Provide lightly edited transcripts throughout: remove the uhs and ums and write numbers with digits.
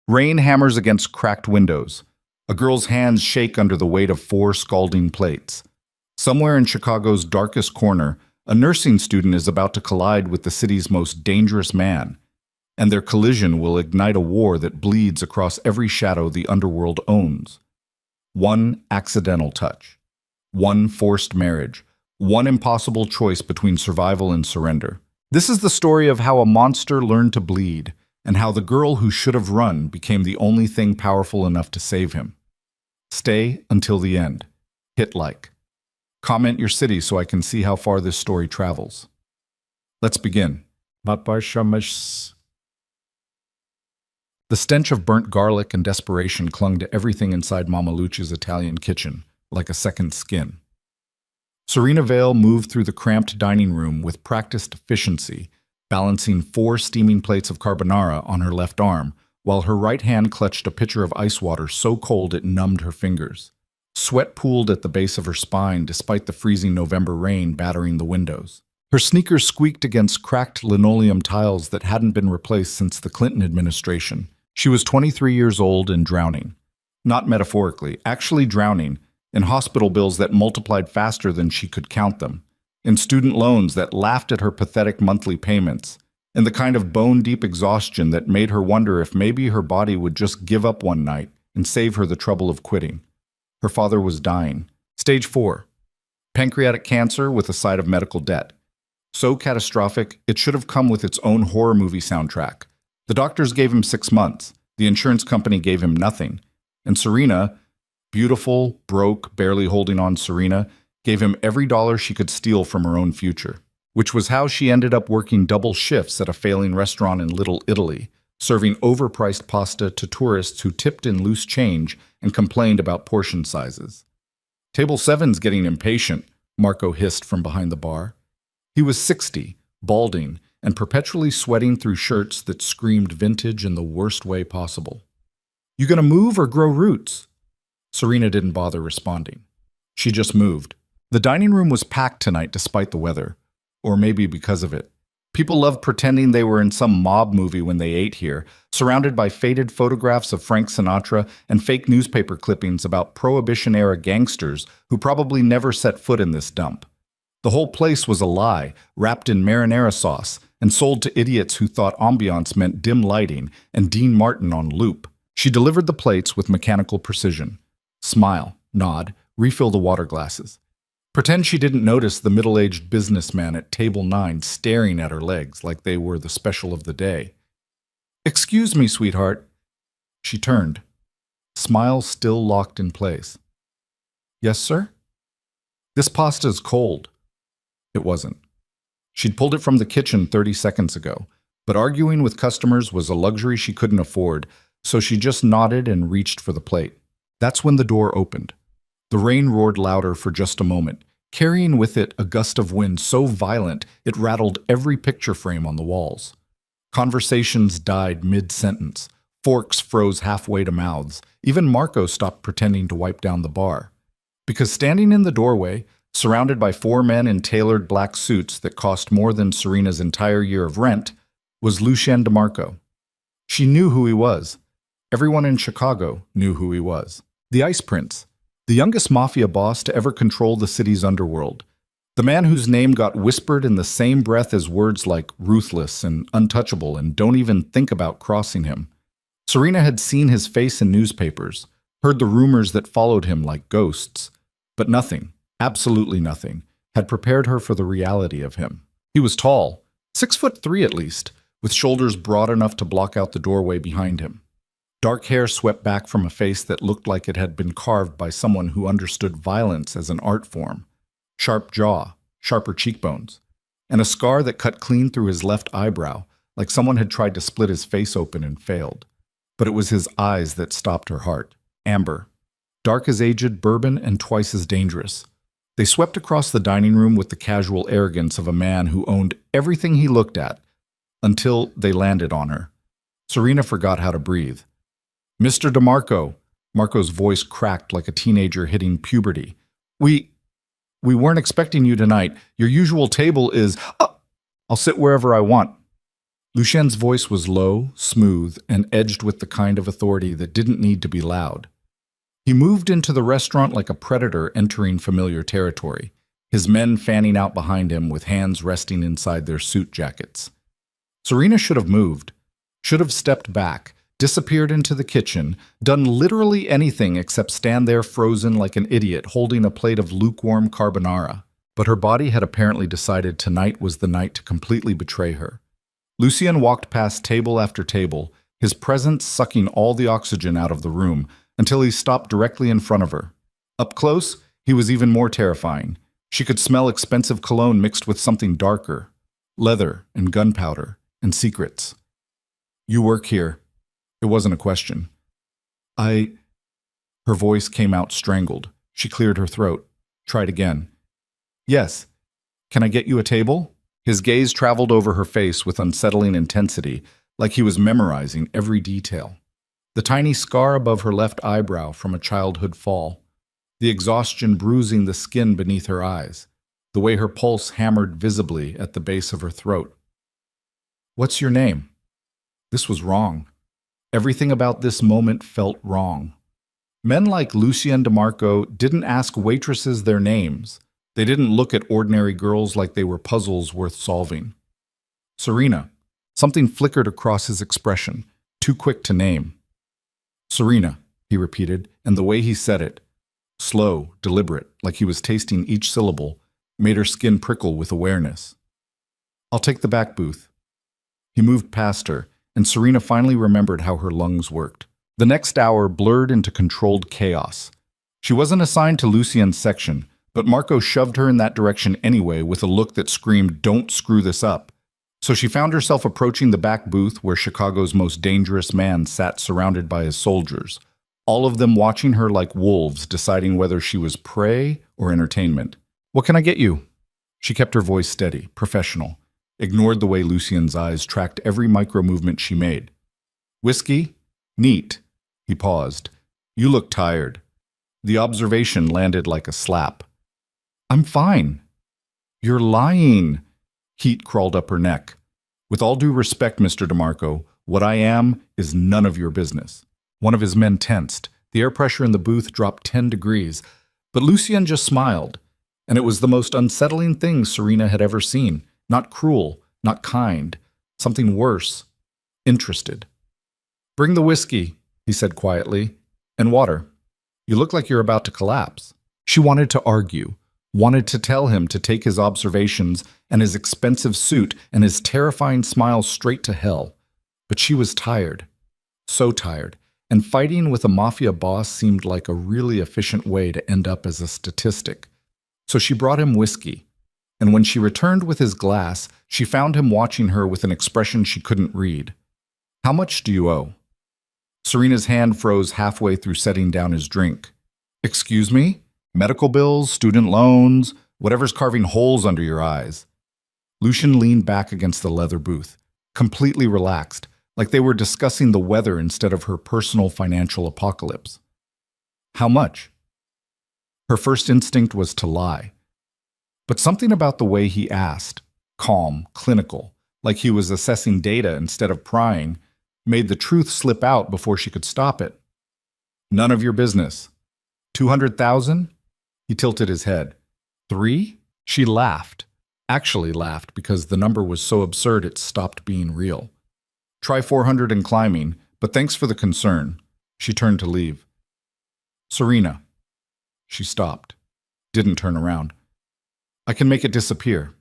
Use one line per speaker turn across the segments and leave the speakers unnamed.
Rain hammers against cracked windows. A girl's hands shake under the weight of 4 scalding plates. Somewhere in Chicago's darkest corner, a nursing student is about to collide with the city's most dangerous man, and their collision will ignite a war that bleeds across every shadow the underworld owns. One accidental touch, one forced marriage, one impossible choice between survival and surrender. This is the story of how a monster learned to bleed, and how the girl who should have run became the only thing powerful enough to save him. Stay until the end. Hit like. Comment your city so I can see how far this story travels. Let's begin. The stench of burnt garlic and desperation clung to everything inside Mama Lucia's Italian kitchen, like a second skin. Serena Vale moved through the cramped dining room with practiced efficiency, balancing 4 steaming plates of carbonara on her left arm, while her right hand clutched a pitcher of ice water so cold it numbed her fingers. Sweat pooled at the base of her spine despite the freezing November rain battering the windows. Her sneakers squeaked against cracked linoleum tiles that hadn't been replaced since the Clinton administration. She was 23 years old and drowning. Not metaphorically, actually drowning, in hospital bills that multiplied faster than she could count them, in student loans that laughed at her pathetic monthly payments, in the kind of bone-deep exhaustion that made her wonder if maybe her body would just give up one night and save her the trouble of quitting. Her father was dying. Stage 4. Pancreatic cancer with a side of medical debt. So catastrophic, it should have come with its own horror movie soundtrack. The doctors gave him 6 months. The insurance company gave him nothing. And Serena, beautiful, broke, barely holding on Serena, gave him every dollar she could steal from her own future, which was how she ended up working double shifts at a failing restaurant in Little Italy, serving overpriced pasta to tourists who tipped in loose change and complained about portion sizes. "Table 7's getting impatient," Marco hissed from behind the bar. He was 60, balding, and perpetually sweating through shirts that screamed vintage in the worst way possible. "You gonna move or grow roots?" Serena didn't bother responding. She just moved. The dining room was packed tonight despite the weather, or maybe because of it. People loved pretending they were in some mob movie when they ate here, surrounded by faded photographs of Frank Sinatra and fake newspaper clippings about Prohibition-era gangsters who probably never set foot in this dump. The whole place was a lie, wrapped in marinara sauce, and sold to idiots who thought ambiance meant dim lighting and Dean Martin on loop. She delivered the plates with mechanical precision. Smile, nod, refill the water glasses. Pretend she didn't notice the middle-aged businessman at table 9 staring at her legs like they were the special of the day. "Excuse me, sweetheart." She turned, smile still locked in place. "Yes, sir?" "This pasta's cold." It wasn't. She'd pulled it from the kitchen 30 seconds ago, but arguing with customers was a luxury she couldn't afford, so she just nodded and reached for the plate. That's when the door opened. The rain roared louder for just a moment, carrying with it a gust of wind so violent it rattled every picture frame on the walls. Conversations died mid-sentence. Forks froze halfway to mouths. Even Marco stopped pretending to wipe down the bar. Because standing in the doorway, surrounded by 4 men in tailored black suits that cost more than Serena's entire year of rent, was Lucien DeMarco. She knew who he was. Everyone in Chicago knew who he was. The Ice Prince. The youngest mafia boss to ever control the city's underworld. The man whose name got whispered in the same breath as words like ruthless and untouchable and don't even think about crossing him. Serena had seen his face in newspapers, heard the rumors that followed him like ghosts, but nothing, absolutely nothing, had prepared her for the reality of him. He was tall, 6'3" at least, with shoulders broad enough to block out the doorway behind him. Dark hair swept back from a face that looked like it had been carved by someone who understood violence as an art form. Sharp jaw, sharper cheekbones, and a scar that cut clean through his left eyebrow, like someone had tried to split his face open and failed. But it was his eyes that stopped her heart. Amber. Dark as aged bourbon and twice as dangerous. They swept across the dining room with the casual arrogance of a man who owned everything he looked at, until they landed on her. Serena forgot how to breathe. "Mr. DeMarco," Marco's voice cracked like a teenager hitting puberty. We weren't expecting you tonight. Your usual table is... Oh, I'll sit wherever I want." Lucien's voice was low, smooth, and edged with the kind of authority that didn't need to be loud. He moved into the restaurant like a predator entering familiar territory, his men fanning out behind him with hands resting inside their suit jackets. Serena should have moved, should have stepped back, disappeared into the kitchen, done literally anything except stand there frozen like an idiot holding a plate of lukewarm carbonara. But her body had apparently decided tonight was the night to completely betray her. Lucien walked past table after table, his presence sucking all the oxygen out of the room, until he stopped directly in front of her. Up close, he was even more terrifying. She could smell expensive cologne mixed with something darker, leather and gunpowder and secrets. "You work here." It wasn't a question. Her voice came out strangled. She cleared her throat. Tried again. "Yes. Can I get you a table?" His gaze traveled over her face with unsettling intensity, like he was memorizing every detail. The tiny scar above her left eyebrow from a childhood fall, the exhaustion bruising the skin beneath her eyes, the way her pulse hammered visibly at the base of her throat. "What's your name?" This was wrong. Everything about this moment felt wrong. Men like Lucien DeMarco didn't ask waitresses their names. They didn't look at ordinary girls like they were puzzles worth solving. "Serena." Something flickered across his expression, too quick to name. "Serena," he repeated, and the way he said it, slow, deliberate, like he was tasting each syllable, made her skin prickle with awareness. "I'll take the back booth." He moved past her, and Serena finally remembered how her lungs worked. The next hour blurred into controlled chaos. She wasn't assigned to Lucien's section, but Marco shoved her in that direction anyway with a look that screamed, "Don't screw this up." So she found herself approaching the back booth where Chicago's most dangerous man sat surrounded by his soldiers, all of them watching her like wolves, deciding whether she was prey or entertainment. "What can I get you?" She kept her voice steady, professional, ignored the way Lucien's eyes tracked every micro-movement she made. "Whiskey? Neat." He paused. "You look tired." The observation landed like a slap. "I'm fine." "You're lying." Heat crawled up her neck. "With all due respect, Mr. DeMarco, what I am is none of your business." One of his men tensed. The air pressure in the booth dropped 10 degrees. But Lucien just smiled. And it was the most unsettling thing Serena had ever seen. Not cruel, not kind. Something worse. Interested. "Bring the whiskey," he said quietly. "And water. You look like you're about to collapse." She wanted to argue. Wanted to tell him to take his observations and his expensive suit and his terrifying smile straight to hell. But she was tired. So tired. And fighting with a mafia boss seemed like a really efficient way to end up as a statistic. So she brought him whiskey. And when she returned with his glass, she found him watching her with an expression she couldn't read. "How much do you owe?" Serena's hand froze halfway through setting down his drink. "Excuse me? Medical bills, student loans, whatever's carving holes under your eyes." Lucien leaned back against the leather booth, completely relaxed, like they were discussing the weather instead of her personal financial apocalypse. "How much?" Her first instinct was to lie. But something about the way he asked, calm, clinical, like he was assessing data instead of prying, made the truth slip out before she could stop it. "None of your business." 200,000? He tilted his head. 3? She laughed. Actually laughed because the number was so absurd it stopped being real. "Try 400 and climbing, but thanks for the concern." She turned to leave. "Serena." She stopped. Didn't turn around. "I can make it disappear."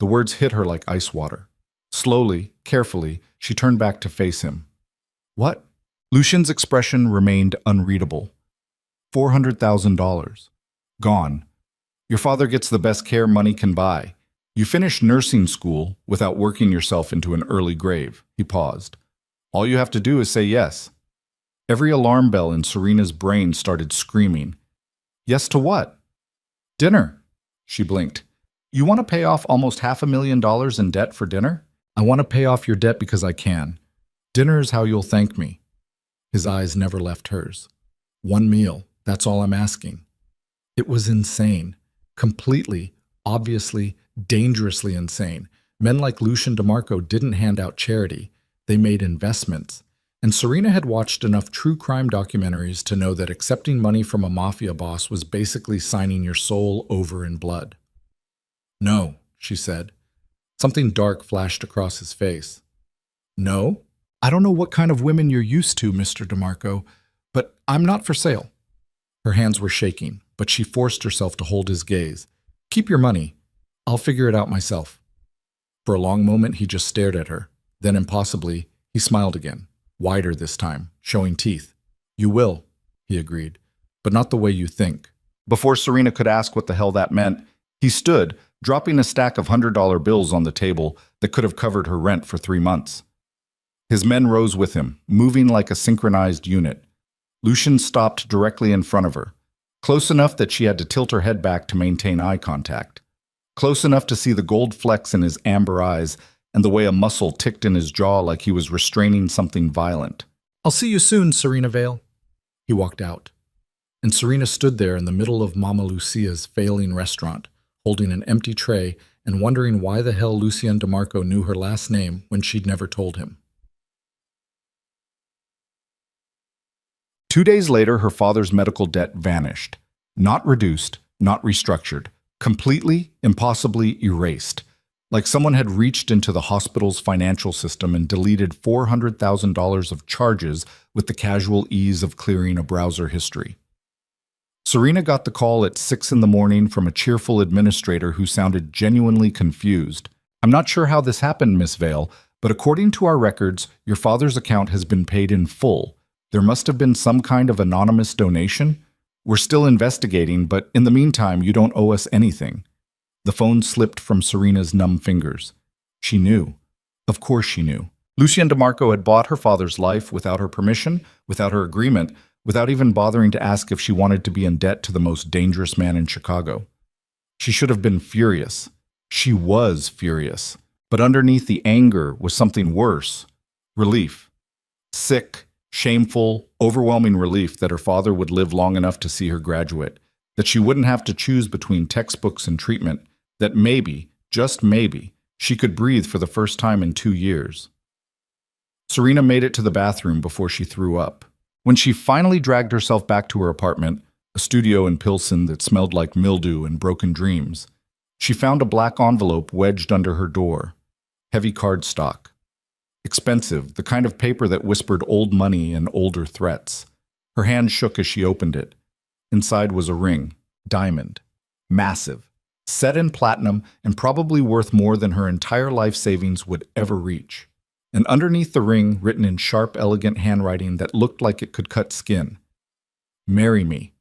The words hit her like ice water. Slowly, carefully, she turned back to face him. "What?" Lucien's expression remained unreadable. $400,000. Gone. Your father gets the best care money can buy. You finished nursing school without working yourself into an early grave. He paused. All you have to do is say yes. Every alarm bell in Serena's brain started screaming. Yes to what? Dinner. She blinked. You want to pay off almost $500,000 in debt for dinner? I want to pay off your debt because I can. Dinner is how you'll thank me. His eyes never left hers. One meal, that's all I'm asking. It was insane. Completely, obviously, dangerously insane. Men like Lucian DeMarco didn't hand out charity. They made investments. And Serena had watched enough true crime documentaries to know that accepting money from a mafia boss was basically signing your soul over in blood. "No," she said. Something dark flashed across his face. "No? I don't know what kind of women you're used to, Mr. DeMarco, but I'm not for sale." Her hands were shaking, but she forced herself to hold his gaze. "Keep your money. I'll figure it out myself." For a long moment, he just stared at her. Then, impossibly, he smiled again, wider this time, showing teeth. "You will," he agreed, "but not the way you think." Before Serena could ask what the hell that meant, he stood, dropping a stack of $100 bills on the table that could have covered her rent for 3 months. His men rose with him, moving like a synchronized unit. Lucian stopped directly in front of her, close enough that she had to tilt her head back to maintain eye contact, close enough to see the gold flecks in his amber eyes and the way a muscle ticked in his jaw like he was restraining something violent. "I'll see you soon, Serena Vale." He walked out, and Serena stood there in the middle of Mama Lucia's failing restaurant, holding an empty tray and wondering why the hell Lucien DeMarco knew her last name when she'd never told him. 2 days later, her father's medical debt vanished. Not reduced, not restructured. Completely, impossibly erased. Like someone had reached into the hospital's financial system and deleted $400,000 of charges with the casual ease of clearing a browser history. Serena got the call at 6 in the morning from a cheerful administrator who sounded genuinely confused. "I'm not sure how this happened, Miss Vale, but according to our records, your father's account has been paid in full. There must have been some kind of anonymous donation. We're still investigating, but in the meantime, you don't owe us anything." The phone slipped from Serena's numb fingers. She knew. Of course she knew. Lucien DeMarco had bought her father's life without her permission, without her agreement, without even bothering to ask if she wanted to be in debt to the most dangerous man in Chicago. She should have been furious. She was furious. But underneath the anger was something worse. Relief. Sick, shameful, overwhelming relief that her father would live long enough to see her graduate, that she wouldn't have to choose between textbooks and treatment, that maybe, just maybe, she could breathe for the first time in 2 years. Serena made it to the bathroom before she threw up. When she finally dragged herself back to her apartment, a studio in Pilsen that smelled like mildew and broken dreams, she found a black envelope wedged under her door. Heavy cardstock. Expensive, the kind of paper that whispered old money and older threats. Her hand shook as she opened it. Inside was a ring, diamond, massive, set in platinum and probably worth more than her entire life savings would ever reach. And underneath the ring, written in sharp, elegant handwriting that looked like it could cut skin, "Marry me,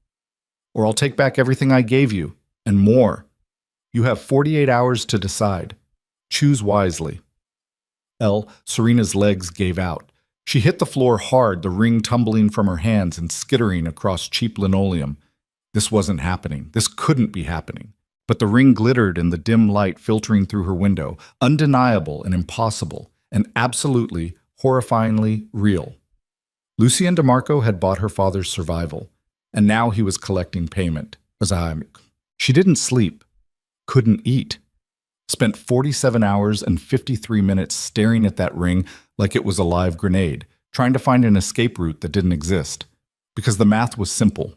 or I'll take back everything I gave you, and more. You have 48 hours to decide. Choose wisely." Serena's legs gave out. She hit the floor hard, the ring tumbling from her hands and skittering across cheap linoleum. This wasn't happening. This couldn't be happening. But the ring glittered in the dim light filtering through her window, undeniable and impossible, and absolutely, horrifyingly real. Lucien DeMarco had bought her father's survival, and now he was collecting payment. She didn't sleep, couldn't eat. Spent 47 hours and 53 minutes staring at that ring like it was a live grenade, trying to find an escape route that didn't exist. Because the math was simple,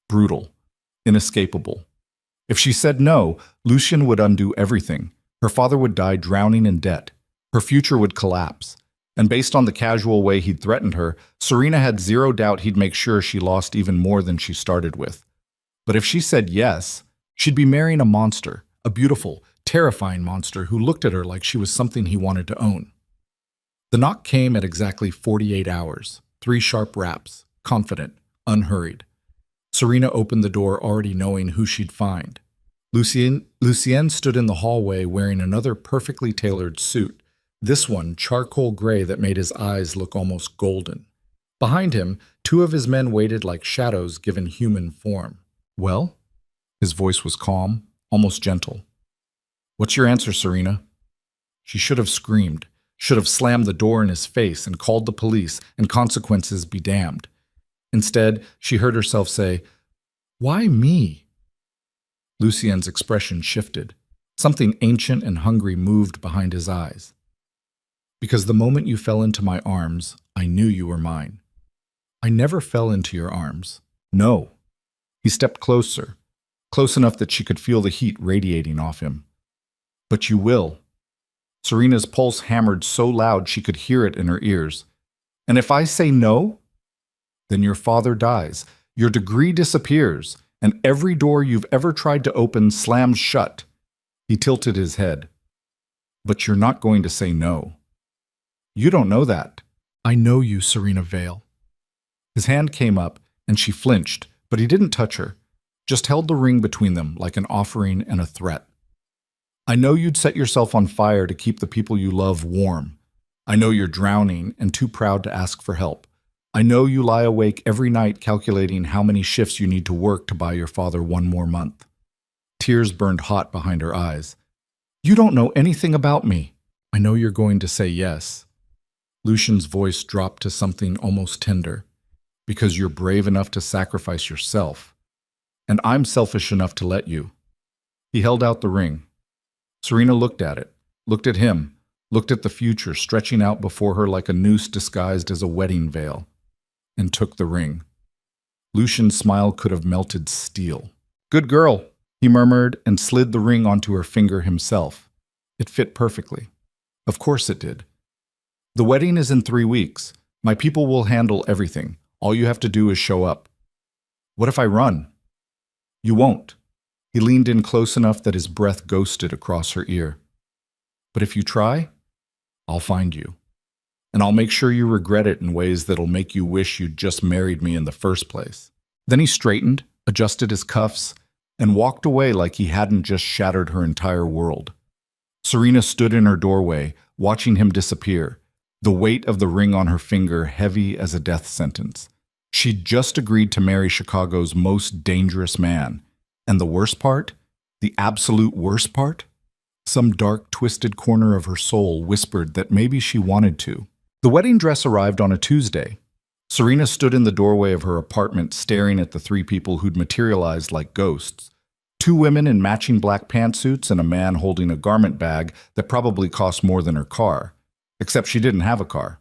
brutal, inescapable. If she said no, Lucien would undo everything. Her father would die drowning in debt. Her future would collapse. And based on the casual way he'd threatened her, Serena had zero doubt he'd make sure she lost even more than she started with. But if she said yes, she'd be marrying a monster, a beautiful, terrifying monster who looked at her like she was something he wanted to own. The knock came at exactly 48 hours, 3 sharp raps, confident, unhurried. Serena opened the door already knowing who she'd find. Lucien stood in the hallway wearing another perfectly tailored suit, this one charcoal gray that made his eyes look almost golden. Behind him, 2 of his men waited like shadows given human form. "Well?" His voice was calm, almost gentle. "What's your answer, Serena?" She should have screamed, should have slammed the door in his face and called the police, and consequences be damned. Instead, she heard herself say, "Why me?" Lucien's expression shifted. Something ancient and hungry moved behind his eyes. Because the moment you fell into my arms, I knew you were mine. I never fell into your arms. No. He stepped closer, close enough that she could feel the heat radiating off him. But you will. Serena's pulse hammered so loud she could hear it in her ears. And if I say no, then your father dies, your degree disappears, and every door you've ever tried to open slams shut. He tilted his head. But you're not going to say no. You don't know that. I know you, Serena Vale. His hand came up, and she flinched, but he didn't touch her, just held the ring between them like an offering and a threat. I know you'd set yourself on fire to keep the people you love warm. I know you're drowning and too proud to ask for help. I know you lie awake every night calculating how many shifts you need to work to buy your father one more month. Tears burned hot behind her eyes. You don't know anything about me. I know you're going to say yes. Lucian's voice dropped to something almost tender. Because you're brave enough to sacrifice yourself. And I'm selfish enough to let you. He held out the ring. Serena looked at it, looked at him, looked at the future stretching out before her like a noose disguised as a wedding veil, and took the ring. Lucian's smile could have melted steel. Good girl, he murmured and slid the ring onto her finger himself. It fit perfectly. Of course it did. The wedding is in 3 weeks. My people will handle everything. All you have to do is show up. What if I run? You won't. He leaned in close enough that his breath ghosted across her ear. But if you try, I'll find you. And I'll make sure you regret it in ways that'll make you wish you'd just married me in the first place. Then he straightened, adjusted his cuffs, and walked away like he hadn't just shattered her entire world. Serena stood in her doorway, watching him disappear, the weight of the ring on her finger heavy as a death sentence. She'd just agreed to marry Chicago's most dangerous man. And the worst part? The absolute worst part? Some dark, twisted corner of her soul whispered that maybe she wanted to. The wedding dress arrived on a Tuesday. Serena stood in the doorway of her apartment staring at the 3 people who'd materialized like ghosts. 2 women in matching black pantsuits and a man holding a garment bag that probably cost more than her car. Except she didn't have a car.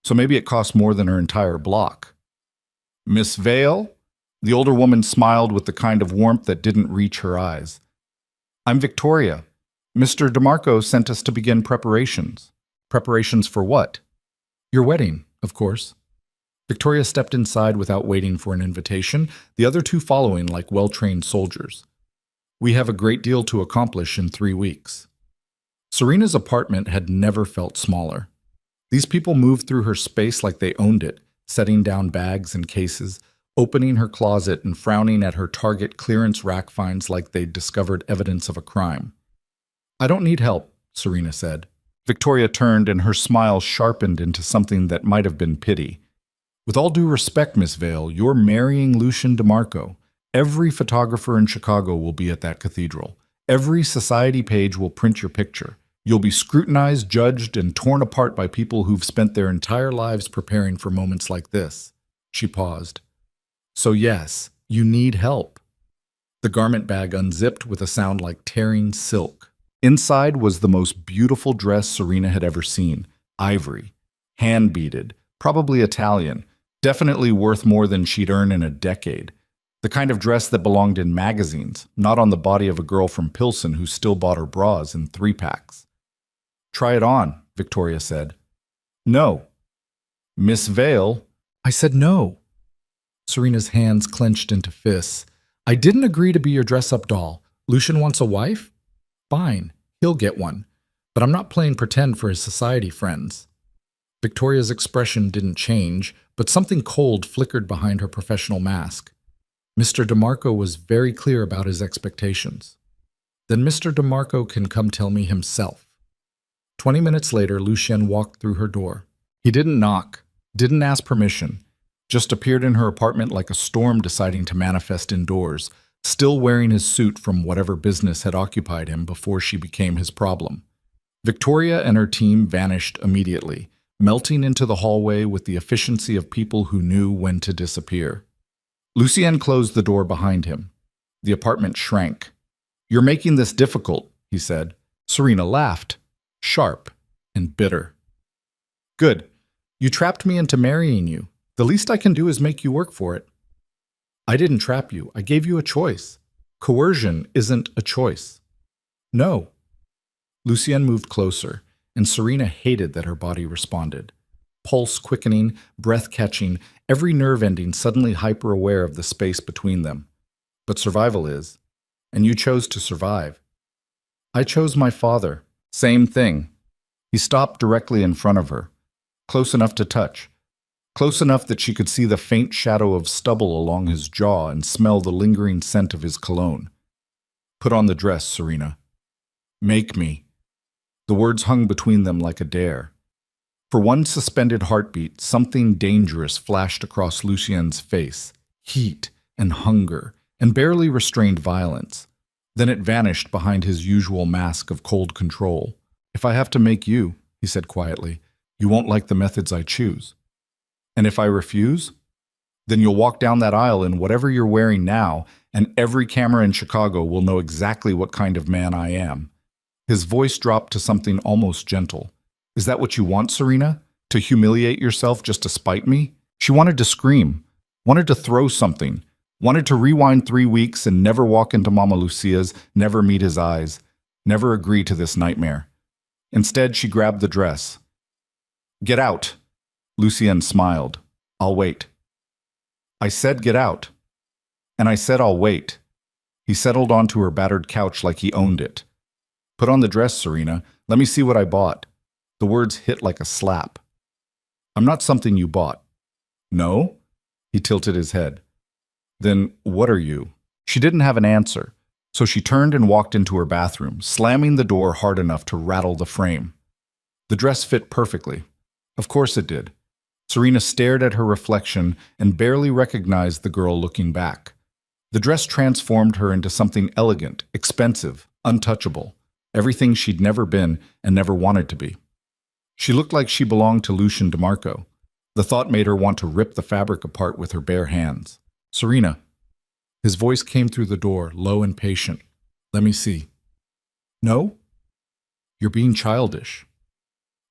So maybe it cost more than her entire block. Miss Vale? The older woman smiled with the kind of warmth that didn't reach her eyes. I'm Victoria. Mr. DeMarco sent us to begin preparations. Preparations for what? Your wedding, of course. Victoria stepped inside without waiting for an invitation, the other 2 following like well-trained soldiers. We have a great deal to accomplish in 3 weeks. Serena's apartment had never felt smaller. These people moved through her space like they owned it, setting down bags and cases, opening her closet and frowning at her Target clearance rack finds like they'd discovered evidence of a crime. I don't need help, Serena said. Victoria turned and her smile sharpened into something that might have been pity. With all due respect, Miss Vale, you're marrying Lucian DeMarco. Every photographer in Chicago will be at that cathedral. Every society page will print your picture. You'll be scrutinized, judged, and torn apart by people who've spent their entire lives preparing for moments like this. She paused. So yes, you need help. The garment bag unzipped with a sound like tearing silk. Inside was the most beautiful dress Serena had ever seen. Ivory, hand-beaded, probably Italian, definitely worth more than she'd earned in a decade. The kind of dress that belonged in magazines, not on the body of a girl from Pilsen who still bought her bras in 3-packs. Try it on, Victoria said. No. Miss Vale. I said no. Serena's hands clenched into fists. I didn't agree to be your dress-up doll. Lucian wants a wife? Fine, he'll get one. But I'm not playing pretend for his society friends. Victoria's expression didn't change, but something cold flickered behind her professional mask. Mr. DeMarco was very clear about his expectations. Then Mr. DeMarco can come tell me himself. 20 minutes later, Lucien walked through her door. He didn't knock, didn't ask permission, just appeared in her apartment like a storm deciding to manifest indoors, still wearing his suit from whatever business had occupied him before she became his problem. Victoria and her team vanished immediately, melting into the hallway with the efficiency of people who knew when to disappear. Lucien closed the door behind him. The apartment shrank. You're making this difficult, he said. Serena laughed, sharp and bitter. Good. You trapped me into marrying you. The least I can do is make you work for it. I didn't trap you. I gave you a choice. Coercion isn't a choice. No. Lucien moved closer, and Serena hated that her body responded. Pulse quickening, breath catching, every nerve ending suddenly hyper-aware of the space between them. But survival is, and you chose to survive. I chose my father. Same thing. He stopped directly in front of her, close enough to touch, close enough that she could see the faint shadow of stubble along his jaw and smell the lingering scent of his cologne. Put on the dress, Serena. Make me. The words hung between them like a dare. For one suspended heartbeat, something dangerous flashed across Lucien's face. Heat and hunger and barely restrained violence. Then it vanished behind his usual mask of cold control. If I have to make you, he said quietly, you won't like the methods I choose. And if I refuse, then you'll walk down that aisle in whatever you're wearing now, and every camera in Chicago will know exactly what kind of man I am. His voice dropped to something almost gentle. Is that what you want, Serena? To humiliate yourself just to spite me? She wanted to scream, wanted to throw something, wanted to rewind 3 weeks and never walk into Mama Lucia's, never meet his eyes, never agree to this nightmare. Instead, she grabbed the dress. Get out. Lucien smiled. I'll wait. I said get out. And I said I'll wait. He settled onto her battered couch like he owned it. Put on the dress, Serena. Let me see what I bought. The words hit like a slap. I'm not something you bought. No? He tilted his head. Then what are you? She didn't have an answer, so she turned and walked into her bathroom, slamming the door hard enough to rattle the frame. The dress fit perfectly. Of course it did. Serena stared at her reflection and barely recognized the girl looking back. The dress transformed her into something elegant, expensive, untouchable, everything she'd never been and never wanted to be. She looked like she belonged to Lucien DeMarco. The thought made her want to rip the fabric apart with her bare hands. Serena. His voice came through the door, low and patient. Let me see. No? You're being childish.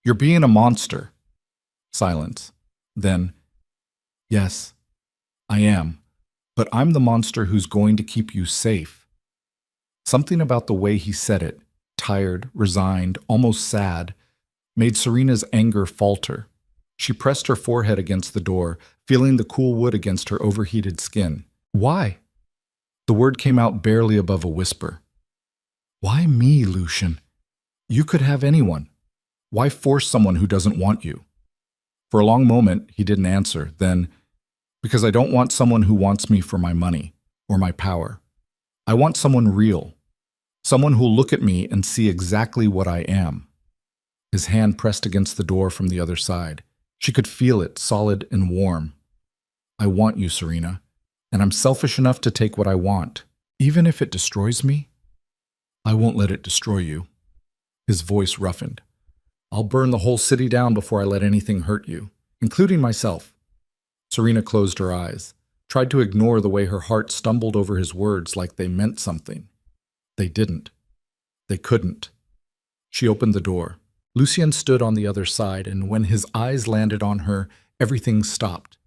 You're being a monster. Silence. Then, yes, I am, but I'm the monster who's going to keep you safe. Something about the way he said it, tired, resigned, almost sad, made Serena's anger falter. She pressed her forehead against the door, feeling the cool wood against her overheated skin. Why? The word came out barely above a whisper. Why me, Lucien? You could have anyone. Why force someone who doesn't want you? For a long moment, he didn't answer. Then, because I don't want someone who wants me for my money or my power. I want someone real. Someone who'll look at me and see exactly what I am. His hand pressed against the door from the other side. She could feel it, solid and warm. I want you, Serena, and I'm selfish enough to take what I want. Even if it destroys me, I won't let it destroy you. His voice roughened. I'll burn the whole city down before I let anything hurt you, including myself. Serena closed her eyes, tried to ignore the way her heart stumbled over his words like they meant something. They didn't. They couldn't. She opened the door. Lucien stood on the other side, and when his eyes landed on her, everything stopped.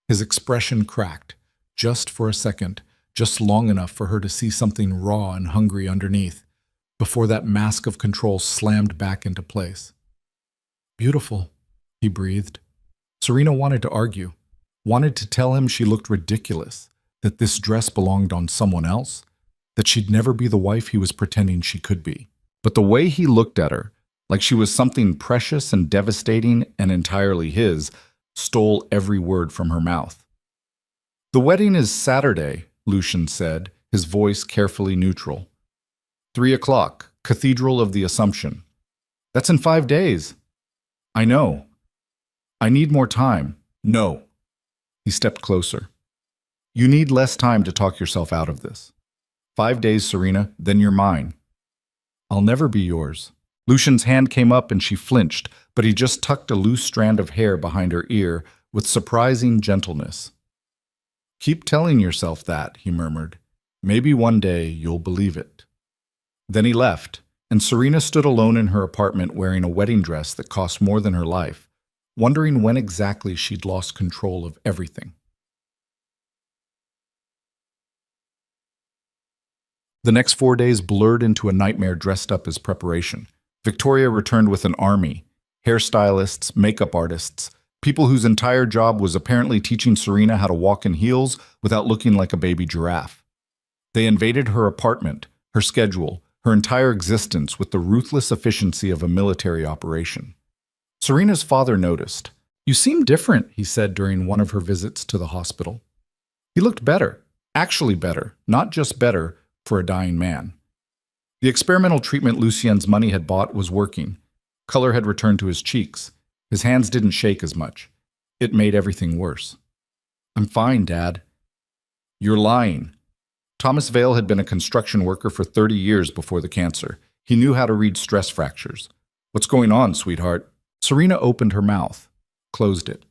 His expression cracked, just for a second, just long enough for her to see something raw and hungry underneath, before that mask of control slammed back into place. Beautiful, he breathed. Serena wanted to argue, wanted to tell him she looked ridiculous, that this dress belonged on someone else, that she'd never be the wife he was pretending she could be. But the way he looked at her, like she was something precious and devastating and entirely his, stole every word from her mouth. The wedding is Saturday, Lucien said, his voice carefully neutral. 3 o'clock, Cathedral of the Assumption. That's in 5 days. I know. I need more time. No. He stepped closer. You need less time to talk yourself out of this. 5 days, Serena, then you're mine. I'll never be yours. Lucien's hand came up and she flinched, but he just tucked a loose strand of hair behind her ear with surprising gentleness. Keep telling yourself that, he murmured. Maybe one day you'll believe it. Then he left, and Serena stood alone in her apartment wearing a wedding dress that cost more than her life, wondering when exactly she'd lost control of everything. The next 4 days blurred into a nightmare dressed up as preparation. Victoria returned with an army: hairstylists, makeup artists, people whose entire job was apparently teaching Serena how to walk in heels without looking like a baby giraffe. They invaded her apartment, her schedule, her entire existence with the ruthless efficiency of a military operation. Serena's father noticed. "You seem different," he said during one of her visits to the hospital. He looked better, actually better, not just better, for a dying man. The experimental treatment Lucien's money had bought was working. Color had returned to his cheeks. His hands didn't shake as much. It made everything worse. "I'm fine, Dad." "You're lying." Thomas Vale had been a construction worker for 30 years before the cancer. He knew how to read stress fractures. "What's going on, sweetheart?" Serena opened her mouth, closed it,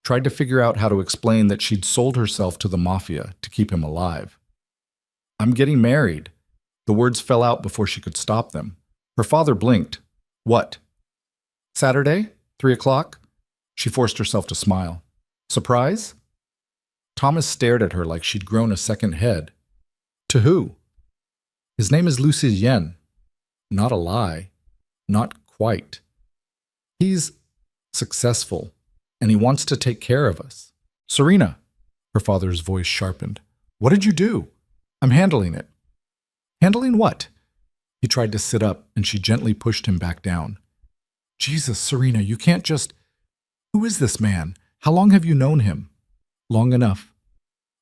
tried to figure out how to explain that she'd sold herself to the Mafia to keep him alive. "I'm getting married." The words fell out before she could stop them. Her father blinked. "What? Saturday? 3 o'clock?" She forced herself to smile. "Surprise?" Thomas stared at her like she'd grown a second head. "To who?" "His name is Lucien." Not a lie. Not quite. "He's successful, and he wants to take care of us." "Serena," her father's voice sharpened. "What did you do?" "I'm handling it." "Handling what?" He tried to sit up, and she gently pushed him back down. "Jesus, Serena, you can't just... Who is this man? How long have you known him?" "Long enough."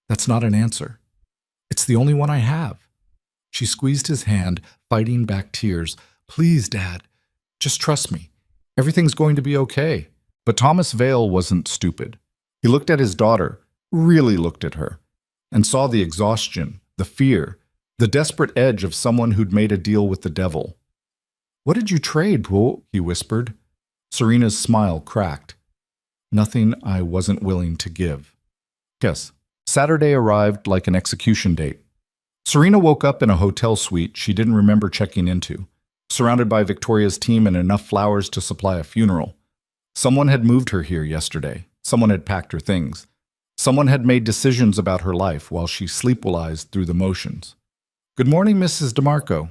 "That's not an answer." "It's the only one I have." She squeezed his hand, fighting back tears. "Please, Dad, just trust me. Everything's going to be okay." But Thomas Vale wasn't stupid. He looked at his daughter, really looked at her, and saw the exhaustion, the fear, the desperate edge of someone who'd made a deal with the devil. "What did you trade, Po?" he whispered. Serena's smile cracked. "Nothing I wasn't willing to give." Yes, Saturday arrived like an execution date. Serena woke up in a hotel suite she didn't remember checking into, surrounded by Victoria's team and enough flowers to supply a funeral. Someone had moved her here yesterday. Someone had packed her things. Someone had made decisions about her life while she sleepwalized through the motions. "Good morning, Mrs. DeMarco."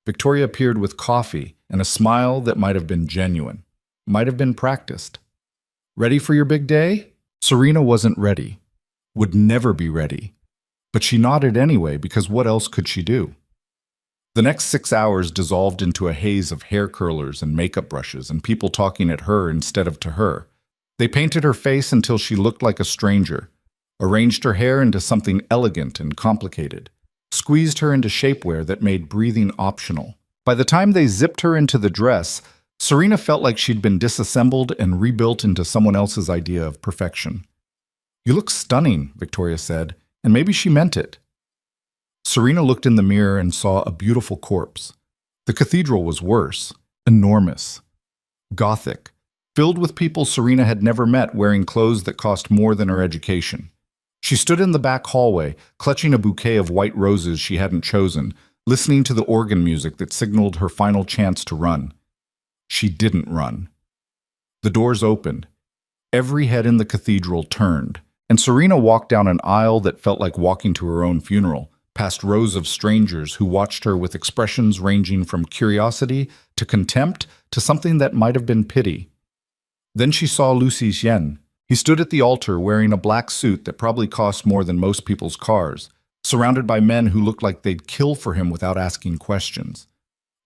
Victoria appeared with coffee and a smile that might have been genuine, might have been practiced. "Ready for your big day?" Serena wasn't ready, would never be ready, but she nodded anyway because what else could she do? The next 6 hours dissolved into a haze of hair curlers and makeup brushes and people talking at her instead of to her. They painted her face until she looked like a stranger, arranged her hair into something elegant and complicated, squeezed her into shapewear that made breathing optional. By the time they zipped her into the dress, Serena felt like she'd been disassembled and rebuilt into someone else's idea of perfection. "You look stunning," Victoria said, and maybe she meant it. Serena looked in the mirror and saw a beautiful corpse. The cathedral was worse, enormous, Gothic, filled with people Serena had never met wearing clothes that cost more than her education. She stood in the back hallway, clutching a bouquet of white roses she hadn't chosen, listening to the organ music that signaled her final chance to run. She didn't run. The doors opened. Every head in the cathedral turned, and Serena walked down an aisle that felt like walking to her own funeral, past rows of strangers who watched her with expressions ranging from curiosity to contempt to something that might have been pity. Then she saw Lucien. He stood at the altar wearing a black suit that probably cost more than most people's cars, surrounded by men who looked like they'd kill for him without asking questions.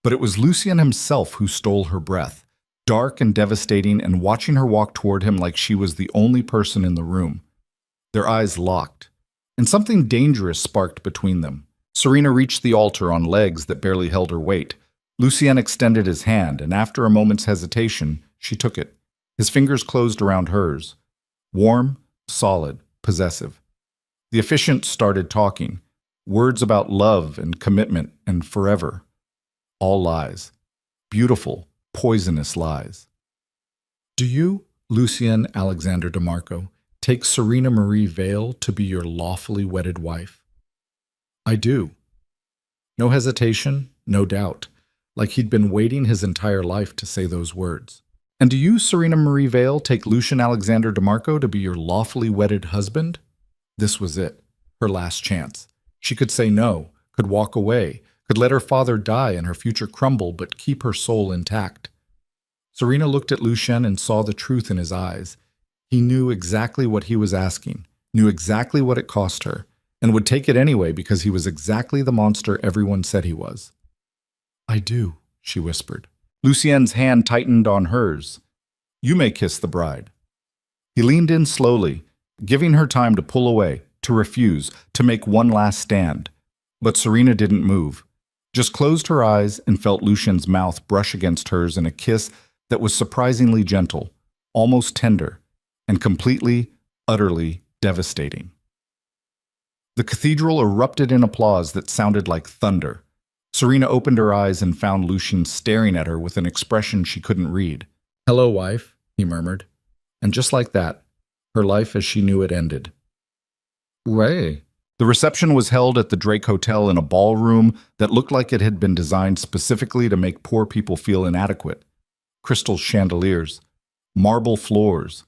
But it was Lucien himself who stole her breath, dark and devastating, and watching her walk toward him like she was the only person in the room. Their eyes locked, and something dangerous sparked between them. Serena reached the altar on legs that barely held her weight. Lucien extended his hand, and after a moment's hesitation, she took it. His fingers closed around hers. Warm, solid, possessive. The officiant started talking. Words about love and commitment and forever. All lies. Beautiful, poisonous lies. "Do you, Lucien Alexander DeMarco, take Serena Marie Vale to be your lawfully wedded wife?" "I do." No hesitation, no doubt. like he'd been waiting his entire life to say those words. And do you, Serena Marie Vale, take Lucian Alexander DeMarco to be your lawfully wedded husband? This was it, her last chance. She could say no, could walk away, could let her father die and her future crumble, but keep her soul intact. Serena looked at Lucien and saw the truth in his eyes. He knew exactly what he was asking, knew exactly what it cost her, and would take it anyway because he was exactly the monster everyone said he was. I do, she whispered. Lucien's hand tightened on hers. You may kiss the bride. He leaned in slowly, giving her time to pull away, to refuse, to make one last stand. But Serena didn't move, just closed her eyes and felt Lucien's mouth brush against hers in a kiss that was surprisingly gentle, almost tender, and completely, utterly devastating. The cathedral erupted in applause that sounded like thunder. Serena opened her eyes and found Lucien staring at her with an expression she couldn't read. Hello, wife, he murmured. And just like that, her life as she knew it ended. Way. The reception was held at the Drake Hotel in a ballroom that looked like it had been designed specifically to make poor people feel inadequate. Crystal chandeliers, marble floors,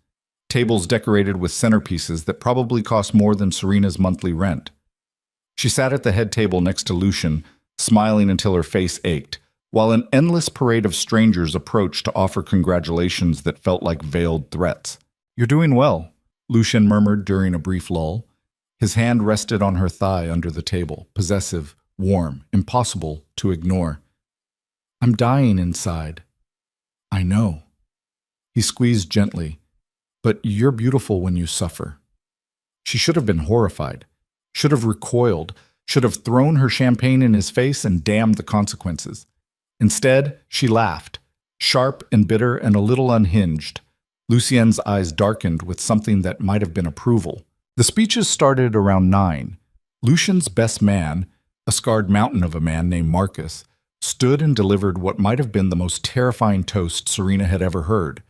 tables decorated with centerpieces that probably cost more than Serena's monthly rent. She sat at the head table next to Lucien, smiling until her face ached, while an endless parade of strangers approached to offer congratulations that felt like veiled threats. You're doing well, Lucien murmured during a brief lull. His hand rested on her thigh under the table, possessive, warm, impossible to ignore. I'm dying inside. I know. He squeezed gently. But you're beautiful when you suffer. She should have been horrified, should have recoiled, should have thrown her champagne in his face and damned the consequences. Instead, she laughed, sharp and bitter and a little unhinged. Lucien's eyes darkened with something that might have been approval. The speeches started around 9. Lucien's best man, a scarred mountain of a man named Marcus, stood and delivered what might have been the most terrifying toast Serena had ever heard.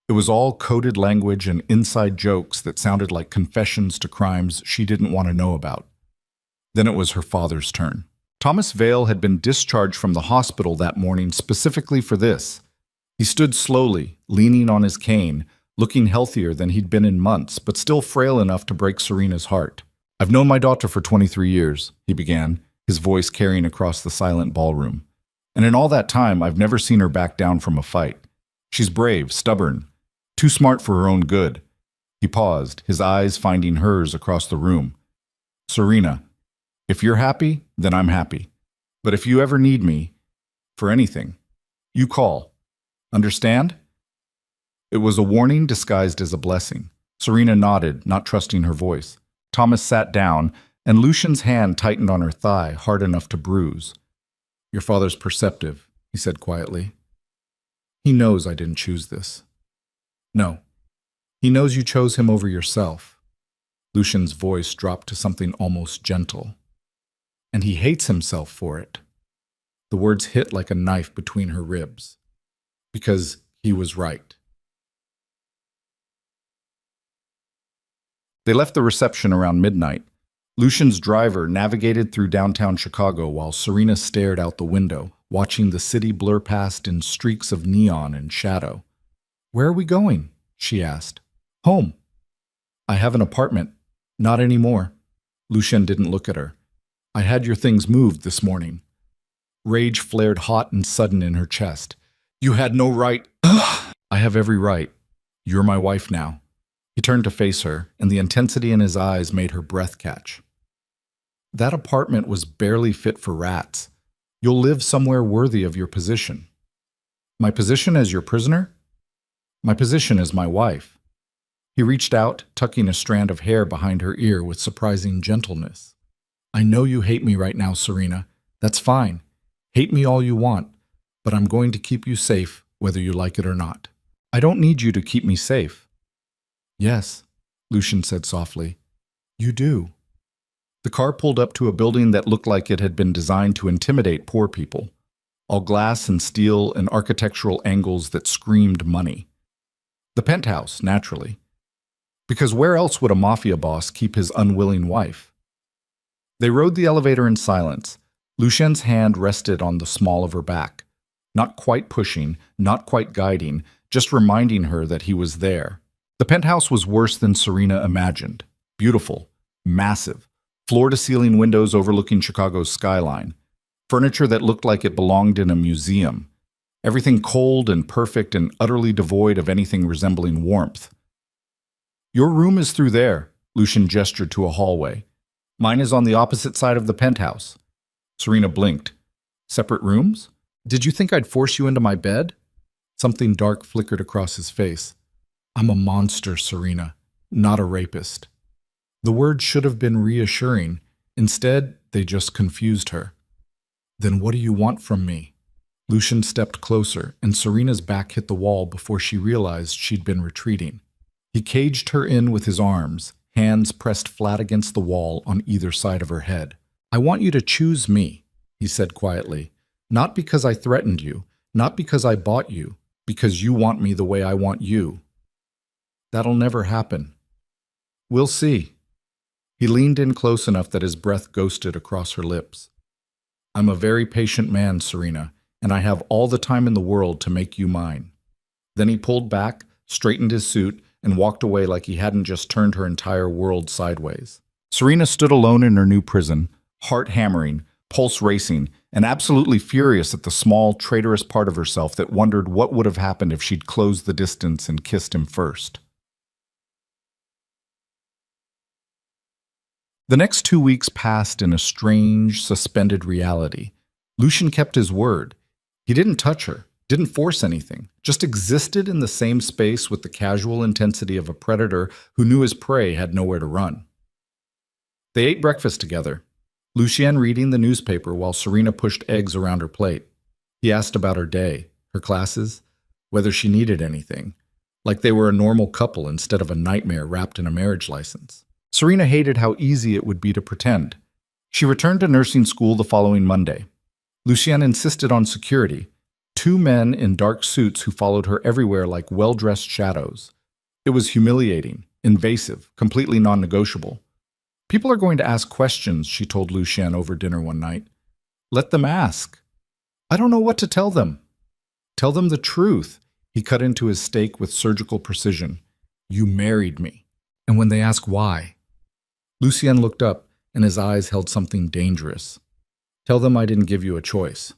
It was all coded language and inside jokes that sounded like confessions to crimes she didn't want to know about. Then it was her father's turn. Thomas Vale had been discharged from the hospital that morning specifically for this. He stood slowly, leaning on his cane, looking healthier than he'd been in months, but still frail enough to break Serena's heart. I've known my daughter for 23 years, he began, his voice carrying across the silent ballroom. And in all that time, I've never seen her back down from a fight. She's brave, stubborn, too smart for her own good. He paused, his eyes finding hers across the room. Serena, if you're happy, then I'm happy. But if you ever need me, for anything, you call. Understand? It was a warning disguised as a blessing. Serena nodded, not trusting her voice. Thomas sat down, and Lucien's hand tightened on her thigh, hard enough to bruise. Your father's perceptive, he said quietly. He knows I didn't choose this. No, he knows you chose him over yourself. Lucien's voice dropped to something almost gentle. And he hates himself for it. The words hit like a knife between her ribs. Because he was right. They left the reception around midnight. Lucien's driver navigated through downtown Chicago while Serena stared out the window, watching the city blur past in streaks of neon and shadow. Where are we going? She asked. Home. I have an apartment. Not anymore. Lucien didn't look at her. I had your things moved this morning. Rage flared hot and sudden in her chest. You had no right. I have every right. You're my wife now. He turned to face her, and the intensity in his eyes made her breath catch. That apartment was barely fit for rats. You'll live somewhere worthy of your position. My position as your prisoner? My position as my wife. He reached out, tucking a strand of hair behind her ear with surprising gentleness. I know you hate me right now, Serena. That's fine. Hate me all you want, but I'm going to keep you safe, whether you like it or not. I don't need you to keep me safe. Yes, Lucien said softly. You do. The car pulled up to a building that looked like it had been designed to intimidate poor people. All glass and steel and architectural angles that screamed money. The penthouse, naturally. Because where else would a mafia boss keep his unwilling wife? They rode the elevator in silence. Lucien's hand rested on the small of her back. Not quite pushing, not quite guiding, just reminding her that he was there. The penthouse was worse than Serena imagined. Beautiful, massive, floor-to-ceiling windows overlooking Chicago's skyline. Furniture that looked like it belonged in a museum. Everything cold and perfect and utterly devoid of anything resembling warmth. "Your room is through there," Lucian gestured to a hallway. "Mine is on the opposite side of the penthouse." Serena blinked. "Separate rooms? Did you think I'd force you into my bed?" Something dark flickered across his face. "I'm a monster, Serena, not a rapist." The words should have been reassuring. Instead, they just confused her. "Then what do you want from me?" Lucian stepped closer, and Serena's back hit the wall before she realized she'd been retreating. He caged her in with his arms, hands pressed flat against the wall on either side of her head. "I want you to choose me," he said quietly. "Not because I threatened you, not because I bought you, because you want me the way I want you." "That'll never happen." "We'll see." He leaned in close enough that his breath ghosted across her lips. "I'm a very patient man, Serena, and I have all the time in the world to make you mine." Then he pulled back, straightened his suit, and walked away like he hadn't just turned her entire world sideways. Serena stood alone in her new prison, heart hammering, pulse racing, and absolutely furious at the small, traitorous part of herself that wondered what would have happened if she'd closed the distance and kissed him first. The next 2 weeks passed in a strange, suspended reality. Lucian kept his word. He didn't touch her, didn't force anything, just existed in the same space with the casual intensity of a predator who knew his prey had nowhere to run. They ate breakfast together, Lucian reading the newspaper while Serena pushed eggs around her plate. He asked about her day, her classes, whether she needed anything, like they were a normal couple instead of a nightmare wrapped in a marriage license. Serena hated how easy it would be to pretend. She returned to nursing school the following Monday. Lucian insisted on security, 2 men in dark suits who followed her everywhere like well-dressed shadows. It was humiliating, invasive, completely non-negotiable. "People are going to ask questions," she told Lucian over dinner one night. "Let them ask." "I don't know what to tell them." "Tell them the truth." He cut into his steak with surgical precision. "You married me." "And when they ask why?" Lucian looked up, and his eyes held something dangerous. "Tell them I didn't give you a choice."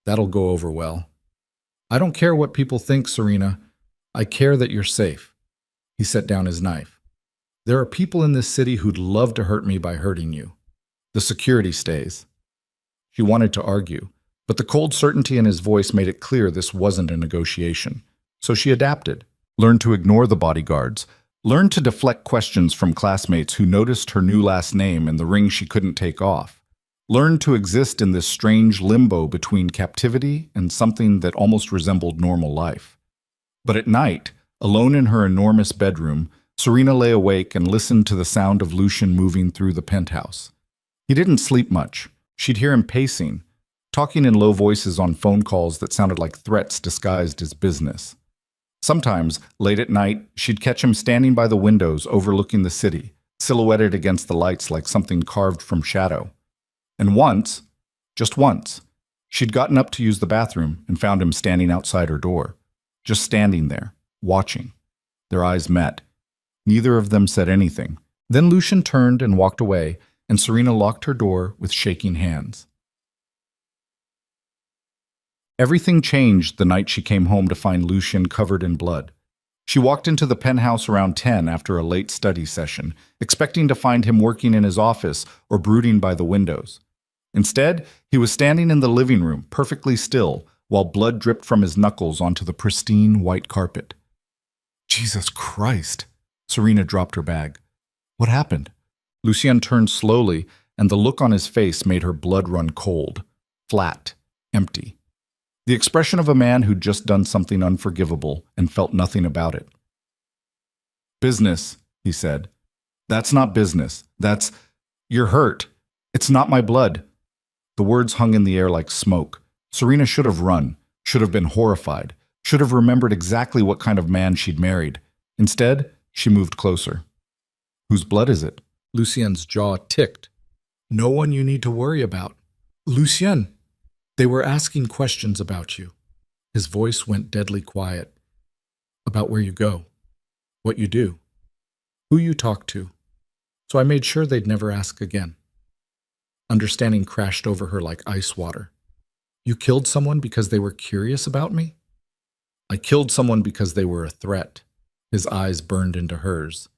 "That'll go over well." "I don't care what people think, Serena. I care that you're safe." He set down his knife. "There are people in this city who'd love to hurt me by hurting you. The security stays." She wanted to argue, but the cold certainty in his voice made it clear this wasn't a negotiation. So she adapted, learned to ignore the bodyguards, learned to deflect questions from classmates who noticed her new last name and the ring she couldn't take off, learned to exist in this strange limbo between captivity and something that almost resembled normal life. But at night, alone in her enormous bedroom, Serena lay awake and listened to the sound of Lucian moving through the penthouse. He didn't sleep much. She'd hear him pacing, talking in low voices on phone calls that sounded like threats disguised as business. Sometimes, late at night, she'd catch him standing by the windows overlooking the city, silhouetted against the lights like something carved from shadow. And once, just once, she'd gotten up to use the bathroom and found him standing outside her door, just standing there, watching. Their eyes met. Neither of them said anything. Then Lucian turned and walked away, and Serena locked her door with shaking hands. Everything changed the night she came home to find Lucian covered in blood. She walked into the penthouse around 10 after a late study session, expecting to find him working in his office or brooding by the windows. Instead, he was standing in the living room, perfectly still, while blood dripped from his knuckles onto the pristine white carpet. "Jesus Christ!" Serena dropped her bag. "What happened?" Lucian turned slowly, and the look on his face made her blood run cold, flat, empty. The expression of a man who'd just done something unforgivable and felt nothing about it. "Business," he said. "That's not business. You're hurt. It's not my blood." The words hung in the air like smoke. Serena should have run, should have been horrified, should have remembered exactly what kind of man she'd married. Instead, she moved closer. "Whose blood is it?" Lucian's jaw ticked. "No one you need to worry about." "Lucian, they were asking questions about you." His voice went deadly quiet. About where you go, what you do, who you talk to. So I made sure they'd never ask again. Understanding crashed over her like ice water. You killed someone because they were curious about me? I killed someone because they were a threat. His eyes burned into hers.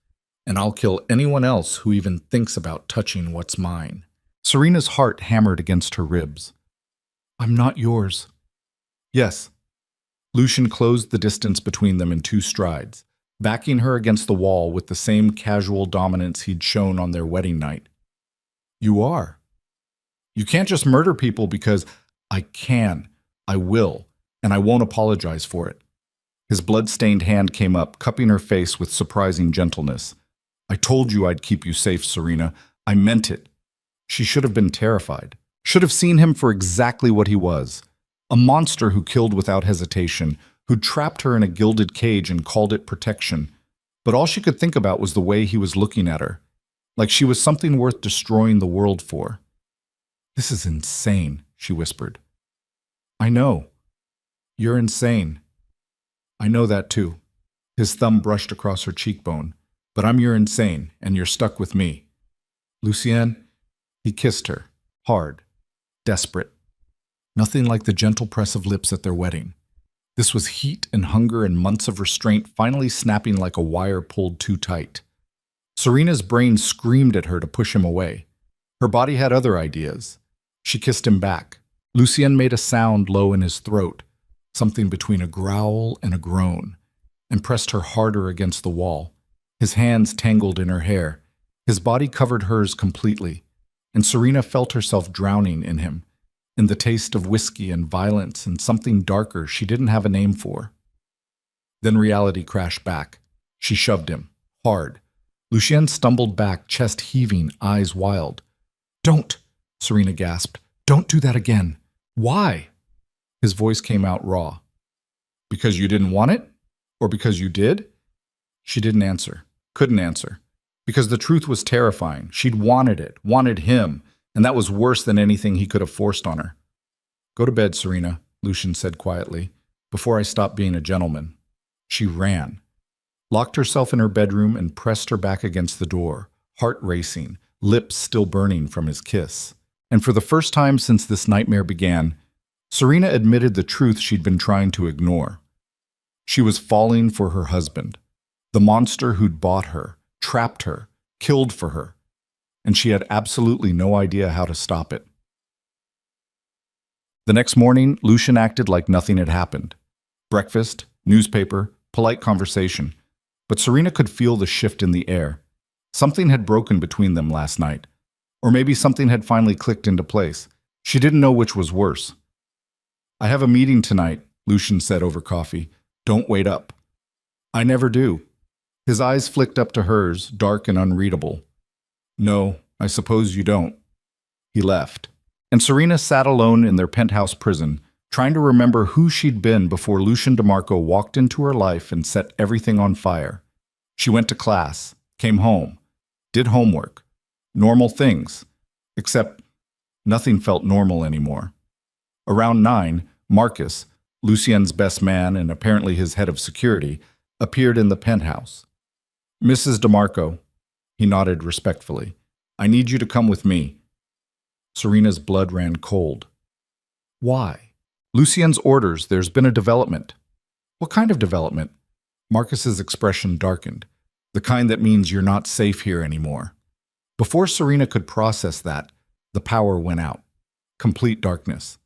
And I'll kill anyone else who even thinks about touching what's mine. Serena's heart hammered against her ribs. I'm not yours. Yes. Lucian closed the distance between them in 2 strides, backing her against the wall with the same casual dominance he'd shown on their wedding night. You are. You can't just murder people because I can, I will, and I won't apologize for it. His blood-stained hand came up, cupping her face with surprising gentleness. I told you I'd keep you safe, Serena. I meant it. She should have been terrified, should have seen him for exactly what he was. A monster who killed without hesitation, who trapped her in a gilded cage and called it protection. But all she could think about was the way he was looking at her, like she was something worth destroying the world for. This is insane, she whispered. I know. You're insane. I know that too. His thumb brushed across her cheekbone. But I'm your insane, and you're stuck with me. Lucienne, he kissed her, hard, desperate. Nothing like the gentle press of lips at their wedding. This was heat and hunger and months of restraint finally snapping like a wire pulled too tight. Serena's brain screamed at her to push him away. Her body had other ideas. She kissed him back. Lucienne made a sound low in his throat, something between a growl and a groan, and pressed her harder against the wall. His hands tangled in her hair. His body covered hers completely, and Serena felt herself drowning in him, in the taste of whiskey and violence and something darker she didn't have a name for. Then reality crashed back. She shoved him, hard. Lucienne stumbled back, chest heaving, eyes wild. Don't, Serena gasped. Don't do that again. Why? His voice came out raw. Because you didn't want it? Or because you did? She didn't answer, couldn't answer. Because the truth was terrifying. She'd wanted it, wanted him, and that was worse than anything he could have forced on her. Go to bed, Serena, Lucian said quietly, before I stop being a gentleman. She ran, locked herself in her bedroom and pressed her back against the door, heart racing, lips still burning from his kiss. And for the first time since this nightmare began, Serena admitted the truth she'd been trying to ignore. She was falling for her husband, the monster who'd bought her, trapped her, killed for her, and she had absolutely no idea how to stop it. The next morning, Lucian acted like nothing had happened. Breakfast, newspaper, polite conversation. But Serena could feel the shift in the air. Something had broken between them last night. Or maybe something had finally clicked into place. She didn't know which was worse. I have a meeting tonight, Lucian said over coffee. Don't wait up. I never do. His eyes flicked up to hers, dark and unreadable. No, I suppose you don't. He left. And Serena sat alone in their penthouse prison, trying to remember who she'd been before Lucian DeMarco walked into her life and set everything on fire. She went to class, came home, did homework. Normal things. Except nothing felt normal anymore. Around 9, Marcus, Lucien's best man and apparently his head of security, appeared in the penthouse. Mrs. DeMarco, he nodded respectfully. I need you to come with me. Serena's blood ran cold. Why? Lucien's orders, there's been a development. What kind of development? Marcus's expression darkened. The kind that means you're not safe here anymore. Before Serena could process that, the power went out. Complete darkness.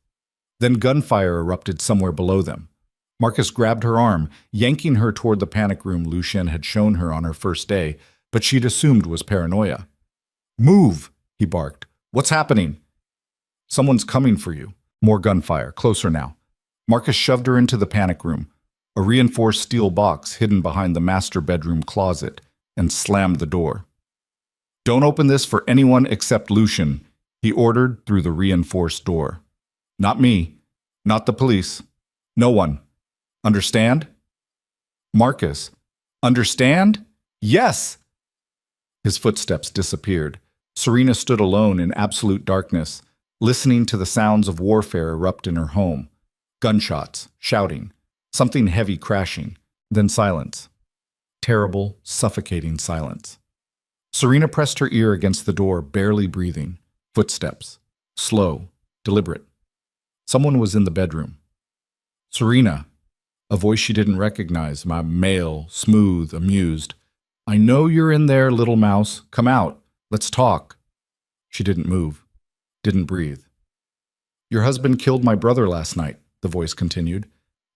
Then gunfire erupted somewhere below them. Marcus grabbed her arm, yanking her toward the panic room Lucien had shown her on her first day, but she'd assumed was paranoia. Move, he barked. What's happening? Someone's coming for you. More gunfire, closer now. Marcus shoved her into the panic room, a reinforced steel box hidden behind the master bedroom closet, and slammed the door. Don't open this for anyone except Lucian, he ordered through the reinforced door. Not me. Not the police. No one. Understand? Marcus. Understand? Yes! His footsteps disappeared. Serena stood alone in absolute darkness, listening to the sounds of warfare erupt in her home. Gunshots, shouting, something heavy crashing, then silence. Terrible, suffocating silence. Serena pressed her ear against the door, barely breathing. Footsteps. Slow, deliberate. Someone was in the bedroom. Serena. A voice she didn't recognize, male, smooth, amused. I know you're in there, little mouse. Come out. Let's talk. She didn't move. Didn't breathe. Your husband killed my brother last night, the voice continued.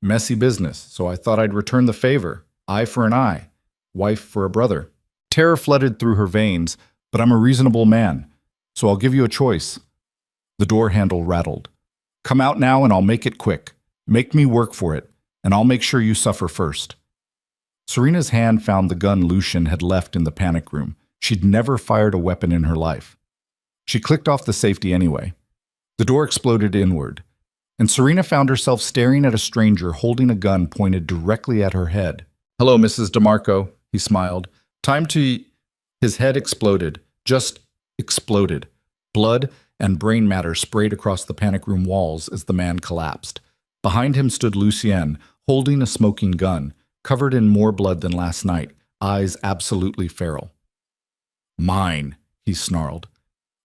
Messy business, so I thought I'd return the favor. Eye for an eye. Wife for a brother. Terror flooded through her veins, but I'm a reasonable man, so I'll give you a choice. The door handle rattled. Come out now and I'll make it quick. Make me work for it, and I'll make sure you suffer first. Serena's hand found the gun Lucian had left in the panic room. She'd never fired a weapon in her life. She clicked off the safety anyway. The door exploded inward, and Serena found herself staring at a stranger holding a gun pointed directly at her head. Hello, Mrs. DeMarco, he smiled. Time to... His head exploded. Just exploded. Blood and brain matter sprayed across the panic room walls as the man collapsed. Behind him stood Lucien, holding a smoking gun, covered in more blood than last night, eyes absolutely feral. Mine, he snarled.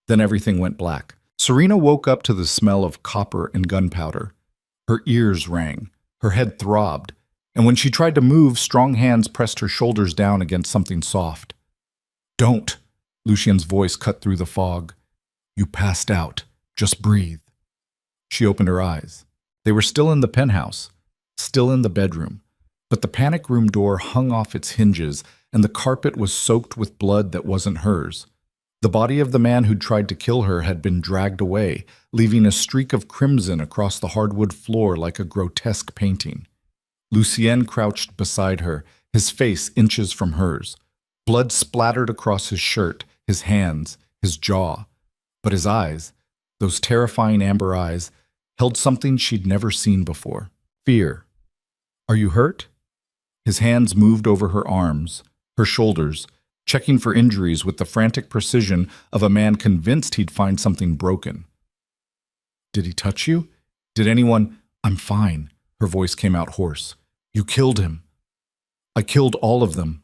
Then everything went black. Serena woke up to the smell of copper and gunpowder. Her ears rang, her head throbbed, and when she tried to move, strong hands pressed her shoulders down against something soft. Don't, Lucien's voice cut through the fog. You passed out. Just breathe. She opened her eyes. They were still in the penthouse, still in the bedroom, but the panic room door hung off its hinges and the carpet was soaked with blood that wasn't hers. The body of the man who'd tried to kill her had been dragged away, leaving a streak of crimson across the hardwood floor like a grotesque painting. Lucien crouched beside her, his face inches from hers. Blood splattered across his shirt, his hands, his jaw. But his eyes, those terrifying amber eyes, held something she'd never seen before. Fear. Are you hurt? His hands moved over her arms, her shoulders, checking for injuries with the frantic precision of a man convinced he'd find something broken. Did he touch you? Did anyone... I'm fine. Her voice came out hoarse. You killed him. I killed all of them.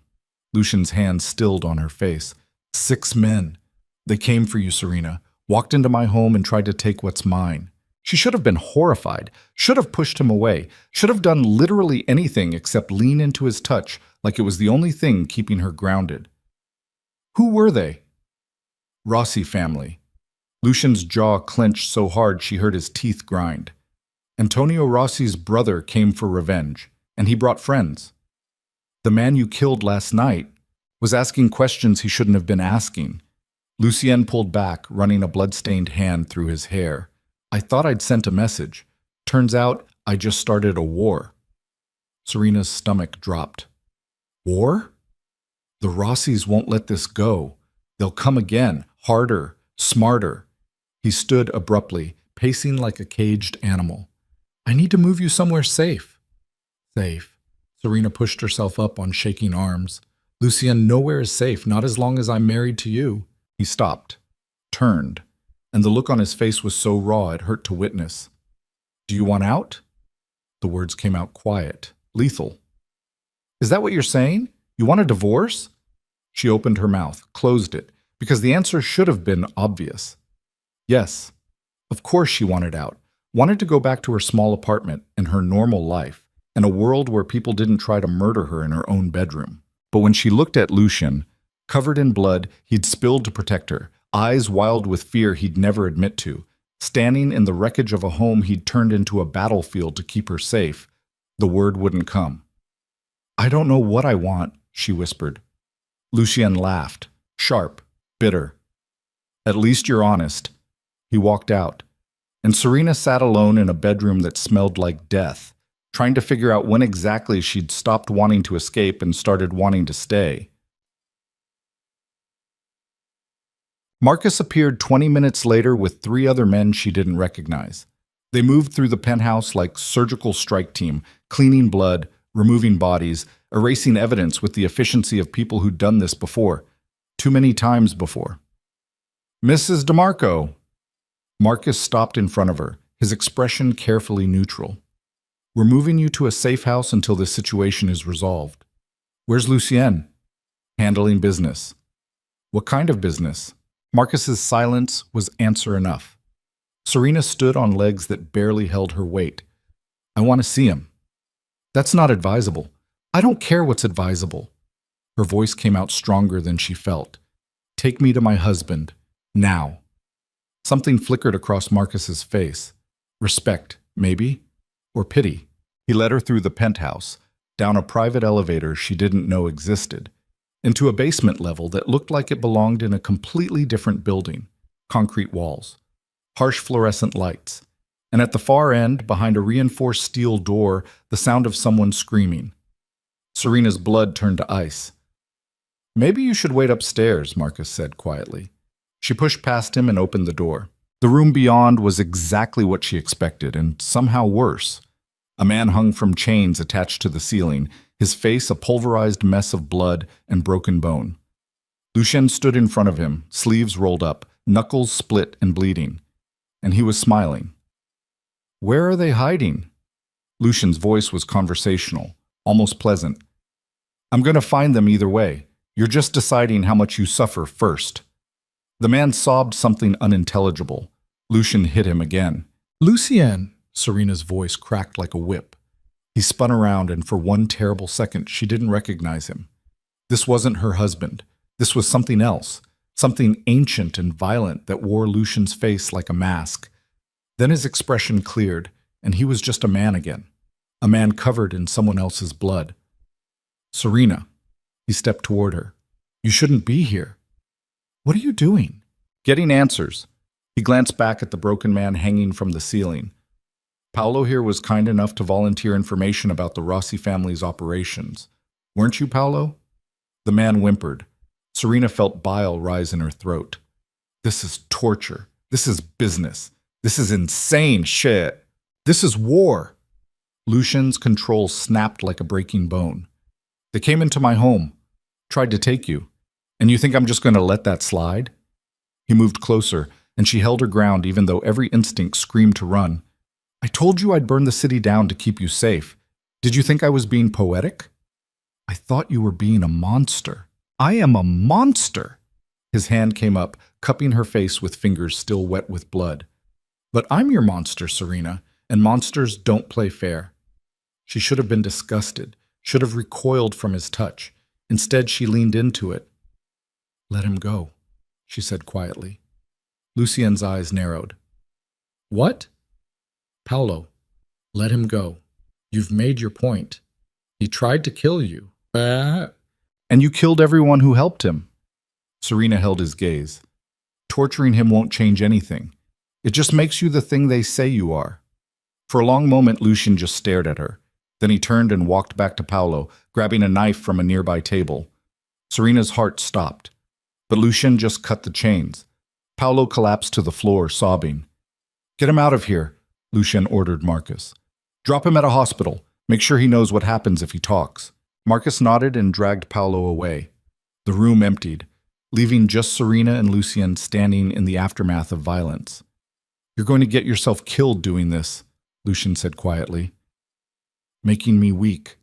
Lucian's hand stilled on her face. 6 men. They came for you, Serena. Walked into my home and tried to take what's mine. She should have been horrified, should have pushed him away, should have done literally anything except lean into his touch like it was the only thing keeping her grounded. Who were they? Rossi family. Lucian's jaw clenched so hard she heard his teeth grind. Antonio Rossi's brother came for revenge, and he brought friends. The man you killed last night was asking questions he shouldn't have been asking. Lucien pulled back, running a blood-stained hand through his hair. I thought I'd sent a message. Turns out I just started a war. Serena's stomach dropped. War? The Rossis won't let this go. They'll come again, harder, smarter. He stood abruptly, pacing like a caged animal. I need to move you somewhere safe. Safe. Serena pushed herself up on shaking arms. Lucien, nowhere is safe, not as long as I'm married to you. He stopped, turned, and the look on his face was so raw it hurt to witness. Do you want out? The words came out quiet, lethal. Is that what you're saying? You want a divorce? She opened her mouth, closed it, because the answer should have been obvious. Yes, of course she wanted out, wanted to go back to her small apartment and her normal life, and a world where people didn't try to murder her in her own bedroom. But when she looked at Lucien, covered in blood he'd spilled to protect her, eyes wild with fear he'd never admit to, standing in the wreckage of a home he'd turned into a battlefield to keep her safe, the word wouldn't come. I don't know what I want, she whispered. Lucien laughed, sharp, bitter. At least you're honest. He walked out, and Serena sat alone in a bedroom that smelled like death, trying to figure out when exactly she'd stopped wanting to escape and started wanting to stay. Marcus appeared 20 minutes later with 3 other men she didn't recognize. They moved through the penthouse like surgical strike team, cleaning blood, removing bodies, erasing evidence with the efficiency of people who'd done this before, too many times before. Mrs. DeMarco! Marcus stopped in front of her, his expression carefully neutral. We're moving you to a safe house until this situation is resolved. Where's Lucien? Handling business. What kind of business? Marcus's silence was answer enough. Serena stood on legs that barely held her weight. I want to see him. That's not advisable. I don't care what's advisable. Her voice came out stronger than she felt. Take me to my husband. Now. Something flickered across Marcus's face. Respect, maybe? Or pity. He led her through the penthouse, down a private elevator she didn't know existed, into a basement level that looked like it belonged in a completely different building. Concrete walls, harsh fluorescent lights, and at the far end, behind a reinforced steel door, the sound of someone screaming. Serena's blood turned to ice. Maybe you should wait upstairs, Marcus said quietly. She pushed past him and opened the door. The room beyond was exactly what she expected, and somehow worse. A man hung from chains attached to the ceiling, his face a pulverized mess of blood and broken bone. Lucien stood in front of him, sleeves rolled up, knuckles split and bleeding. And he was smiling. Where are they hiding? Lucien's voice was conversational, almost pleasant. I'm going to find them either way. You're just deciding how much you suffer first. The man sobbed something unintelligible. Lucien hit him again. Lucien! Serena's voice cracked like a whip. He spun around, and for one terrible second she didn't recognize him. This wasn't her husband. This was something else, something ancient and violent that wore Lucien's face like a mask. Then his expression cleared, and he was just a man again, a man covered in someone else's blood. Serena. He stepped toward her. You shouldn't be here. What are you doing? Getting answers. He glanced back at the broken man hanging from the ceiling. Paolo here was kind enough to volunteer information about the Rossi family's operations. Weren't you, Paolo? The man whimpered. Serena felt bile rise in her throat. This is torture. This is business. This is insane shit. This is war. Lucien's control snapped like a breaking bone. They came into my home, tried to take you. And you think I'm just going to let that slide? He moved closer, and she held her ground even though every instinct screamed to run. I told you I'd burn the city down to keep you safe. Did you think I was being poetic? I thought you were being a monster. I am a monster. His hand came up, cupping her face with fingers still wet with blood. But I'm your monster, Serena, and monsters don't play fair. She should have been disgusted, should have recoiled from his touch. Instead, she leaned into it. Let him go, she said quietly. Lucien's eyes narrowed. What? Paolo, let him go. You've made your point. He tried to kill you. And you killed everyone who helped him. Serena held his gaze. Torturing him won't change anything. It just makes you the thing they say you are. For a long moment, Lucien just stared at her. Then he turned and walked back to Paolo, grabbing a knife from a nearby table. Serena's heart stopped. But Lucien just cut the chains. Paolo collapsed to the floor, sobbing. Get him out of here, Lucien ordered Marcus. Drop him at a hospital. Make sure he knows what happens if he talks. Marcus nodded and dragged Paolo away. The room emptied, leaving just Serena and Lucien standing in the aftermath of violence. You're going to get yourself killed doing this, Lucien said quietly. Making me weak.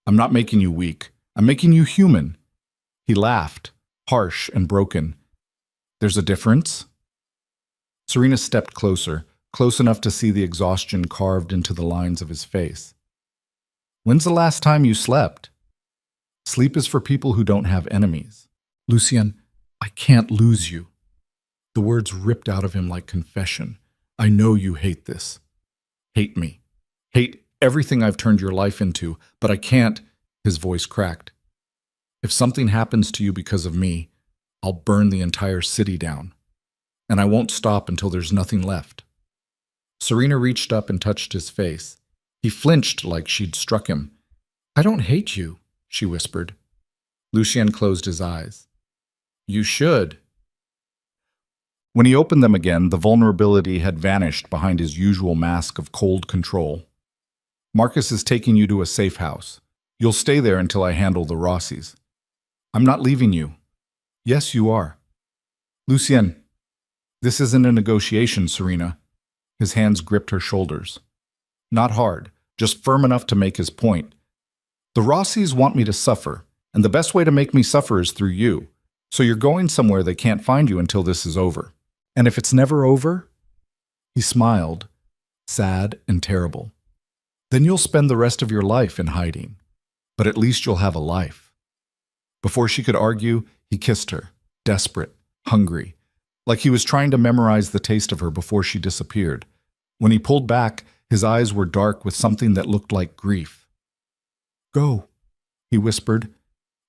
I'm not making you weak. I'm making you human. He laughed, harsh and broken. There's a difference? Serena stepped closer, close enough to see the exhaustion carved into the lines of his face. When's the last time you slept? Sleep is for people who don't have enemies. Lucien, I can't lose you. The words ripped out of him like confession. I know you hate this. Hate me. Hate everything I've turned your life into, but I can't. His voice cracked. If something happens to you because of me, I'll burn the entire city down. And I won't stop until there's nothing left. Serena reached up and touched his face. He flinched like she'd struck him. I don't hate you, she whispered. Lucien closed his eyes. You should. When he opened them again, the vulnerability had vanished behind his usual mask of cold control. Marcus is taking you to a safe house. You'll stay there until I handle the Rossis. I'm not leaving you. Yes, you are. Lucien, this isn't a negotiation, Serena. His hands gripped her shoulders. Not hard, just firm enough to make his point. The Rossis want me to suffer, and the best way to make me suffer is through you. So you're going somewhere they can't find you until this is over. And if it's never over, he smiled, sad and terrible. Then you'll spend the rest of your life in hiding. But at least you'll have a life. Before she could argue, he kissed her, desperate, hungry, like he was trying to memorize the taste of her before she disappeared. When he pulled back, his eyes were dark with something that looked like grief. "Go," he whispered,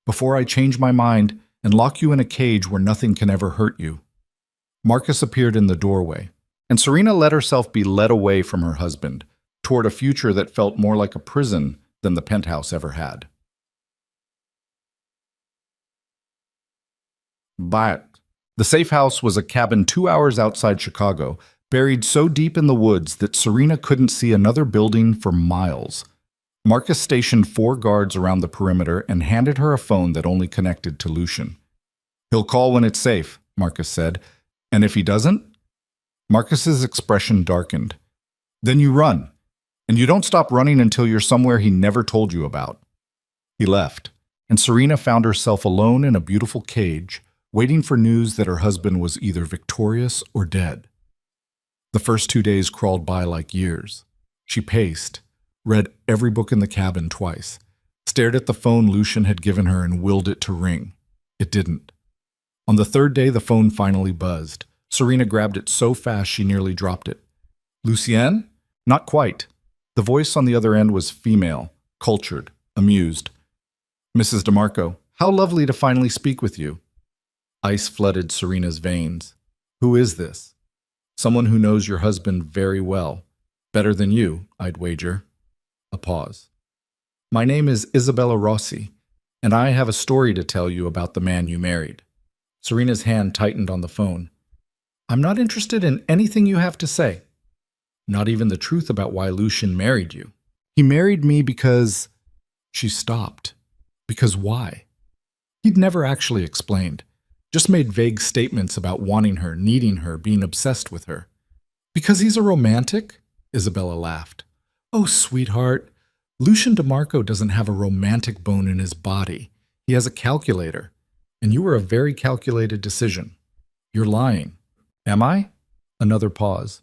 "before I change my mind and lock you in a cage where nothing can ever hurt you." Marcus appeared in the doorway, and Serena let herself be led away from her husband, toward a future that felt more like a prison than the penthouse ever had. But the safe house was a cabin 2 hours outside Chicago, buried so deep in the woods that Serena couldn't see another building for miles. Marcus stationed 4 guards around the perimeter and handed her a phone that only connected to Lucian. "He'll call when it's safe," Marcus said. "And if he doesn't?" Marcus's expression darkened. "Then you run. And you don't stop running until you're somewhere he never told you about." He left, and Serena found herself alone in a beautiful cage, waiting for news that her husband was either victorious or dead. The first 2 days crawled by like years. She paced, read every book in the cabin twice, stared at the phone Lucian had given her and willed it to ring. It didn't. On the 3rd day, the phone finally buzzed. Serena grabbed it so fast she nearly dropped it. "Lucien?" Not quite. The voice on the other end was female, cultured, amused. "Mrs. DeMarco, how lovely to finally speak with you." Ice flooded Serena's veins. "Who is this?" "Someone who knows your husband very well. Better than you, I'd wager." A pause. "My name is Isabella Rossi, and I have a story to tell you about the man you married." Serena's hand tightened on the phone. "I'm not interested in anything you have to say. Not even the truth about why Lucian married you." "He married me because—" She stopped. Because why? He'd never actually explained. Just made vague statements about wanting her, needing her, being obsessed with her. "Because he's a romantic?" Isabella laughed. "Oh, sweetheart, Lucian DeMarco doesn't have a romantic bone in his body. He has a calculator. And you were a very calculated decision. You're lying." "Am I?" Another pause.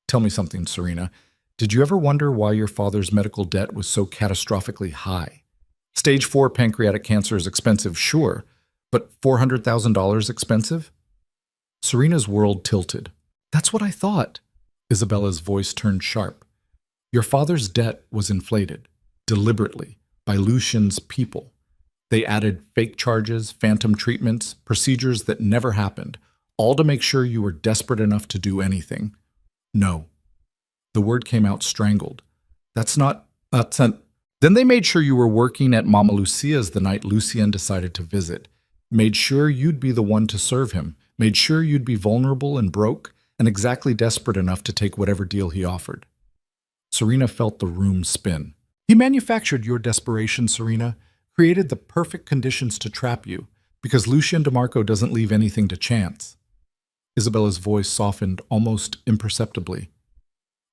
"Tell me something, Serena. Did you ever wonder why your father's medical debt was so catastrophically high? Stage 4 pancreatic cancer is expensive, sure, but $400,000 expensive?" Serena's world tilted. "That's what I thought." Isabella's voice turned sharp. "Your father's debt was inflated, deliberately, by Lucian's people. They added fake charges, phantom treatments, procedures that never happened, all to make sure you were desperate enough to do anything. No." The word came out strangled. "That's not... Then they made sure you were working at Mama Lucia's the night Lucien decided to visit. Made sure you'd be the one to serve him. Made sure you'd be vulnerable and broke and exactly desperate enough to take whatever deal he offered." Serena felt the room spin. "He manufactured your desperation, Serena. Created the perfect conditions to trap you, because Lucian DeMarco doesn't leave anything to chance." Isabella's voice softened almost imperceptibly.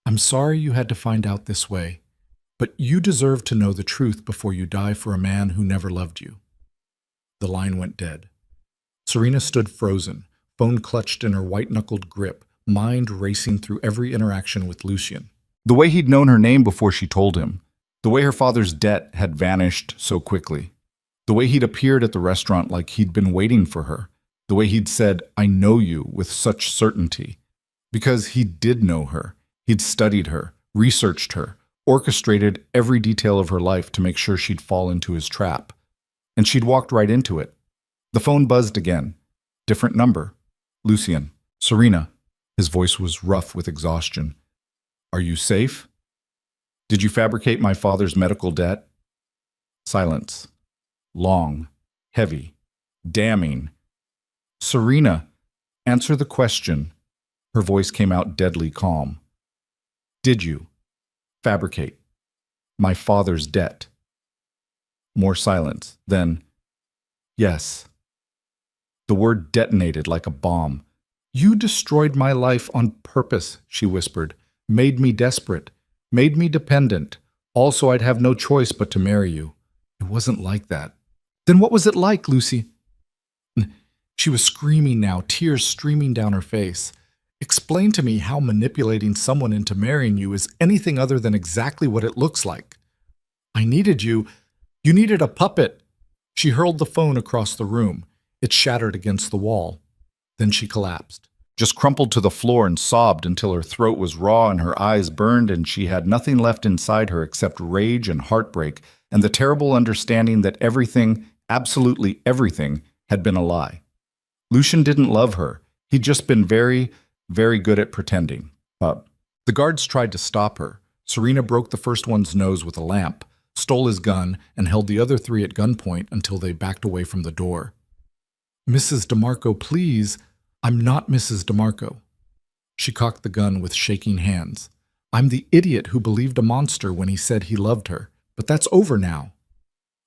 "I'm sorry you had to find out this way, but you deserve to know the truth before you die for a man who never loved you." The line went dead. Serena stood frozen, phone clutched in her white-knuckled grip, mind racing through every interaction with Lucian. The way he'd known her name before she told him. The way her father's debt had vanished so quickly. The way he'd appeared at the restaurant like he'd been waiting for her. The way he'd said, "I know you," with such certainty. Because he did know her. He'd studied her, researched her, orchestrated every detail of her life to make sure she'd fall into his trap. And she'd walked right into it. The phone buzzed again. Different number. Lucien. "Serena." His voice was rough with exhaustion. "Are you safe? Did you fabricate my father's medical debt?" Silence. Long. Heavy. Damning. "Serena, answer the question." Her voice came out deadly calm. "Did you fabricate my father's debt?" More silence. Then, "Yes." The word detonated like a bomb. "You destroyed my life on purpose," she whispered. "Made me desperate. Made me dependent. Also, I'd have no choice but to marry you. It wasn't like that. Then what was it like, Lucy? She was screaming now, tears streaming down her face. Explain to me how manipulating someone into marrying you is anything other than exactly what it looks like. I needed you. You needed a puppet. She hurled the phone across the room. It shattered against the wall. Then she collapsed, just crumpled to the floor and sobbed until her throat was raw and her eyes burned and she had nothing left inside her except rage and heartbreak and the terrible understanding that everything, absolutely everything, had been a lie. Lucian didn't love her. He'd just been very, very good at pretending. The guards tried to stop her. Serena broke the first one's nose with a lamp, stole his gun, and held the other three at gunpoint until they backed away from the door. Mrs. DeMarco, please. I'm not Mrs. DeMarco. She cocked the gun with shaking hands. I'm the idiot who believed a monster when he said he loved her, but that's over now.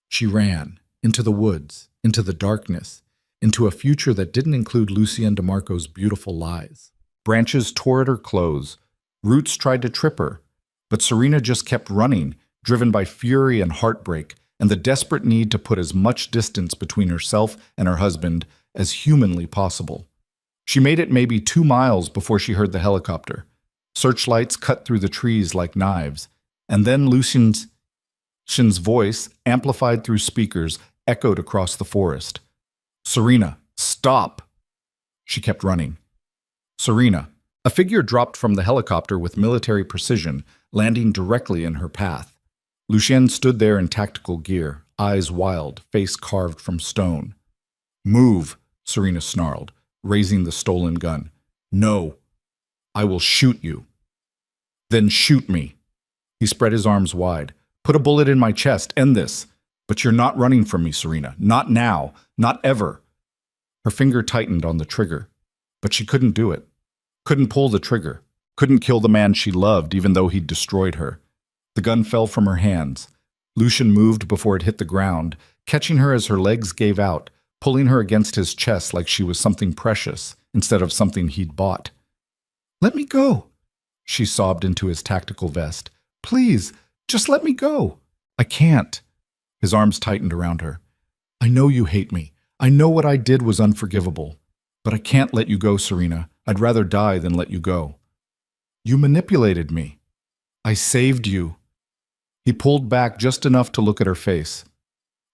She ran, into the woods, into the darkness, into a future that didn't include Lucien DeMarco's beautiful lies. Branches tore at her clothes. Roots tried to trip her. But Serena just kept running, driven by fury and heartbreak, and the desperate need to put as much distance between herself and her husband as humanly possible. She made it maybe 2 miles before she heard the helicopter. Searchlights cut through the trees like knives, and then Lucien's voice, amplified through speakers, echoed across the forest. Serena, stop! She kept running. Serena. A figure dropped from the helicopter with military precision, landing directly in her path. Lucien stood there in tactical gear, eyes wild, face carved from stone. Move, Serena snarled, raising the stolen gun. No, I will shoot you. Then shoot me. He spread his arms wide. Put a bullet in my chest, end this. But you're not running from me, Serena. Not now. Not ever. Her finger tightened on the trigger, but she couldn't do it. Couldn't pull the trigger. Couldn't kill the man she loved, even though he'd destroyed her. The gun fell from her hands. Lucien moved before it hit the ground, catching her as her legs gave out, pulling her against his chest like she was something precious instead of something he'd bought. Let me go, she sobbed into his tactical vest. Please, just let me go. I can't. His arms tightened around her. I know you hate me. I know what I did was unforgivable. But I can't let you go, Serena. I'd rather die than let you go. You manipulated me. I saved you. He pulled back just enough to look at her face.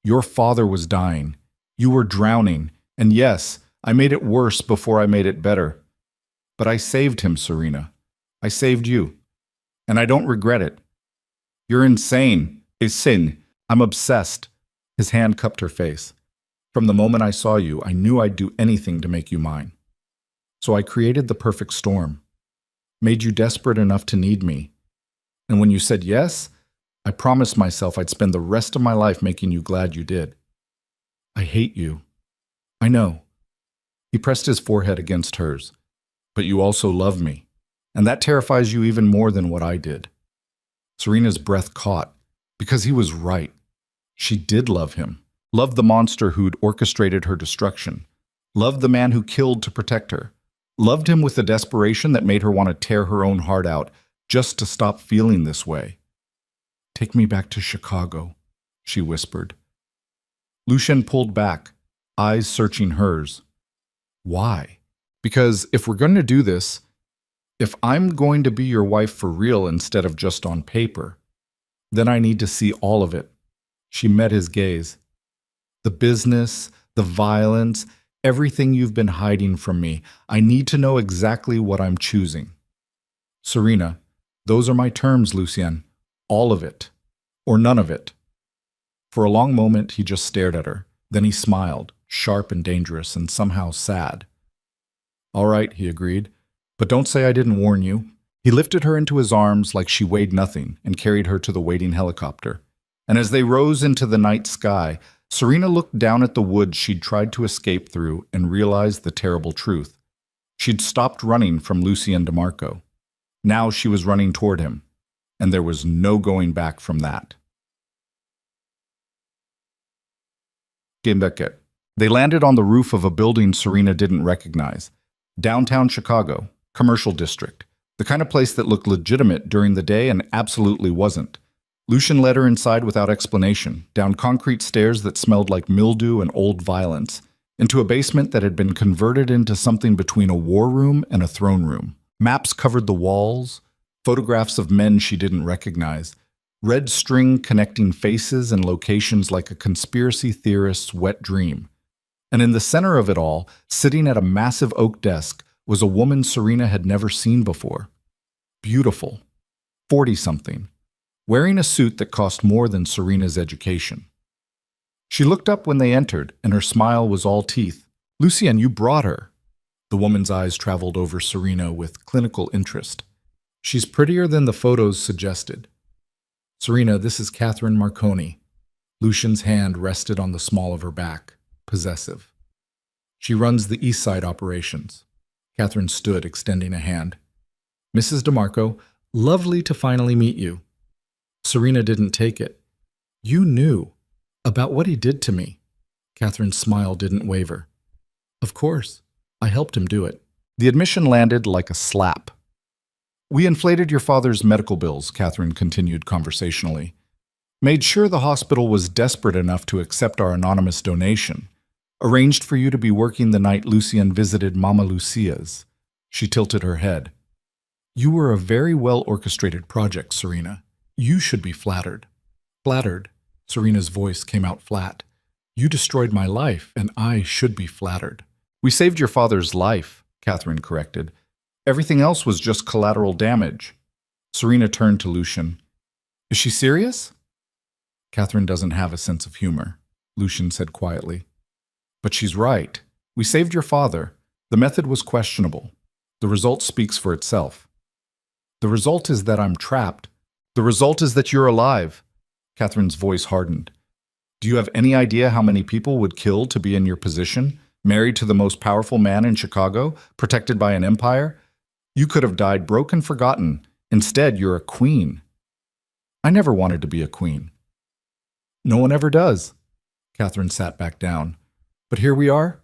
Your father was dying. You were drowning. And yes, I made it worse before I made it better. But I saved him, Serena. I saved you. And I don't regret it. You're insane. A sin. I'm obsessed. His hand cupped her face. From the moment I saw you, I knew I'd do anything to make you mine. So I created the perfect storm. Made you desperate enough to need me. And when you said yes, I promised myself I'd spend the rest of my life making you glad you did. I hate you. I know. He pressed his forehead against hers. But you also love me. And that terrifies you even more than what I did. Serena's breath caught, because he was right. She did love him. Loved the monster who'd orchestrated her destruction. Loved the man who killed to protect her. Loved him with a desperation that made her want to tear her own heart out just to stop feeling this way. Take me back to Chicago, she whispered. Lucien pulled back, eyes searching hers. Why? Because if we're going to do this, if I'm going to be your wife for real instead of just on paper, then I need to see all of it. She met his gaze. The business, the violence, everything you've been hiding from me. I need to know exactly what I'm choosing. Serena, those are my terms, Lucien. All of it. Or none of it. For a long moment, he just stared at her. Then he smiled, sharp and dangerous, and somehow sad. All right, he agreed. But don't say I didn't warn you. He lifted her into his arms like she weighed nothing and carried her to the waiting helicopter. And as they rose into the night sky, Serena looked down at the woods she'd tried to escape through and realized the terrible truth. She'd stopped running from Lucien DeMarco. Now she was running toward him, and there was no going back from that. They landed on the roof of a building Serena didn't recognize. Downtown Chicago, commercial district. The kind of place that looked legitimate during the day and absolutely wasn't. Lucian led her inside without explanation, down concrete stairs that smelled like mildew and old violence, into a basement that had been converted into something between a war room and a throne room. Maps covered the walls, photographs of men she didn't recognize, red string connecting faces and locations like a conspiracy theorist's wet dream. And in the center of it all, sitting at a massive oak desk, was a woman Serena had never seen before. Beautiful. 40-something. Wearing a suit that cost more than Serena's education. She looked up when they entered, and her smile was all teeth. "Lucien, you brought her." The woman's eyes traveled over Serena with clinical interest. "She's prettier than the photos suggested." "Serena, this is Catherine Marconi." Lucian's hand rested on the small of her back, possessive. "She runs the East Side operations." Catherine stood, extending a hand. "Mrs. DeMarco, lovely to finally meet you." Serena didn't take it. "You knew about what he did to me." Catherine's smile didn't waver. "Of course. I helped him do it." The admission landed like a slap. "We inflated your father's medical bills," Catherine continued conversationally. "Made sure the hospital was desperate enough to accept our anonymous donation. Arranged for you to be working the night Lucien visited Mama Lucia's." She tilted her head. "You were a very well-orchestrated project, Serena. You should be flattered." "Flattered?" Serena's voice came out flat. "You destroyed my life, and I should be flattered." "We saved your father's life," Catherine corrected. "Everything else was just collateral damage." Serena turned to Lucian. "Is she serious?" "Catherine doesn't have a sense of humor," Lucian said quietly. "But she's right. We saved your father. The method was questionable. The result speaks for itself." "The result is that I'm trapped. The result is that you're alive." Catherine's voice hardened. "Do you have any idea how many people would kill to be in your position, married to the most powerful man in Chicago, protected by an empire? You could have died broke and forgotten. Instead, you're a queen." "I never wanted to be a queen." "No one ever does." Catherine sat back down. "But here we are."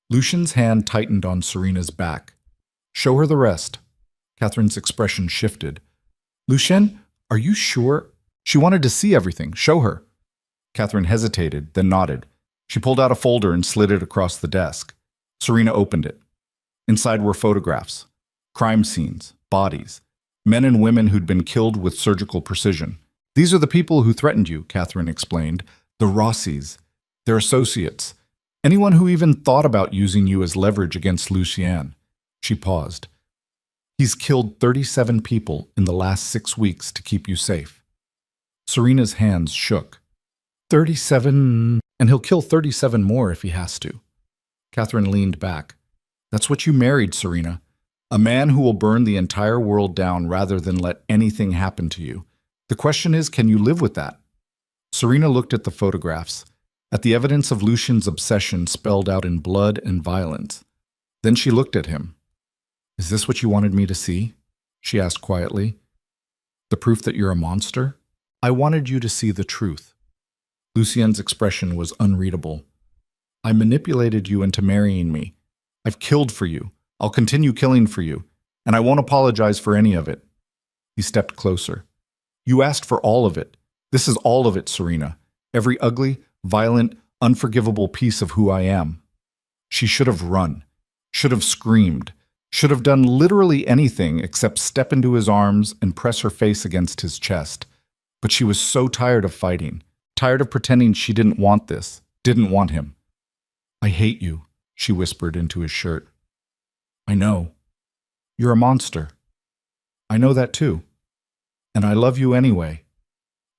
Lucian's hand tightened on Serena's back. "Show her the rest." Catherine's expression shifted. "Lucien, are you sure?" She wanted to see everything. "Show her." Catherine hesitated, then nodded. She pulled out a folder and slid it across the desk. Serena opened it. Inside were photographs. Crime scenes, bodies, men and women who'd been killed with surgical precision. "These are the people who threatened you," Catherine explained. "The Rossis, their associates, anyone who even thought about using you as leverage against Lucien." She paused. "He's killed 37 people in the last 6 weeks to keep you safe." Serena's hands shook. 37, and he'll kill 37 more if he has to." Catherine leaned back. "That's what you married, Serena. A man who will burn the entire world down rather than let anything happen to you. The question is, can you live with that?" Serena looked at the photographs, at the evidence of Lucian's obsession spelled out in blood and violence. Then she looked at him. "Is this what you wanted me to see?" she asked quietly. "The proof that you're a monster?" "I wanted you to see the truth." Lucien's expression was unreadable. "I manipulated you into marrying me. I've killed for you. I'll continue killing for you, and I won't apologize for any of it." He stepped closer. "You asked for all of it. This is all of it, Serena. Every ugly, violent, unforgivable piece of who I am." She should have run, should have screamed, should have done literally anything except step into his arms and press her face against his chest. But she was so tired of fighting, tired of pretending she didn't want this, didn't want him. "I hate you," she whispered into his shirt. "I know. You're a monster. I know that too. And I love you anyway."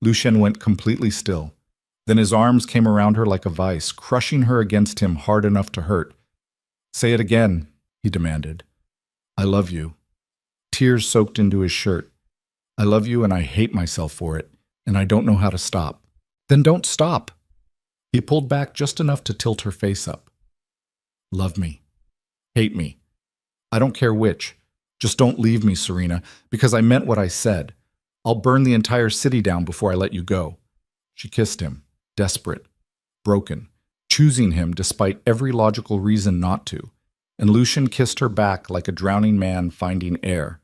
Lucien went completely still. Then his arms came around her like a vice, crushing her against him hard enough to hurt. "Say it again," he demanded. "I love you." Tears soaked into his shirt. "I love you and I hate myself for it, and I don't know how to stop." "Then don't stop." He pulled back just enough to tilt her face up. "Love me. Hate me. I don't care which. Just don't leave me, Serena, because I meant what I said. I'll burn the entire city down before I let you go." She kissed him, desperate, broken, choosing him despite every logical reason not to, and Lucien kissed her back like a drowning man finding air.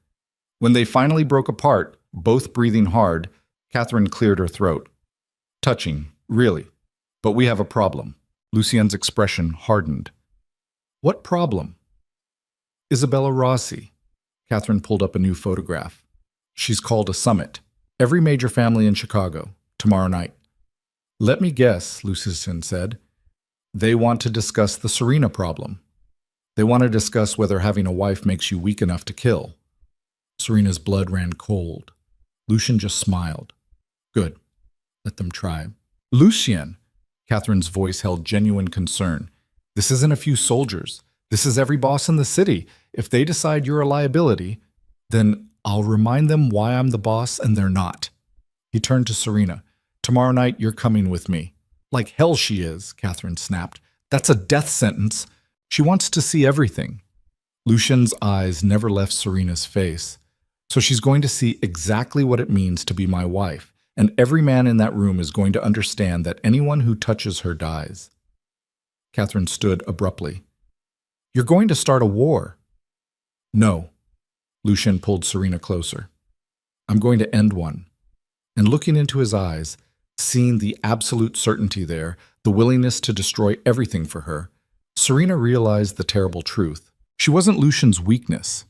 When they finally broke apart, both breathing hard, Catherine cleared her throat. Touching, really. But we have a problem. Lucien's expression hardened. What problem? Isabella Rossi. Catherine pulled up a new photograph. She's called a summit. Every major family in Chicago, tomorrow night. Let me guess, Lucien said. They want to discuss the Serena problem. They want to discuss whether having a wife makes you weak enough to kill. Serena's blood ran cold. Lucien just smiled. Good. Let them try. Lucien! Catherine's voice held genuine concern. This isn't a few soldiers. This is every boss in the city. If they decide you're a liability, then I'll remind them why I'm the boss and they're not. He turned to Serena. Tomorrow night, you're coming with me. Like hell she is, Catherine snapped. That's a death sentence. She wants to see everything. Lucien's eyes never left Serena's face. So she's going to see exactly what it means to be my wife, and every man in that room is going to understand that anyone who touches her dies. Catherine stood abruptly. You're going to start a war. No. Lucien pulled Serena closer. I'm going to end one. And looking into his eyes, seeing the absolute certainty there, the willingness to destroy everything for her, Serena realized the terrible truth. She wasn't Lucien's weakness.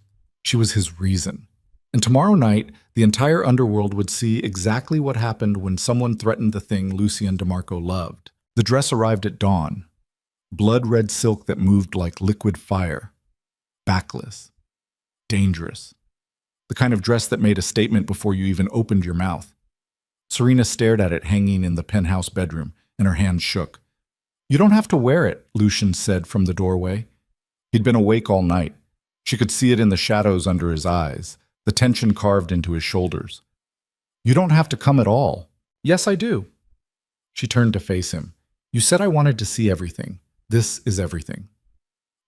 She was his reason. And tomorrow night, the entire underworld would see exactly what happened when someone threatened the thing Lucien DeMarco loved. The dress arrived at dawn. Blood-red silk that moved like liquid fire. Backless. Dangerous. The kind of dress that made a statement before you even opened your mouth. Serena stared at it hanging in the penthouse bedroom, and her hands shook. You don't have to wear it, Lucien said from the doorway. He'd been awake all night. She could see it in the shadows under his eyes, the tension carved into his shoulders. You don't have to come at all. Yes, I do. She turned to face him. You said I wanted to see everything. This is everything.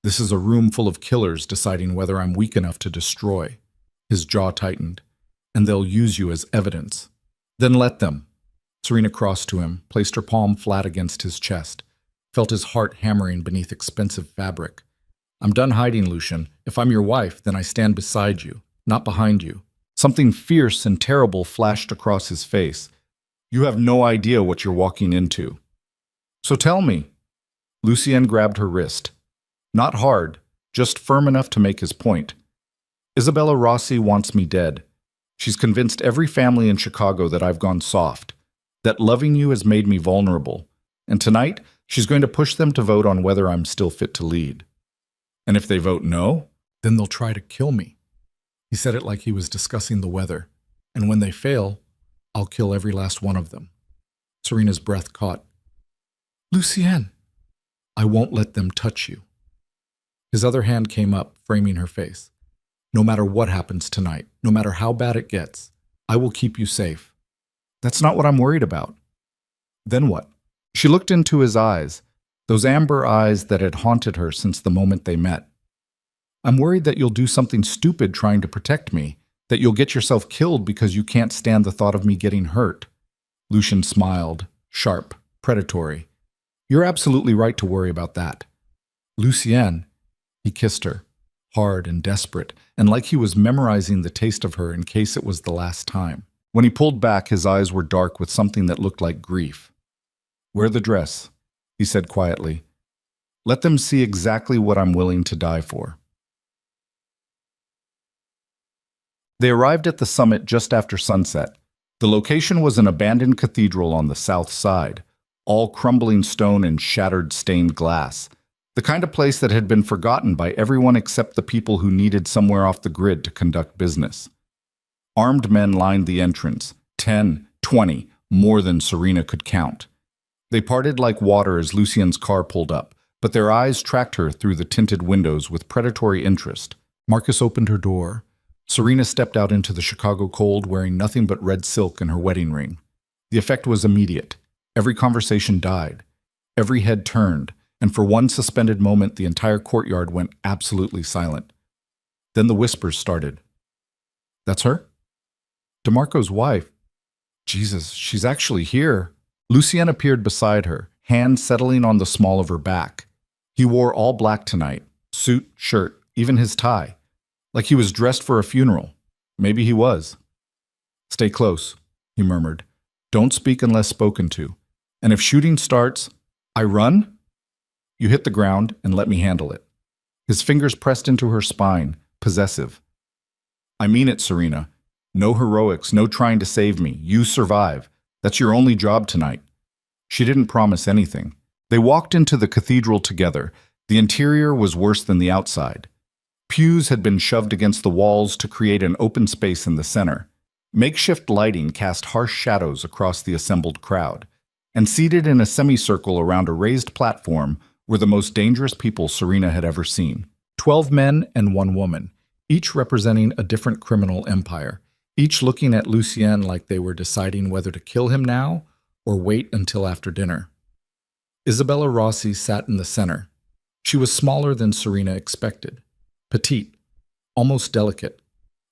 This is a room full of killers deciding whether I'm weak enough to destroy. His jaw tightened. And they'll use you as evidence. Then let them. Serena crossed to him, placed her palm flat against his chest, felt his heart hammering beneath expensive fabric. I'm done hiding, Lucien. If I'm your wife, then I stand beside you, not behind you. Something fierce and terrible flashed across his face. You have no idea what you're walking into. So tell me. Lucien grabbed her wrist. Not hard, just firm enough to make his point. Isabella Rossi wants me dead. She's convinced every family in Chicago that I've gone soft, that loving you has made me vulnerable. And tonight, she's going to push them to vote on whether I'm still fit to lead. And if they vote no, then they'll try to kill me. He said it like he was discussing the weather. And when they fail, I'll kill every last one of them. Serena's breath caught. Lucien, I won't let them touch you. His other hand came up, framing her face. No matter what happens tonight, no matter how bad it gets, I will keep you safe. That's not what I'm worried about. Then what? She looked into his eyes, those amber eyes that had haunted her since the moment they met. I'm worried that you'll do something stupid trying to protect me, that you'll get yourself killed because you can't stand the thought of me getting hurt. Lucien smiled, sharp, predatory. You're absolutely right to worry about that. Lucien, he kissed her, hard and desperate, and like he was memorizing the taste of her in case it was the last time. When he pulled back, his eyes were dark with something that looked like grief. Wear the dress, he said quietly. Let them see exactly what I'm willing to die for. They arrived at the summit just after sunset. The location was an abandoned cathedral on the south side, all crumbling stone and shattered stained glass. The kind of place that had been forgotten by everyone except the people who needed somewhere off the grid to conduct business. Armed men lined the entrance, 10, 20, more than Serena could count. They parted like water as Lucien's car pulled up, but their eyes tracked her through the tinted windows with predatory interest. Marcus opened her door. Serena stepped out into the Chicago cold wearing nothing but red silk and her wedding ring. The effect was immediate. Every conversation died. Every head turned, and for one suspended moment the entire courtyard went absolutely silent. Then the whispers started. That's her? DeMarco's wife. Jesus, she's actually here. Lucien appeared beside her, hand settling on the small of her back. He wore all black tonight, suit, shirt, even his tie. Like he was dressed for a funeral. Maybe he was. Stay close. he murmured. Don't speak unless spoken to. And if shooting starts, I run? You hit the ground and let me handle it. His fingers pressed into her spine, possessive. I mean it, Serena. No heroics, no trying to save me. You survive. That's your only job tonight. She didn't promise anything. They walked into the cathedral together. The interior was worse than the outside. Pews had been shoved against the walls to create an open space in the center. Makeshift lighting cast harsh shadows across the assembled crowd. And seated in a semicircle around a raised platform were the most dangerous people Serena had ever seen. 12 men and 1 woman, each representing a different criminal empire, each looking at Lucien like they were deciding whether to kill him now or wait until after dinner. Isabella Rossi sat in the center. She was smaller than Serena expected, petite, almost delicate,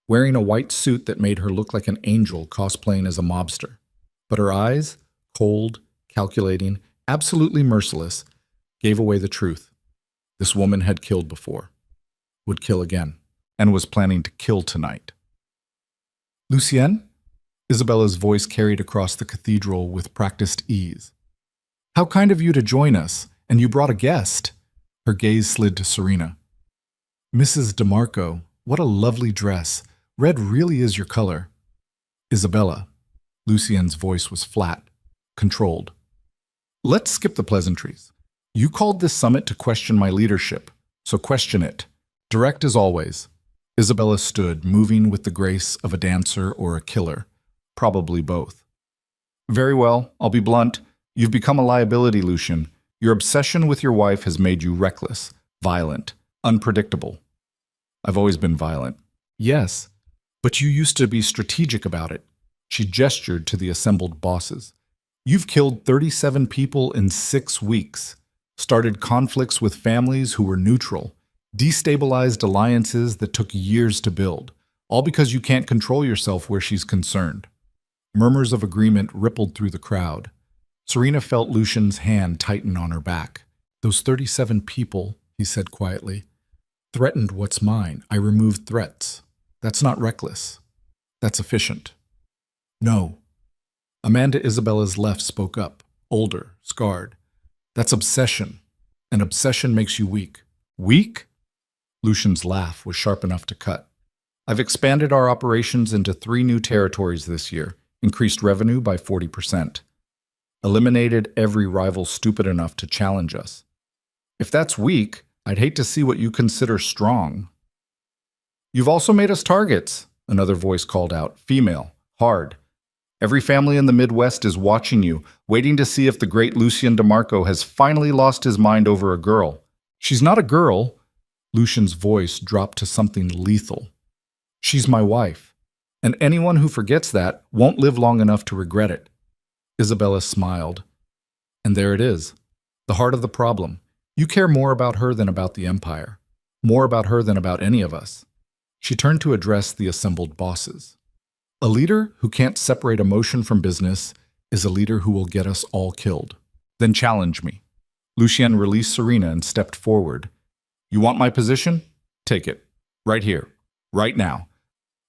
wearing a white suit that made her look like an angel cosplaying as a mobster. But her eyes, cold, calculating, absolutely merciless, gave away the truth. This woman had killed before, would kill again, and was planning to kill tonight. Lucien? Isabella's voice carried across the cathedral with practiced ease. How kind of you to join us, and you brought a guest. Her gaze slid to Serena. Mrs. DeMarco, what a lovely dress. Red really is your color. Isabella. Lucien's voice was flat, controlled. Let's skip the pleasantries. You called this summit to question my leadership, so question it. Direct as always. Isabella stood, moving with the grace of a dancer or a killer. Probably both. Very well, I'll be blunt. You've become a liability, Lucien. Your obsession with your wife has made you reckless, violent, unpredictable. I've always been violent. Yes, but you used to be strategic about it. She gestured to the assembled bosses. You've killed 37 people in 6 weeks, started conflicts with families who were neutral, destabilized alliances that took years to build, all because you can't control yourself where she's concerned. Murmurs of agreement rippled through the crowd. Serena felt Lucien's hand tighten on her back. Those 37 people, he said quietly, threatened what's mine. I removed threats. That's not reckless. That's efficient. No. Amanda Isabella's left spoke up, older, scarred. That's obsession. And obsession makes you weak. Weak? Lucien's laugh was sharp enough to cut. I've expanded our operations into 3 new territories this year, increased revenue by 40%. Eliminated every rival stupid enough to challenge us. If that's weak, I'd hate to see what you consider strong. You've also made us targets, another voice called out, female, hard. Every family in the Midwest is watching you, waiting to see if the great Lucien DeMarco has finally lost his mind over a girl. She's not a girl. Lucien's voice dropped to something lethal. She's my wife, and anyone who forgets that won't live long enough to regret it. Isabella smiled. And there it is, the heart of the problem. You care more about her than about the empire, more about her than about any of us. She turned to address the assembled bosses. A leader who can't separate emotion from business is a leader who will get us all killed. Then challenge me. Lucien released Serena and stepped forward. You want my position? Take it. Right here. Right now.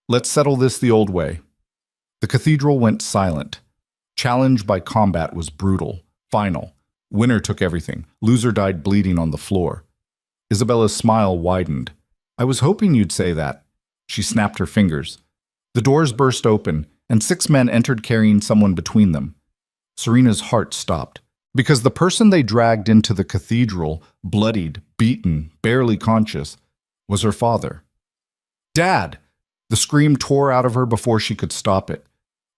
Let's settle this the old way. The cathedral went silent. Challenge by combat was brutal, final. Winner took everything. Loser died bleeding on the floor. Isabella's smile widened. I was hoping you'd say that. She snapped her fingers. The doors burst open, and 6 men entered carrying someone between them. Serena's heart stopped, because the person they dragged into the cathedral, bloodied, beaten, barely conscious, was her father. Dad! The scream tore out of her before she could stop it.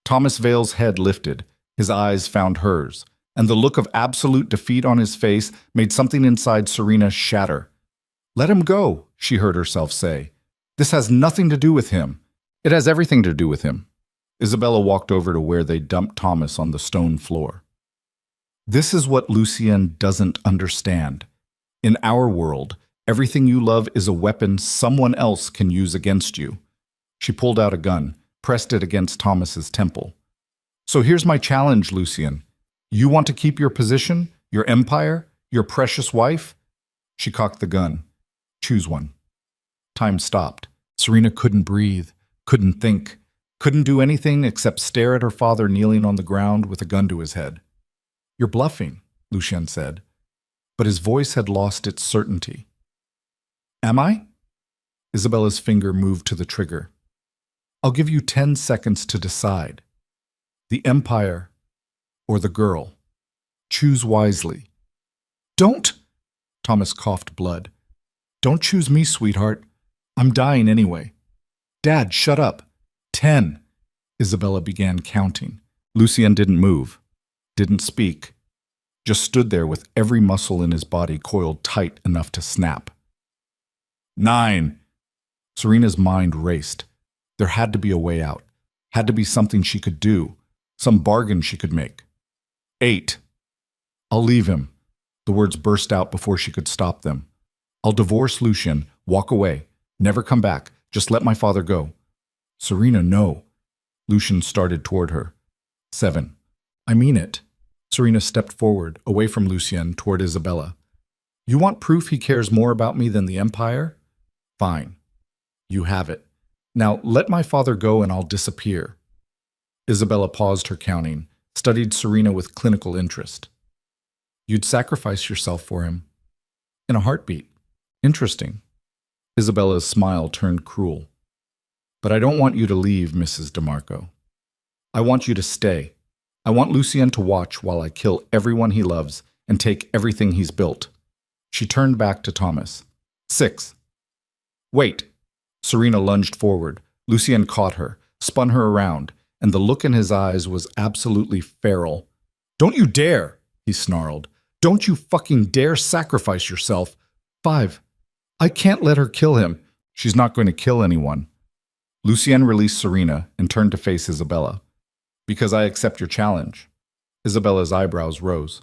Thomas Vale's head lifted. His eyes found hers, and the look of absolute defeat on his face made something inside Serena shatter. Let him go, she heard herself say. This has nothing to do with him. It has everything to do with him. Isabella walked over to where they dumped Thomas on the stone floor. This is what Lucien doesn't understand. In our world, everything you love is a weapon someone else can use against you. She pulled out a gun, pressed it against Thomas's temple. So here's my challenge, Lucien. You want to keep your position, your empire, your precious wife? She cocked the gun. Choose one. Time stopped. Serena couldn't breathe, couldn't think, Couldn't do anything except stare at her father kneeling on the ground with a gun to his head. "You're bluffing," Lucien said, but his voice had lost its certainty. "Am I?" Isabella's finger moved to the trigger. "I'll give you 10 seconds to decide. The Empire or the girl. Choose wisely." "Don't!" Thomas coughed blood. "Don't choose me, sweetheart. I'm dying anyway." "Dad, shut up." 10. Isabella began counting. Lucien didn't move, didn't speak, just stood there with every muscle in his body coiled tight enough to snap. 9. Serena's mind raced. There had to be a way out. Had to be something she could do, some bargain she could make. 8. "I'll leave him." The words burst out before she could stop them. "I'll divorce Lucien, walk away, never come back, just let my father go." "Serena, no." Lucien started toward her. 7. "I mean it." Serena stepped forward, away from Lucien, toward Isabella. "You want proof he cares more about me than the Empire? Fine. You have it. Now let my father go and I'll disappear." Isabella paused her counting, studied Serena with clinical interest. "You'd sacrifice yourself for him?" "In a heartbeat." "Interesting." Isabella's smile turned cruel. "But I don't want you to leave, Mrs. DeMarco. I want you to stay. I want Lucien to watch while I kill everyone he loves and take everything he's built." She turned back to Thomas. 6. "Wait." Serena lunged forward. Lucien caught her, spun her around, and the look in his eyes was absolutely feral. "Don't you dare!" he snarled. "Don't you fucking dare sacrifice yourself." 5. "I can't let her kill him." "She's not going to kill anyone." Lucien released Serena and turned to face Isabella. "Because I accept your challenge." Isabella's eyebrows rose.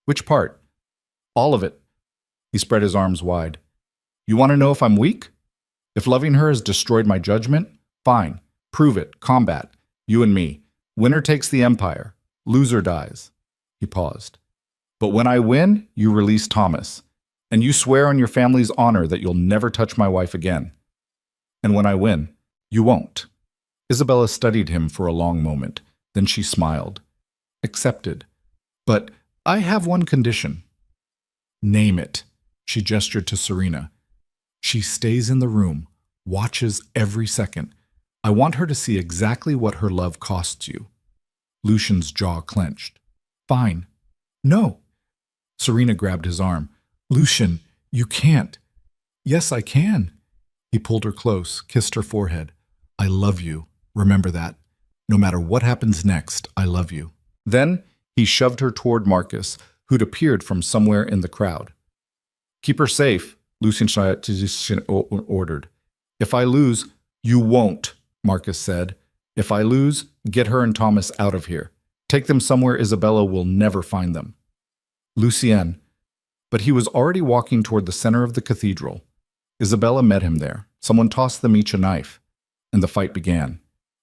"Which part?" "All of it." He spread his arms wide. "You want to know if I'm weak? If loving her has destroyed my judgment? Fine. Prove it. Combat. You and me. Winner takes the Empire. Loser dies." He paused. "But when I win, you release Thomas. And you swear on your family's honor that you'll never touch my wife again. And when I win, you won't." Isabella studied him for a long moment. Then she smiled. "Accepted. But I have one condition." "Name it." She gestured to Serena. "She stays in the room, watches every second. I want her to see exactly what her love costs you." Lucien's jaw clenched. "Fine." "No." Serena grabbed his arm. "Lucien, you can't." "Yes, I can." He pulled her close, kissed her forehead. "I love you. Remember that. No matter what happens next, I love you." Then he shoved her toward Marcus, who'd appeared from somewhere in the crowd. "Keep her safe," Lucien ordered. "If I lose—" "You won't," Marcus said. "If I lose, get her and Thomas out of here. Take them somewhere Isabella will never find them." Lucien. But he was already walking toward the center of the cathedral. Isabella met him there. Someone tossed them each a knife, and the fight began.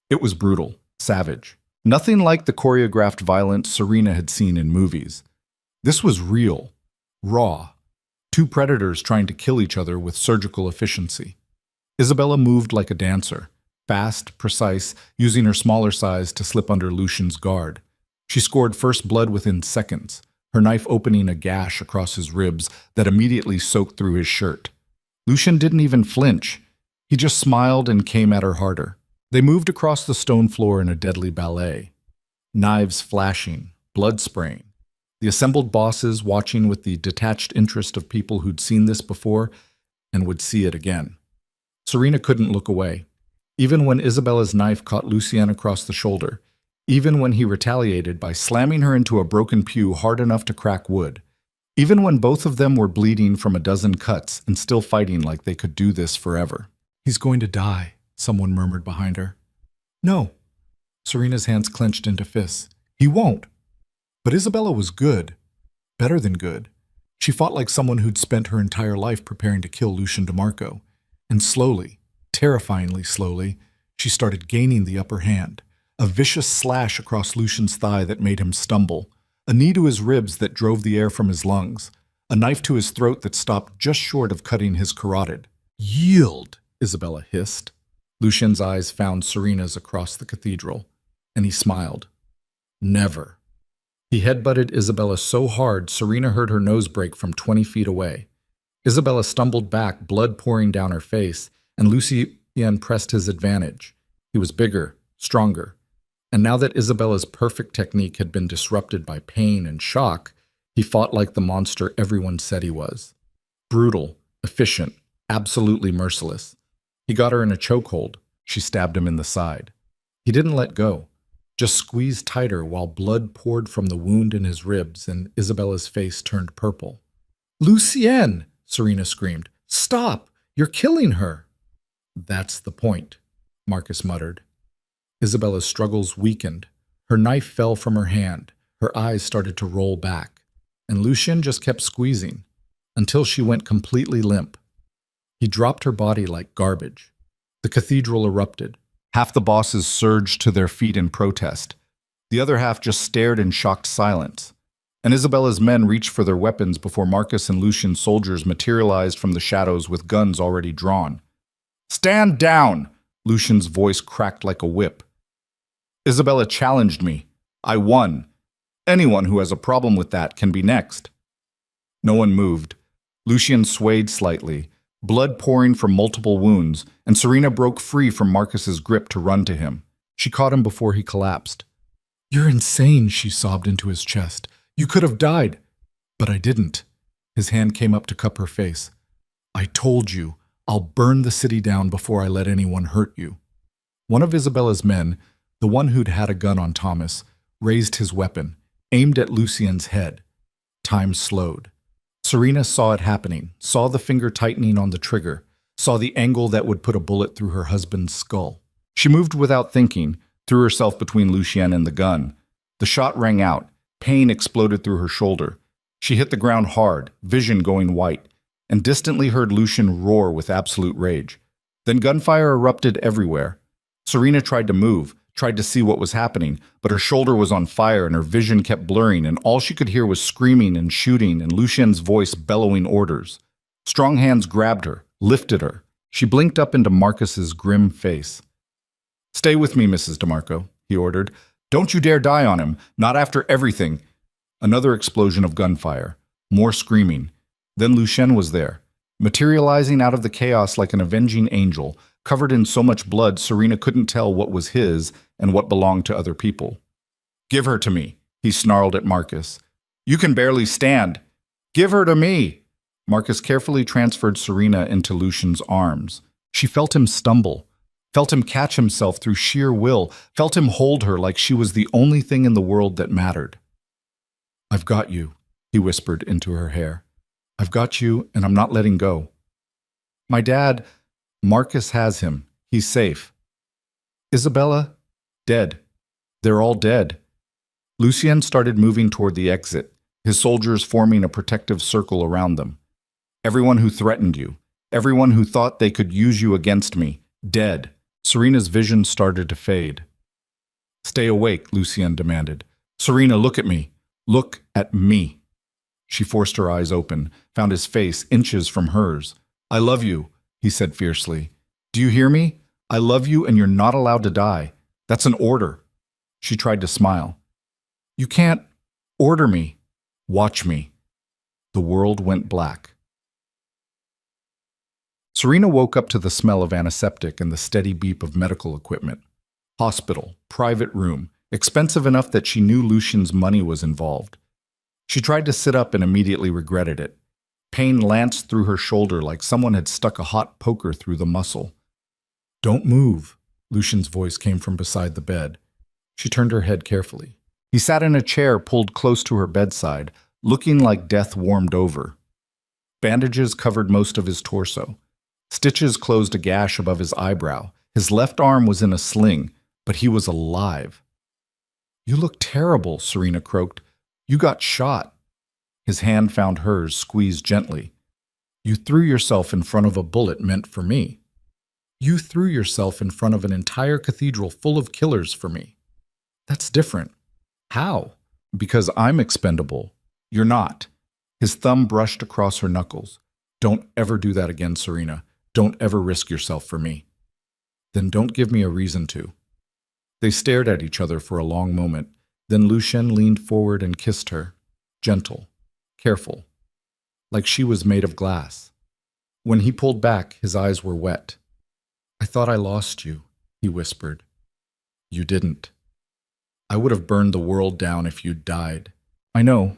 It was brutal, savage. Nothing like the choreographed violence Serena had seen in movies. This was real, raw. Two predators trying to kill each other with surgical efficiency. Isabella moved like a dancer, fast, precise, using her smaller size to slip under Lucien's guard. She scored first blood within seconds, her knife opening a gash across his ribs that immediately soaked through his shirt. Lucien didn't even flinch. He just smiled and came at her harder. They moved across the stone floor in a deadly ballet. Knives flashing, blood spraying. The assembled bosses watching with the detached interest of people who'd seen this before and would see it again. Serena couldn't look away. Even when Isabella's knife caught Lucien across the shoulder, even when he retaliated by slamming her into a broken pew hard enough to crack wood, even when both of them were bleeding from a dozen cuts and still fighting like they could do this forever. "He's going to die," someone murmured behind her. "No." Serena's hands clenched into fists. "He won't." But Isabella was good. Better than good. She fought like someone who'd spent her entire life preparing to kill Lucien DeMarco. And slowly, terrifyingly slowly, she started gaining the upper hand. A vicious slash across Lucien's thigh that made him stumble. A knee to his ribs that drove the air from his lungs. A knife to his throat that stopped just short of cutting his carotid. "Yield," Isabella hissed. Lucien's eyes found Serena's across the cathedral, and he smiled. Never. He headbutted Isabella so hard Serena heard her nose break from 20 feet away. Isabella stumbled back, blood pouring down her face, and Lucien pressed his advantage. He was bigger, stronger, and now that Isabella's perfect technique had been disrupted by pain and shock, he fought like the monster everyone said he was. Brutal, efficient, absolutely merciless. He got her in a chokehold. She stabbed him in the side. He didn't let go, just squeezed tighter while blood poured from the wound in his ribs and Isabella's face turned purple. "Lucien!" Serena screamed. "Stop! You're killing her!" "That's the point," Marcus muttered. Isabella's struggles weakened. Her knife fell from her hand. Her eyes started to roll back. And Lucien just kept squeezing, until she went completely limp. He dropped her body like garbage. The cathedral erupted. Half the bosses surged to their feet in protest. The other half just stared in shocked silence. And Isabella's men reached for their weapons before Marcus and Lucien's soldiers materialized from the shadows with guns already drawn. "Stand down!" Lucien's voice cracked like a whip. "Isabella challenged me. I won. Anyone who has a problem with that can be next." No one moved. Lucien swayed slightly, blood pouring from multiple wounds, and Serena broke free from Marcus's grip to run to him. She caught him before he collapsed. "You're insane," she sobbed into his chest. "You could have died." "But I didn't." His hand came up to cup her face. "I told you, I'll burn the city down before I let anyone hurt you." One of Isabella's men, the one who'd had a gun on Thomas, raised his weapon, aimed at Lucien's head. Time slowed. Serena saw it happening, saw the finger tightening on the trigger, saw the angle that would put a bullet through her husband's skull. She moved without thinking, threw herself between Lucien and the gun. The shot rang out. Pain exploded through her shoulder. She hit the ground hard, vision going white, and distantly heard Lucien roar with absolute rage. Then gunfire erupted everywhere. Serena tried to move, tried to see what was happening, but her shoulder was on fire and her vision kept blurring, and all she could hear was screaming and shooting and Lucien's voice bellowing orders. Strong hands grabbed her, lifted her. She blinked up into Marcus's grim face. "Stay with me, Mrs. DeMarco," he ordered. "Don't you dare die on him, not after everything." Another explosion of gunfire, more screaming. Then Lucien was there, materializing out of the chaos like an avenging angel, covered in so much blood Serena couldn't tell what was his and what belonged to other people. "Give her to me," he snarled at Marcus. "You can barely stand. Give her to me." Marcus carefully transferred Serena into Lucien's arms. She felt him stumble, felt him catch himself through sheer will, felt him hold her like she was the only thing in the world that mattered. "I've got you," he whispered into her hair. "I've got you, and I'm not letting go." "My dad, Marcus has him. He's safe." "Isabella? Dead. They're all dead." Lucien started moving toward the exit, his soldiers forming a protective circle around them. "Everyone who threatened you, everyone who thought they could use you against me, dead." Serena's vision started to fade. "Stay awake," Lucien demanded. "Serena, look at me. Look at me." She forced her eyes open, found his face inches from hers. "I love you," he said fiercely. "Do you hear me? I love you and you're not allowed to die. That's an order." She tried to smile. "You can't order me. Watch me." The world went black. Serena woke up to the smell of antiseptic and the steady beep of medical equipment. Hospital, private room, expensive enough that she knew Lucien's money was involved. She tried to sit up and immediately regretted it. Pain lanced through her shoulder like someone had stuck a hot poker through the muscle. "Don't move," Lucien's voice came from beside the bed. She turned her head carefully. He sat in a chair pulled close to her bedside, looking like death warmed over. Bandages covered most of his torso. Stitches closed a gash above his eyebrow. His left arm was in a sling, but he was alive. "You look terrible," Serena croaked. "You got shot." His hand found hers, squeezed gently. "You threw yourself in front of a bullet meant for me. You threw yourself in front of an entire cathedral full of killers for me. That's different." "How?" "Because I'm expendable. You're not." His thumb brushed across her knuckles. "Don't ever do that again, Serena. Don't ever risk yourself for me." Then don't give me a reason to. They stared at each other for a long moment. Then Lucien leaned forward and kissed her, gentle, careful, like she was made of glass. When he pulled back, his eyes were wet. I thought I lost you, he whispered. You didn't. I would have burned the world down if you'd died. I know.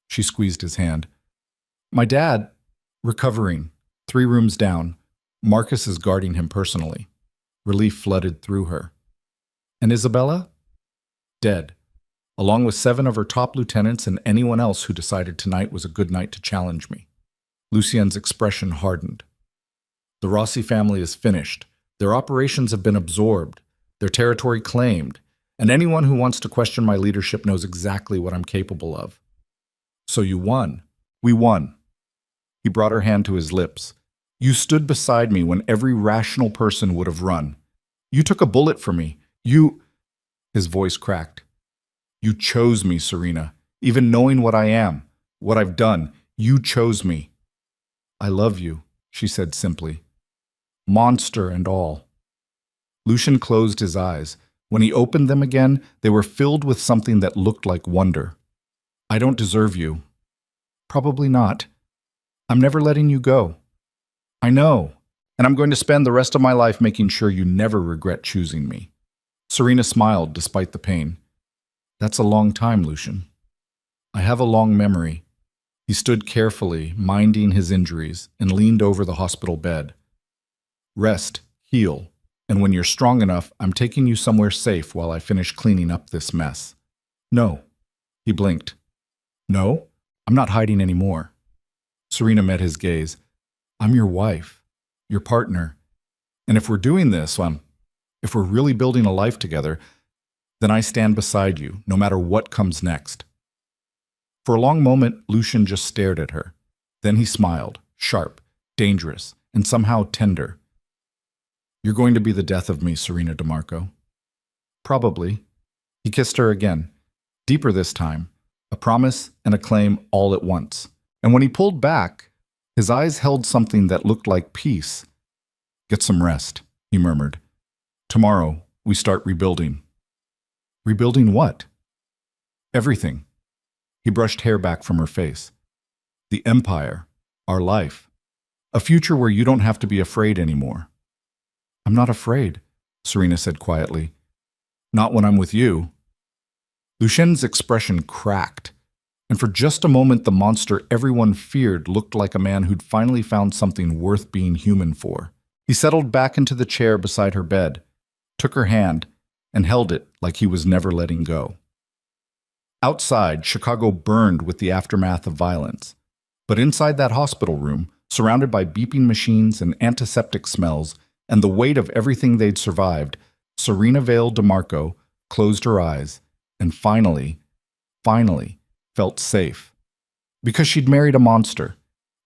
She squeezed his hand. My dad, recovering, 3 rooms down. Marcus is guarding him personally. Relief flooded through her. And Isabella? Dead, along with 7 of her top lieutenants and anyone else who decided tonight was a good night to challenge me. Lucien's expression hardened. The Rossi family is finished. Their operations have been absorbed, their territory claimed, and anyone who wants to question my leadership knows exactly what I'm capable of. So you won. We won. He brought her hand to his lips. You stood beside me when every rational person would have run. You took a bullet for me. His voice cracked. You chose me, Serena. Even knowing what I am, what I've done, you chose me. I love you, she said simply. Monster and all. Lucien closed his eyes. When he opened them again, they were filled with something that looked like wonder. I don't deserve you. Probably not. I'm never letting you go. I know, and I'm going to spend the rest of my life making sure you never regret choosing me. Serena smiled despite the pain. That's a long time, Lucien. I have a long memory. He stood carefully, minding his injuries, and leaned over the hospital bed. Rest, heal, and when you're strong enough, I'm taking you somewhere safe while I finish cleaning up this mess. No. He blinked. No, I'm not hiding anymore. Serena met his gaze. I'm your wife, your partner, and if we're doing this, if we're really building a life together, then I stand beside you, no matter what comes next. For a long moment, Lucien just stared at her. Then he smiled, sharp, dangerous, and somehow tender. You're going to be the death of me, Serena DeMarco. Probably. He kissed her again, deeper this time, a promise and a claim all at once. And when he pulled back, his eyes held something that looked like peace. Get some rest, he murmured. Tomorrow, we start rebuilding. Rebuilding what? Everything. He brushed hair back from her face. The empire, our life. A future where you don't have to be afraid anymore. I'm not afraid, Serena said quietly. Not when I'm with you. Lucien's expression cracked, and for just a moment the monster everyone feared looked like a man who'd finally found something worth being human for. He settled back into the chair beside her bed, took her hand, and held it like he was never letting go. Outside, Chicago burned with the aftermath of violence. But inside that hospital room, surrounded by beeping machines and antiseptic smells, and the weight of everything they'd survived, Serena Vale DeMarco closed her eyes and finally felt safe. Because she'd married a monster,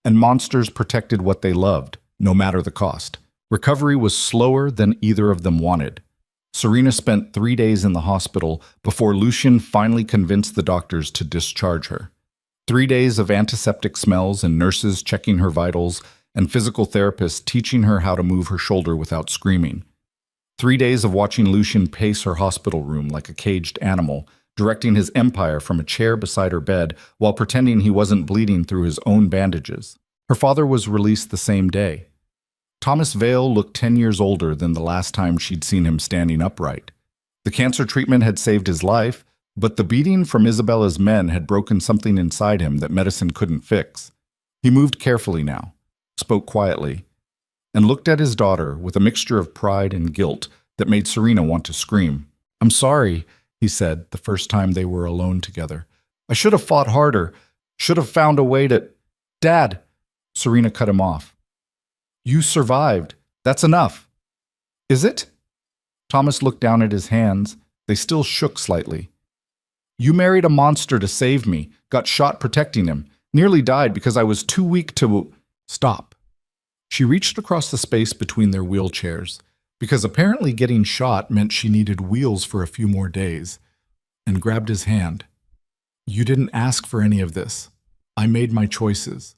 and monsters protected what they loved, no matter the cost. Recovery was slower than either of them wanted. Serena spent 3 days in the hospital before Lucien finally convinced the doctors to discharge her. 3 days of antiseptic smells and nurses checking her vitals and physical therapists teaching her how to move her shoulder without screaming. 3 days of watching Lucien pace her hospital room like a caged animal, directing his empire from a chair beside her bed while pretending he wasn't bleeding through his own bandages. Her father was released the same day. Thomas Vale looked 10 years older than the last time she'd seen him standing upright. The cancer treatment had saved his life, but the beating from Isabella's men had broken something inside him that medicine couldn't fix. He moved carefully now, spoke quietly, and looked at his daughter with a mixture of pride and guilt that made Serena want to scream. I'm sorry, he said the first time they were alone together. I should have fought harder, should have found a way to... Dad! Serena cut him off. You survived. That's enough. Is it? Thomas looked down at his hands. They still shook slightly. You married a monster to save me, got shot protecting him, nearly died because I was too weak to... Stop. She reached across the space between their wheelchairs, because apparently getting shot meant she needed wheels for a few more days, and grabbed his hand. You didn't ask for any of this. I made my choices,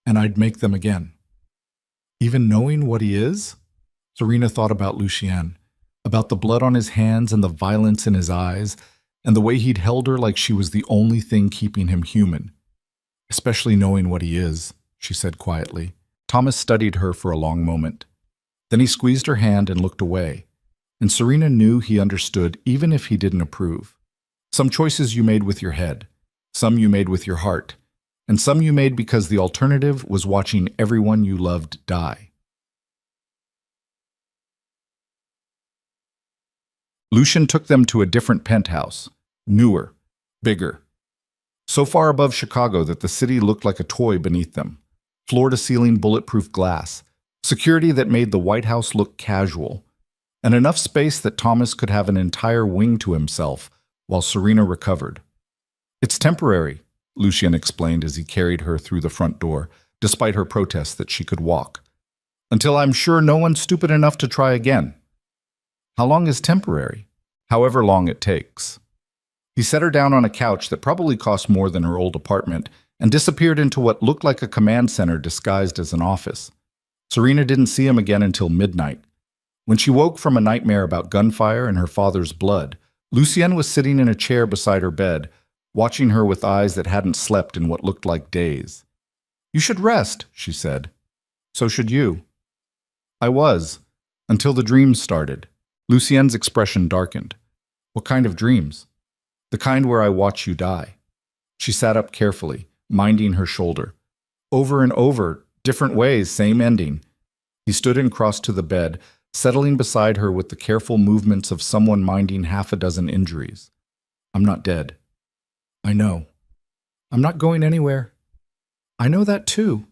and I'd make them again. Even knowing what he is? Serena thought about Lucien, about the blood on his hands and the violence in his eyes, and the way he'd held her like she was the only thing keeping him human. Especially knowing what he is, she said quietly. Thomas studied her for a long moment. Then he squeezed her hand and looked away, and Serena knew he understood even if he didn't approve. Some choices you made with your head, some you made with your heart, and some you made because the alternative was watching everyone you loved die. Lucien took them to a different penthouse, newer, bigger, so far above Chicago that the city looked like a toy beneath them. Floor-to-ceiling bulletproof glass, security that made the White House look casual, and enough space that Thomas could have an entire wing to himself while Serena recovered. "It's temporary," Lucien explained as he carried her through the front door, despite her protests that she could walk. "Until I'm sure no one's stupid enough to try again." "How long is temporary?" "However long it takes." He set her down on a couch that probably cost more than her old apartment and disappeared into what looked like a command center disguised as an office. Serena didn't see him again until midnight. When she woke from a nightmare about gunfire and her father's blood, Lucien was sitting in a chair beside her bed, watching her with eyes that hadn't slept in what looked like days. "You should rest," she said. "So should you." "I was, until the dreams started." Lucien's expression darkened. "What kind of dreams?" "The kind where I watch you die." She sat up carefully, minding her shoulder. Over and over, different ways, same ending. He stood and crossed to the bed, settling beside her with the careful movements of someone minding half a dozen injuries. "I'm not dead." "I know. I'm not going anywhere." "I know that too."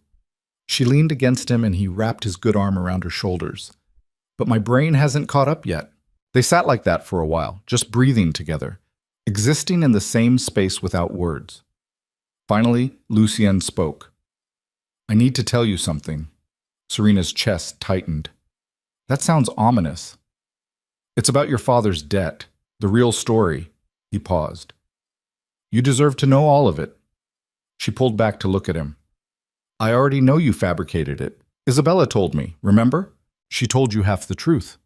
She leaned against him and he wrapped his good arm around her shoulders. "But my brain hasn't caught up yet." They sat like that for a while, just breathing together, existing in the same space without words. Finally, Lucien spoke. "I need to tell you something." Serena's chest tightened. "That sounds ominous." "It's about your father's debt, the real story." He paused. "You deserve to know all of it." She pulled back to look at him. "I already know you fabricated it. Isabella told me, remember? She told you half the truth."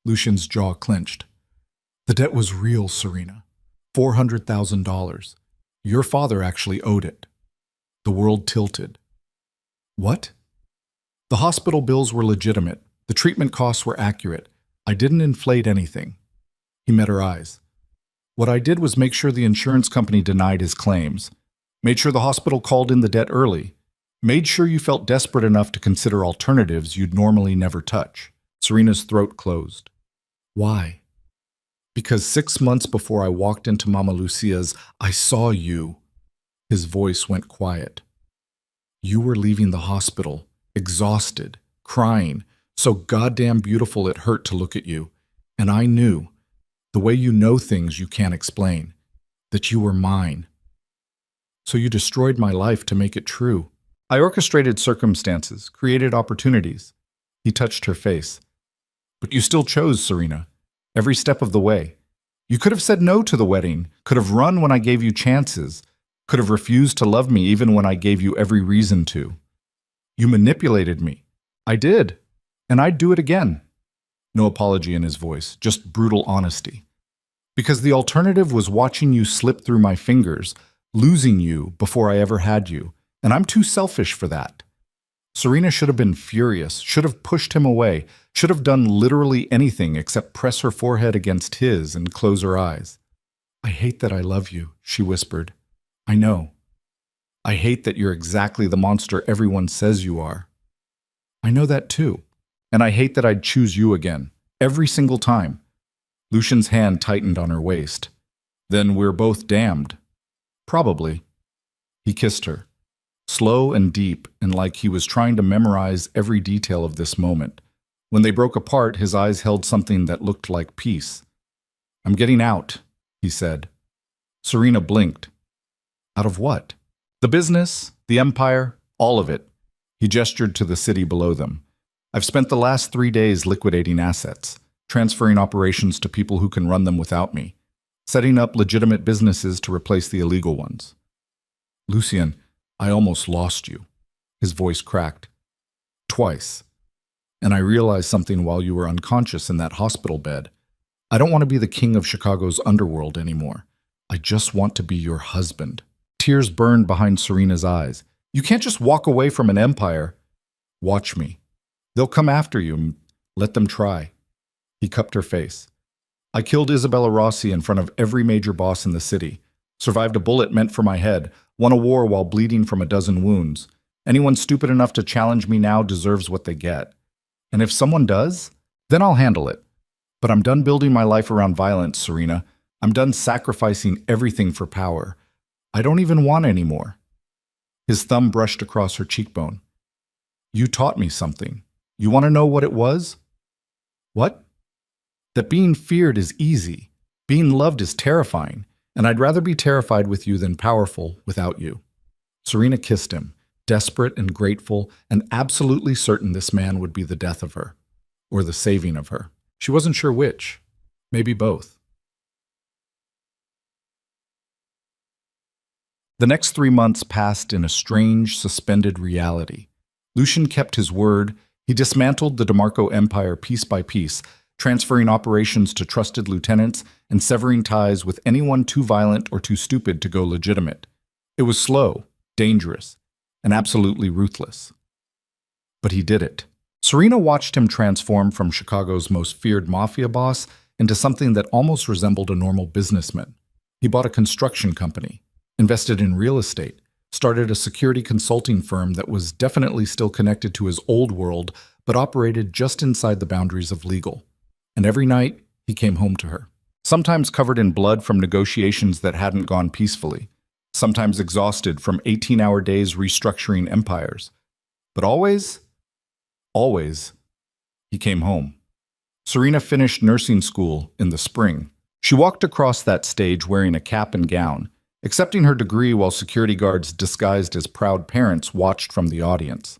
Lucien's jaw clenched. "The debt was real, Serena. $400,000. Your father actually owed it." The world tilted. "What?" "The hospital bills were legitimate. The treatment costs were accurate. I didn't inflate anything." He met her eyes. "What I did was make sure the insurance company denied his claims. Made sure the hospital called in the debt early. Made sure you felt desperate enough to consider alternatives you'd normally never touch." Serena's throat closed. "Why?" "Because 6 months before I walked into Mama Lucia's, I saw you." His voice went quiet. "You were leaving the hospital, exhausted, crying, so goddamn beautiful it hurt to look at you. And I knew, the way you know things you can't explain, that you were mine. So you destroyed my life to make it true. I orchestrated circumstances, created opportunities." He touched her face. "But you still chose, Serena, every step of the way. You could have said no to the wedding, could have run when I gave you chances, could have refused to love me even when I gave you every reason to. You manipulated me. I did, and I'd do it again." No apology in his voice, just brutal honesty. "Because the alternative was watching you slip through my fingers, losing you before I ever had you, and I'm too selfish for that." Serena should have been furious, should have pushed him away, should have done literally anything except press her forehead against his and close her eyes. "I hate that I love you," she whispered. "I know. I hate that you're exactly the monster everyone says you are." "I know that too. And I hate that I'd choose you again, every single time." Lucien's hand tightened on her waist. "Then we're both damned." "Probably." He kissed her. Slow and deep, and like he was trying to memorize every detail of this moment. When they broke apart, his eyes held something that looked like peace. "I'm getting out," he said. Serena blinked. "Out of what?" "The business, the empire, all of it." He gestured to the city below them. "I've spent the last 3 days liquidating assets, transferring operations to people who can run them without me, setting up legitimate businesses to replace the illegal ones." "Lucien, I almost lost you." His voice cracked. "Twice." And I realized something while you were unconscious in that hospital bed. I don't want to be the king of Chicago's underworld anymore. I just want to be your husband. Tears burned behind Serena's eyes. You can't just walk away from an empire. Watch me. They'll come after you. Let them try. He cupped her face. I killed Isabella Rossi in front of every major boss in the city. Survived a bullet meant for my head. Won a war while bleeding from a dozen wounds. Anyone stupid enough to challenge me now deserves what they get. And if someone does, then I'll handle it. But I'm done building my life around violence, Serena. I'm done sacrificing everything for power. I don't even want any more. His thumb brushed across her cheekbone. You taught me something. You want to know what it was? What? That being feared is easy. Being loved is terrifying. And I'd rather be terrified with you than powerful without you. Serena kissed him, desperate and grateful, and absolutely certain this man would be the death of her, or the saving of her. She wasn't sure which. Maybe both. The next 3 months passed in a strange, suspended reality. Lucian kept his word. He dismantled the DeMarco empire piece by piece, transferring operations to trusted lieutenants and severing ties with anyone too violent or too stupid to go legitimate. It was slow, dangerous, and absolutely ruthless. But he did it. Serena watched him transform from Chicago's most feared mafia boss into something that almost resembled a normal businessman. He bought a construction company, invested in real estate, started a security consulting firm that was definitely still connected to his old world, but operated just inside the boundaries of legal. And every night, he came home to her, sometimes covered in blood from negotiations that hadn't gone peacefully, sometimes exhausted from 18-hour days restructuring empires. But always, he came home. Serena finished nursing school in the spring. She walked across that stage wearing a cap and gown, accepting her degree while security guards disguised as proud parents watched from the audience.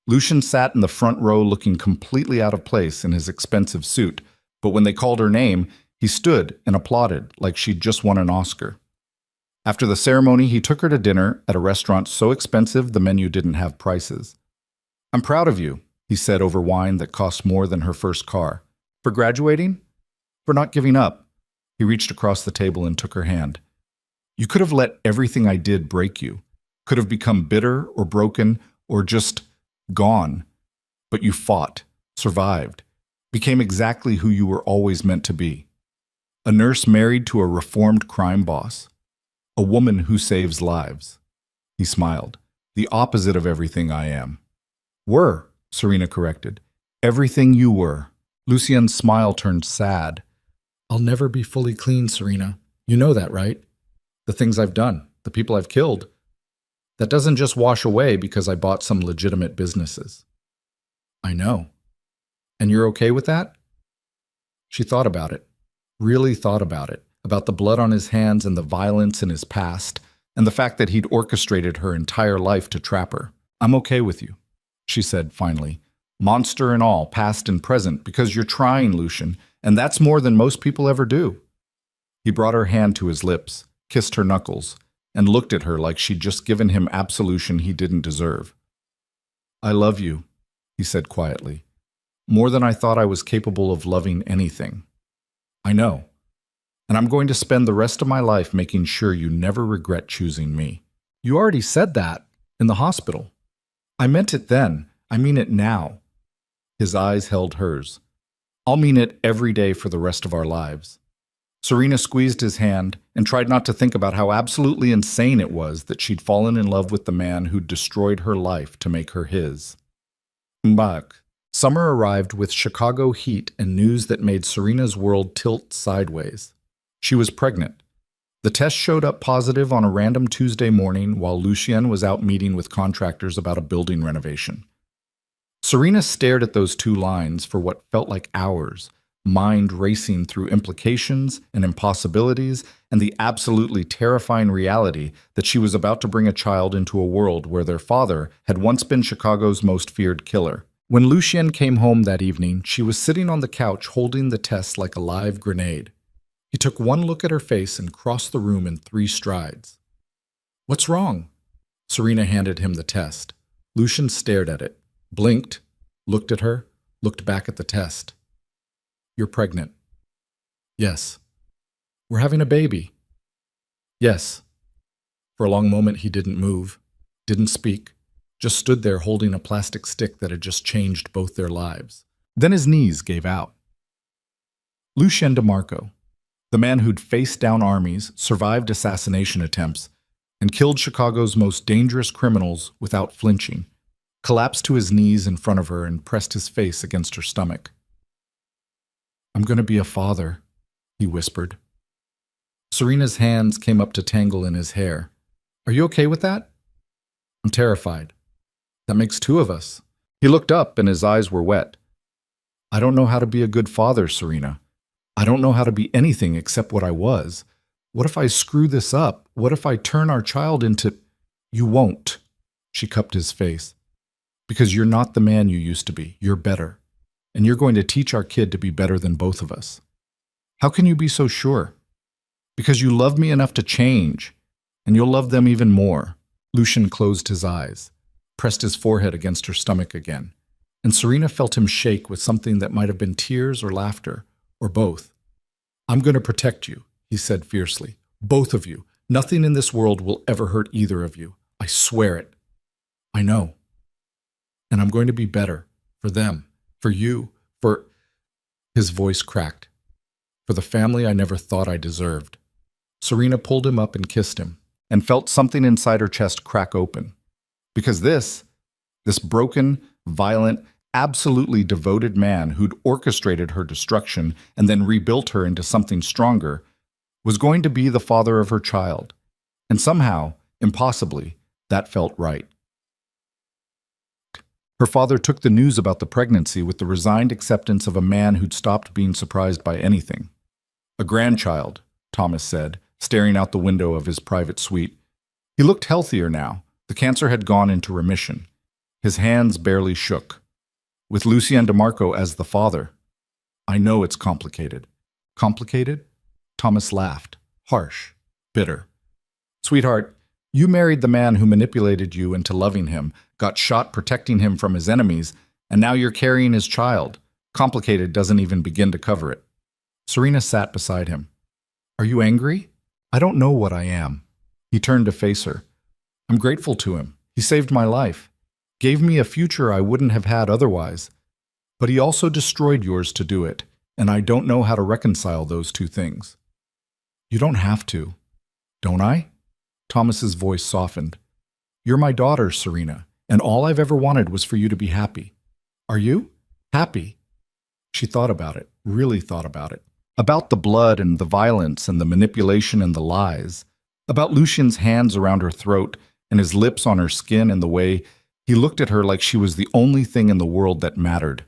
Lucian sat in the front row looking completely out of place in his expensive suit, but when they called her name, he stood and applauded like she'd just won an Oscar. After the ceremony, he took her to dinner at a restaurant so expensive the menu didn't have prices. I'm proud of you, he said over wine that cost more than her first car. For graduating? For not giving up. He reached across the table and took her hand. You could have let everything I did break you, could have become bitter or broken or just gone. But you fought, survived, became exactly who you were always meant to be. A nurse married to a reformed crime boss. A woman who saves lives. He smiled. The opposite of everything I am. Were, Serena corrected. Everything you were. Lucien's smile turned sad. I'll never be fully clean, Serena. You know that, right? The things I've done, the people I've killed. That doesn't just wash away because I bought some legitimate businesses. I know. And you're okay with that? She thought about it, really thought about the blood on his hands and the violence in his past, and the fact that he'd orchestrated her entire life to trap her. I'm okay with you, she said finally. Monster and all, past and present, because you're trying, Lucian, and that's more than most people ever do. He brought her hand to his lips, kissed her knuckles, and looked at her like she'd just given him absolution he didn't deserve. I love you, he said quietly. More than I thought I was capable of loving anything. I know. And I'm going to spend the rest of my life making sure you never regret choosing me. You already said that in the hospital. I meant it then. I mean it now. His eyes held hers. I'll mean it every day for the rest of our lives. Serena squeezed his hand and tried not to think about how absolutely insane it was that she'd fallen in love with the man who'd destroyed her life to make her his. Mbak. Summer arrived with Chicago heat and news that made Serena's world tilt sideways. She was pregnant. The test showed up positive on a random Tuesday morning while Lucien was out meeting with contractors about a building renovation. Serena stared at those 2 lines for what felt like hours, mind racing through implications and impossibilities and the absolutely terrifying reality that she was about to bring a child into a world where their father had once been Chicago's most feared killer. When Lucien came home that evening, she was sitting on the couch holding the test like a live grenade. He took one look at her face and crossed the room in 3 strides. What's wrong? Serena handed him the test. Lucien stared at it, blinked, looked at her, looked back at the test. You're pregnant. Yes. We're having a baby. Yes. For a long moment, he didn't move, didn't speak, just stood there holding a plastic stick that had just changed both their lives. Then his knees gave out. Lucien DeMarco, the man who'd faced down armies, survived assassination attempts, and killed Chicago's most dangerous criminals without flinching, collapsed to his knees in front of her and pressed his face against her stomach. I'm going to be a father, he whispered. Serena's hands came up to tangle in his hair. Are you okay with that? I'm terrified. That makes two of us. He looked up and his eyes were wet. I don't know how to be a good father, Serena. I don't know how to be anything except what I was. What if I screw this up? What if I turn our child into... You won't. She cupped his face. Because you're not the man you used to be. You're better. And you're going to teach our kid to be better than both of us. How can you be so sure? Because you love me enough to change, and you'll love them even more. Lucien closed his eyes, pressed his forehead against her stomach again, and Serena felt him shake with something that might have been tears or laughter, or both. I'm going to protect you, he said fiercely. Both of you. Nothing in this world will ever hurt either of you. I swear it. I know. And I'm going to be better. For them. For you. For... His voice cracked. For the family I never thought I deserved. Serena pulled him up and kissed him, and felt something inside her chest crack open. Because this broken, violent, absolutely devoted man who'd orchestrated her destruction and then rebuilt her into something stronger, was going to be the father of her child. And somehow, impossibly, that felt right. Her father took the news about the pregnancy with the resigned acceptance of a man who'd stopped being surprised by anything. A grandchild, Thomas said, staring out the window of his private suite. He looked healthier now. The cancer had gone into remission. His hands barely shook. With Lucien DeMarco as the father. I know it's complicated. Complicated? Thomas laughed. Harsh. Bitter. Sweetheart, you married the man who manipulated you into loving him, got shot protecting him from his enemies, and now you're carrying his child. Complicated doesn't even begin to cover it. Serena sat beside him. Are you angry? I don't know what I am. He turned to face her. I'm grateful to him. He saved my life. Gave me a future I wouldn't have had otherwise. But he also destroyed yours to do it, and I don't know how to reconcile those two things. You don't have to. Don't I? Thomas's voice softened. You're my daughter, Serena, and all I've ever wanted was for you to be happy. Are you? Happy? She thought about it, really thought about it. About the blood and the violence and the manipulation and the lies. About Lucien's hands around her throat and his lips on her skin and the way he looked at her like she was the only thing in the world that mattered.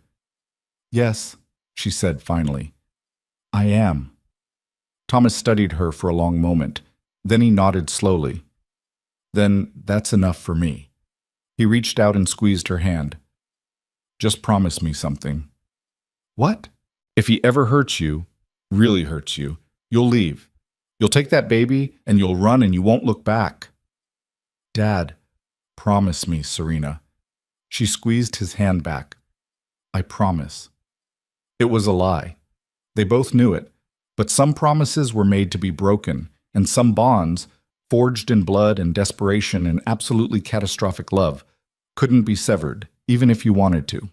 Yes, she said finally. I am. Thomas studied her for a long moment. Then he nodded slowly. Then that's enough for me. He reached out and squeezed her hand. Just promise me something. What? If he ever hurts you, really hurts you, you'll leave. You'll take that baby and you'll run and you won't look back. Dad, promise me, Serena. She squeezed his hand back. I promise. It was a lie. They both knew it, but some promises were made to be broken, and some bonds, forged in blood and desperation and absolutely catastrophic love, couldn't be severed, even if you wanted to.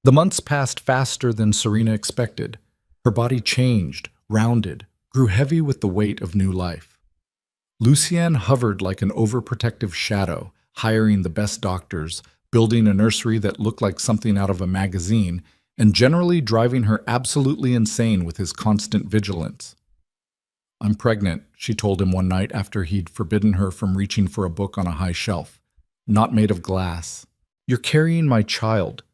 The months passed faster than Serena expected. Her body changed, rounded, grew heavy with the weight of new life. Lucien hovered like an overprotective shadow, hiring the best doctors, building a nursery that looked like something out of a magazine, and generally driving her absolutely insane with his constant vigilance. I'm pregnant, she told him one night after he'd forbidden her from reaching for a book on a high shelf. Not made of glass. You're carrying my child.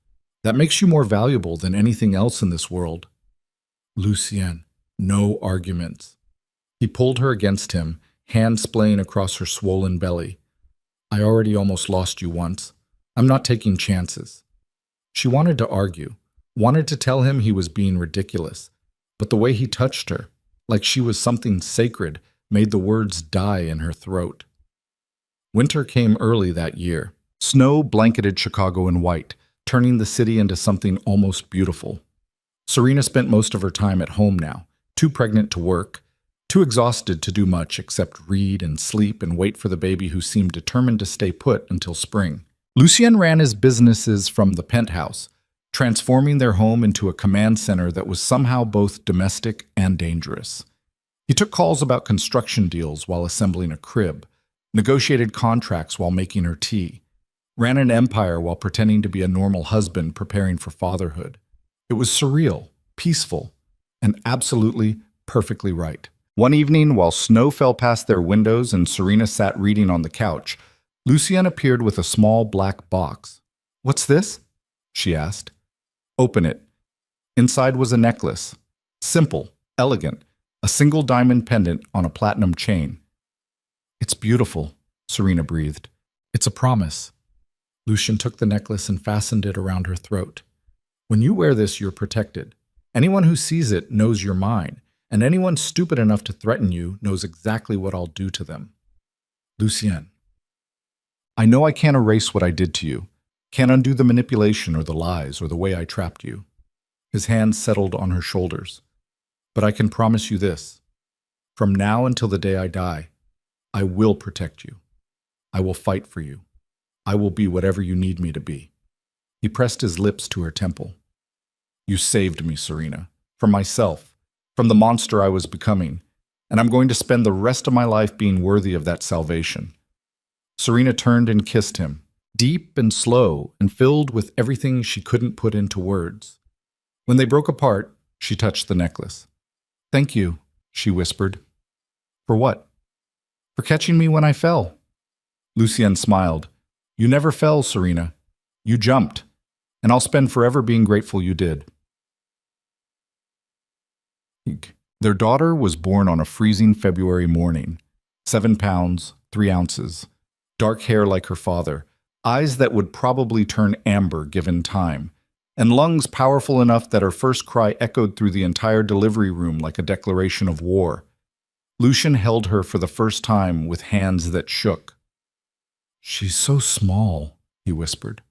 That makes you more valuable than anything else in this world. Lucien, no arguments. He pulled her against him, hand splaying across her swollen belly. I already almost lost you once. I'm not taking chances. She wanted to argue, wanted to tell him he was being ridiculous, but the way he touched her, like she was something sacred, made the words die in her throat. Winter came early that year. Snow blanketed Chicago in white. turning the city into something almost beautiful. Serena spent most of her time at home now, too pregnant to work, too exhausted to do much except read and sleep and wait for the baby who seemed determined to stay put until spring. Lucien ran his businesses from the penthouse, transforming their home into a command center that was somehow both domestic and dangerous. He took calls about construction deals while assembling a crib, negotiated contracts while making her tea, ran an empire while pretending to be a normal husband preparing for fatherhood. It was surreal, peaceful, and absolutely perfectly right. One evening, while snow fell past their windows and Serena sat reading on the couch, Lucien appeared with a small black box. "What's this?" she asked. "Open it." Inside was a necklace. Simple, elegant, a single diamond pendant on a platinum chain. "It's beautiful," Serena breathed. "It's a promise." Lucien took the necklace and fastened it around her throat. "When you wear this, you're protected. Anyone who sees it knows you're mine, and anyone stupid enough to threaten you knows exactly what I'll do to them." "Lucien, I know I can't erase what I did to you, can't undo the manipulation or the lies or the way I trapped you." His hands settled on her shoulders. "But I can promise you this. From now until the day I die, I will protect you. I will fight for you. I will be whatever you need me to be." He pressed his lips to her temple. "You saved me, Serena, from myself, from the monster I was becoming, and I'm going to spend the rest of my life being worthy of that salvation." Serena turned and kissed him, deep and slow and filled with everything she couldn't put into words. When they broke apart, she touched the necklace. "Thank you," she whispered. "For what?" "For catching me when I fell." Lucien smiled. "You never fell, Serena. You jumped, and I'll spend forever being grateful you did." Their daughter was born on a freezing February morning. 7 pounds, 3 ounces. Dark hair like her father, eyes that would probably turn amber given time, and lungs powerful enough that her first cry echoed through the entire delivery room like a declaration of war. Lucien held her for the first time with hands that shook. "She's so small," he whispered.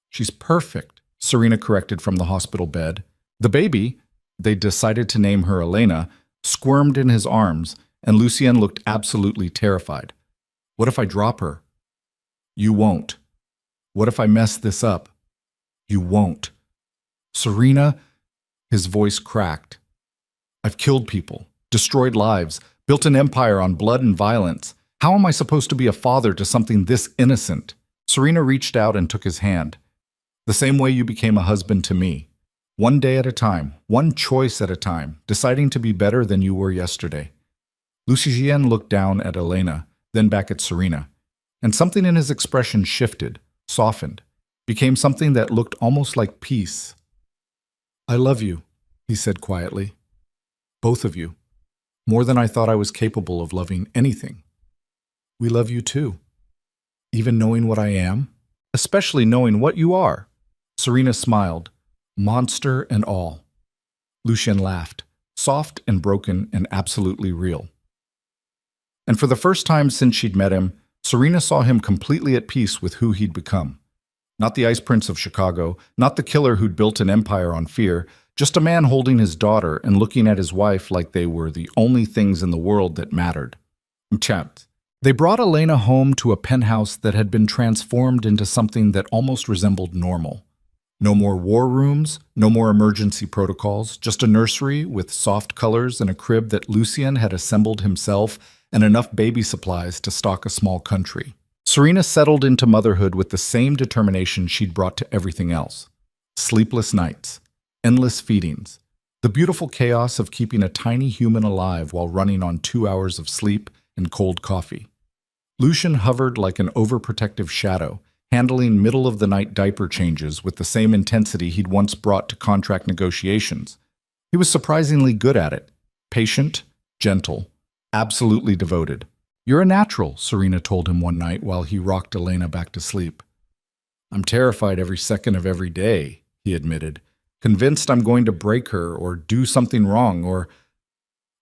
"She's perfect," Serena corrected from the hospital bed. The baby, they decided to name her Elena, squirmed in his arms, and Lucien looked absolutely terrified. "What if I drop her?" "You won't." "What if I mess this up?" "You won't." "Serena," his voice cracked. "I've killed people, destroyed lives, built an empire on blood and violence. How am I supposed to be a father to something this innocent?" Serena reached out and took his hand. "The same way you became a husband to me. One day at a time, one choice at a time, deciding to be better than you were yesterday." Lucien looked down at Elena, then back at Serena, and something in his expression shifted, softened, became something that looked almost like peace. "I love you," he said quietly. "Both of you. More than I thought I was capable of loving anything. We love you too. Even knowing what I am, especially knowing what you are." Serena smiled, monster and all. Lucien laughed, soft and broken and absolutely real. And for the first time since she'd met him, Serena saw him completely at peace with who he'd become. Not the Ice Prince of Chicago, not the killer who'd built an empire on fear, just a man holding his daughter and looking at his wife like they were the only things in the world that mattered. Chapped. They brought Elena home to a penthouse that had been transformed into something that almost resembled normal. No more war rooms, no more emergency protocols, just a nursery with soft colors and a crib that Lucien had assembled himself and enough baby supplies to stock a small country. Serena settled into motherhood with the same determination she'd brought to everything else. Sleepless nights, endless feedings, the beautiful chaos of keeping a tiny human alive while running on 2 hours of sleep and cold coffee. Lucien hovered like an overprotective shadow, handling middle-of-the-night diaper changes with the same intensity he'd once brought to contract negotiations. He was surprisingly good at it, patient, gentle, absolutely devoted. "You're a natural," Serena told him one night while he rocked Elena back to sleep. "I'm terrified every second of every day," he admitted, convinced I'm going to break her or do something wrong or...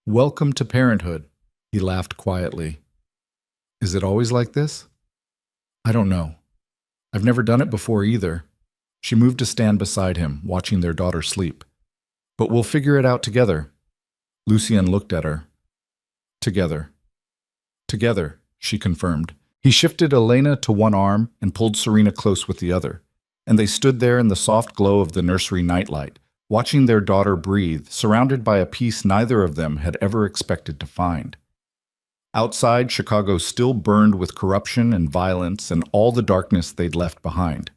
"Welcome to parenthood," he laughed quietly. "Is it always like this?" "I don't know. I've never done it before either." She moved to stand beside him, watching their daughter sleep. But we'll figure it out together. Lucien looked at her. Together. Together, she confirmed. He shifted Elena to one arm and pulled Serena close with the other, and they stood there in the soft glow of the nursery nightlight, watching their daughter breathe, surrounded by a peace neither of them had ever expected to find. Outside, Chicago still burned with corruption and violence and all the darkness they'd left behind.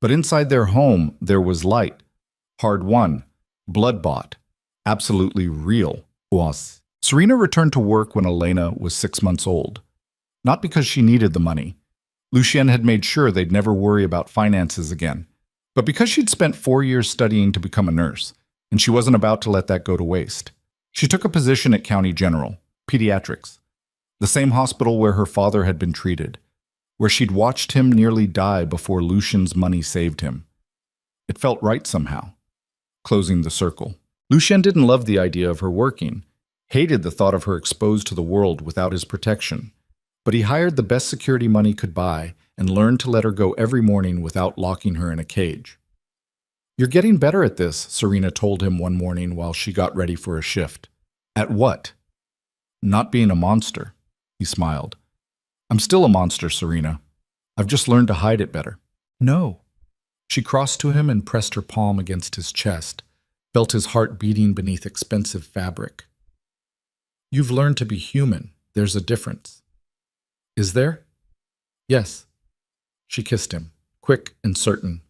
But inside their home, there was light, hard-won, blood-bought, absolutely real. Serena returned to work when Elena was 6 months old. Not because she needed the money. Lucien had made sure they'd never worry about finances again. But because she'd spent 4 years studying to become a nurse, and she wasn't about to let that go to waste. She took a position at County General, Pediatrics, the same hospital where her father had been treated, where she'd watched him nearly die before Lucien's money saved him. It felt right somehow. Closing the circle. Lucien didn't love the idea of her working, hated the thought of her exposed to the world without his protection. But he hired the best security money could buy and learned to let her go every morning without locking her in a cage. "You're getting better at this," Serena told him one morning while she got ready for a shift. "At what?" "Not being a monster," he smiled. "I'm still a monster, Serena. I've just learned to hide it better." "No." She crossed to him and pressed her palm against his chest, felt his heart beating beneath expensive fabric. "You've learned to be human. There's a difference." "Is there?" "Yes." She kissed him, quick and certain.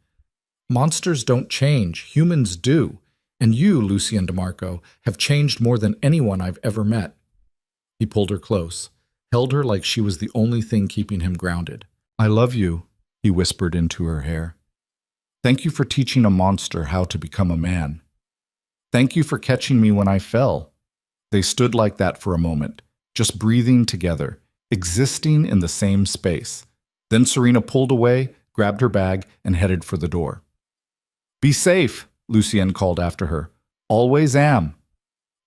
"Monsters don't change. Humans do. And you, Lucien DeMarco, have changed more than anyone I've ever met." He pulled her close, held her like she was the only thing keeping him grounded. "I love you," he whispered into her hair. "Thank you for teaching a monster how to become a man. Thank you for catching me when I fell." They stood like that for a moment, just breathing together, existing in the same space. Then Serena pulled away, grabbed her bag, and headed for the door. "Be safe," Lucien called after her. "Always am."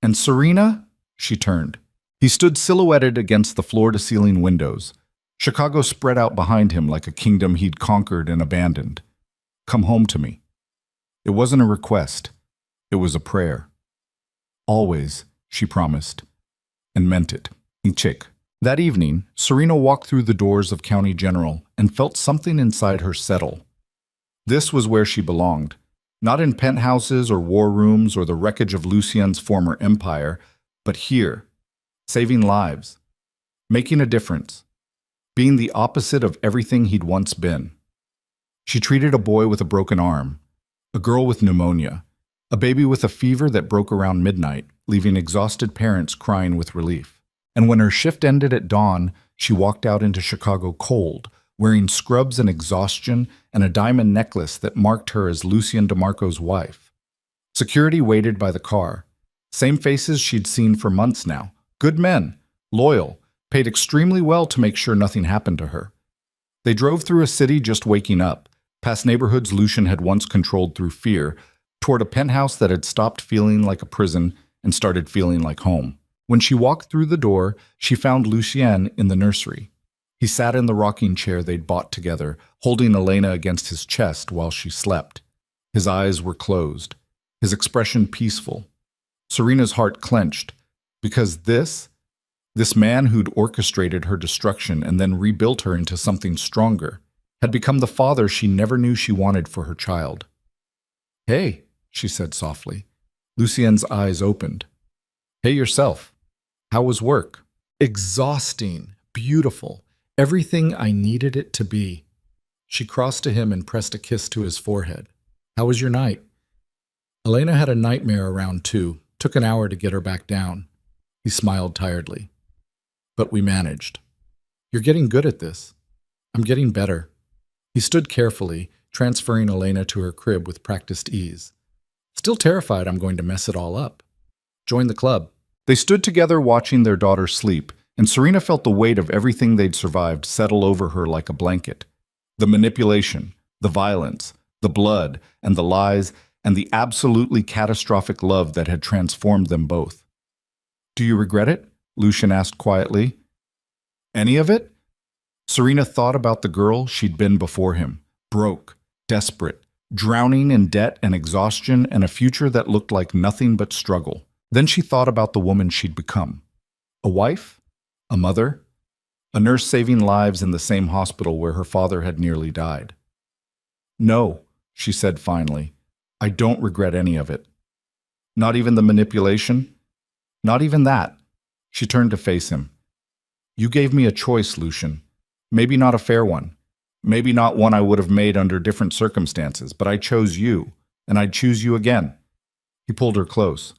"And Serena?" She turned. He stood silhouetted against the floor-to-ceiling windows. Chicago spread out behind him like a kingdom he'd conquered and abandoned. "Come home to me." It wasn't a request. It was a prayer. "Always," she promised, and meant it. Check. That evening, Serena walked through the doors of County General and felt something inside her settle. This was where she belonged, not in penthouses or war rooms or the wreckage of Lucien's former empire, but here, saving lives, making a difference, being the opposite of everything he'd once been. She treated a boy with a broken arm, a girl with pneumonia, a baby with a fever that broke around midnight, leaving exhausted parents crying with relief. And when her shift ended at dawn, she walked out into Chicago cold, wearing scrubs and exhaustion and a diamond necklace that marked her as Lucien DeMarco's wife. Security waited by the car. Same faces she'd seen for months now. Good men, loyal, paid extremely well to make sure nothing happened to her. They drove through a city just waking up, past neighborhoods Lucien had once controlled through fear, toward a penthouse that had stopped feeling like a prison and started feeling like home. When she walked through the door, she found Lucien in the nursery. He sat in the rocking chair they'd bought together, holding Elena against his chest while she slept. His eyes were closed, his expression peaceful. Serena's heart clenched, because this man who'd orchestrated her destruction and then rebuilt her into something stronger, had become the father she never knew she wanted for her child. "Hey," she said softly. Lucien's eyes opened. "Hey yourself. How was work?" "Exhausting, beautiful, everything I needed it to be." She crossed to him and pressed a kiss to his forehead. "How was your night?" "Elena had a nightmare around 2. Took an hour to get her back down." He smiled tiredly. "But we managed." "You're getting good at this." "I'm getting better." He stood carefully, transferring Elena to her crib with practiced ease. "Still terrified I'm going to mess it all up." "Join the club." They stood together watching their daughter sleep, and Serena felt the weight of everything they'd survived settle over her like a blanket. The manipulation, the violence, the blood, and the lies, and the absolutely catastrophic love that had transformed them both. "Do you regret it?" Lucien asked quietly. "Any of it?" Serena thought about the girl she'd been before him, broke, desperate, drowning in debt and exhaustion and a future that looked like nothing but struggle. Then she thought about the woman she'd become. A wife? A mother? A nurse saving lives in the same hospital where her father had nearly died. No, she said finally, I don't regret any of it. Not even the manipulation? Not even that. She turned to face him. You gave me a choice, Lucian. Maybe not a fair one. Maybe not one I would have made under different circumstances, but I chose you, and I'd choose you again. He pulled her close.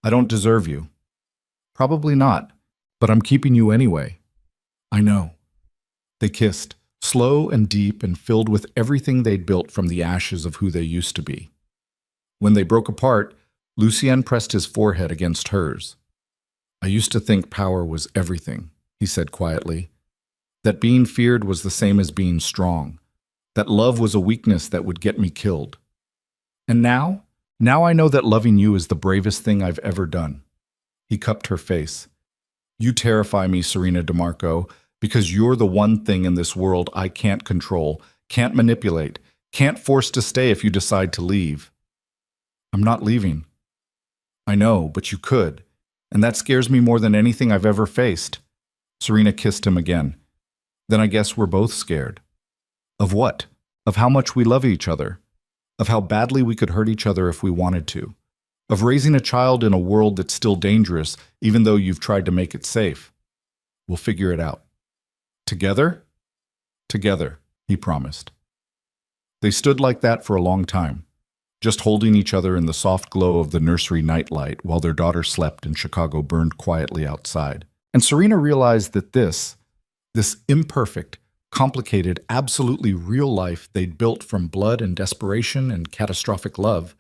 I don't deserve you. Probably not, but I'm keeping you anyway. I know. They kissed, slow and deep and filled with everything they'd built from the ashes of who they used to be. When they broke apart, Lucien pressed his forehead against hers. I used to think power was everything, he said quietly. That being feared was the same as being strong. That love was a weakness that would get me killed. And now I know that loving you is the bravest thing I've ever done. He cupped her face. You terrify me, Serena DeMarco, because you're the one thing in this world I can't control, can't manipulate, can't force to stay if you decide to leave. I'm not leaving. I know, but you could, and that scares me more than anything I've ever faced. Serena kissed him again. Then I guess we're both scared. Of what? Of how much we love each other. Of how badly we could hurt each other if we wanted to. Of raising a child in a world that's still dangerous, even though you've tried to make it safe. We'll figure it out. Together? Together, he promised. They stood like that for a long time, just holding each other in the soft glow of the nursery nightlight while their daughter slept and Chicago burned quietly outside. And Serena realized that this imperfect, complicated, absolutely real life they'd built from blood and desperation and catastrophic love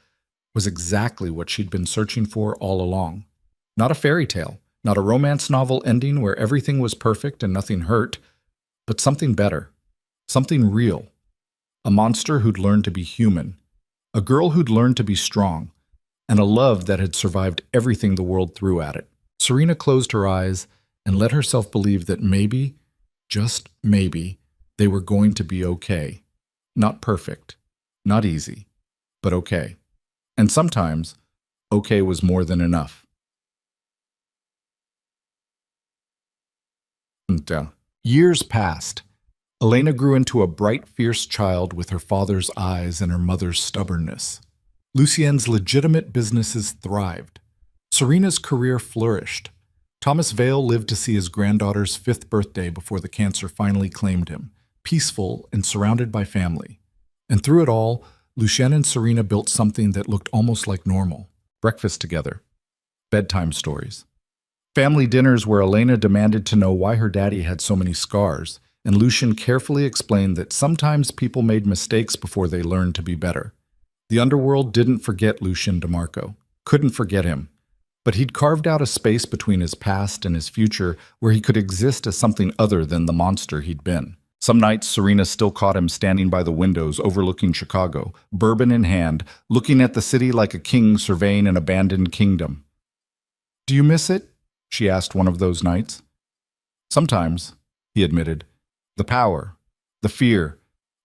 was exactly what she'd been searching for all along. Not a fairy tale, not a romance novel ending where everything was perfect and nothing hurt, but something better, something real. A monster who'd learned to be human, a girl who'd learned to be strong, and a love that had survived everything the world threw at it. Serena closed her eyes and let herself believe that maybe, just maybe, they were going to be okay. Not perfect, not easy, but okay. And sometimes, okay was more than enough. Years passed. Elena grew into a bright, fierce child with her father's eyes and her mother's stubbornness. Lucien's legitimate businesses thrived. Serena's career flourished. Thomas Vale lived to see his granddaughter's 5th birthday before the cancer finally claimed him, peaceful and surrounded by family. And through it all, Lucien and Serena built something that looked almost like normal. Breakfast together. Bedtime stories. Family dinners where Elena demanded to know why her daddy had so many scars, and Lucien carefully explained that sometimes people made mistakes before they learned to be better. The underworld didn't forget Lucien DeMarco. Couldn't forget him. But he'd carved out a space between his past and his future where he could exist as something other than the monster he'd been. Some nights, Serena still caught him standing by the windows overlooking Chicago, bourbon in hand, looking at the city like a king surveying an abandoned kingdom. "Do you miss it?" she asked one of those nights. "Sometimes," he admitted. "The power, the fear,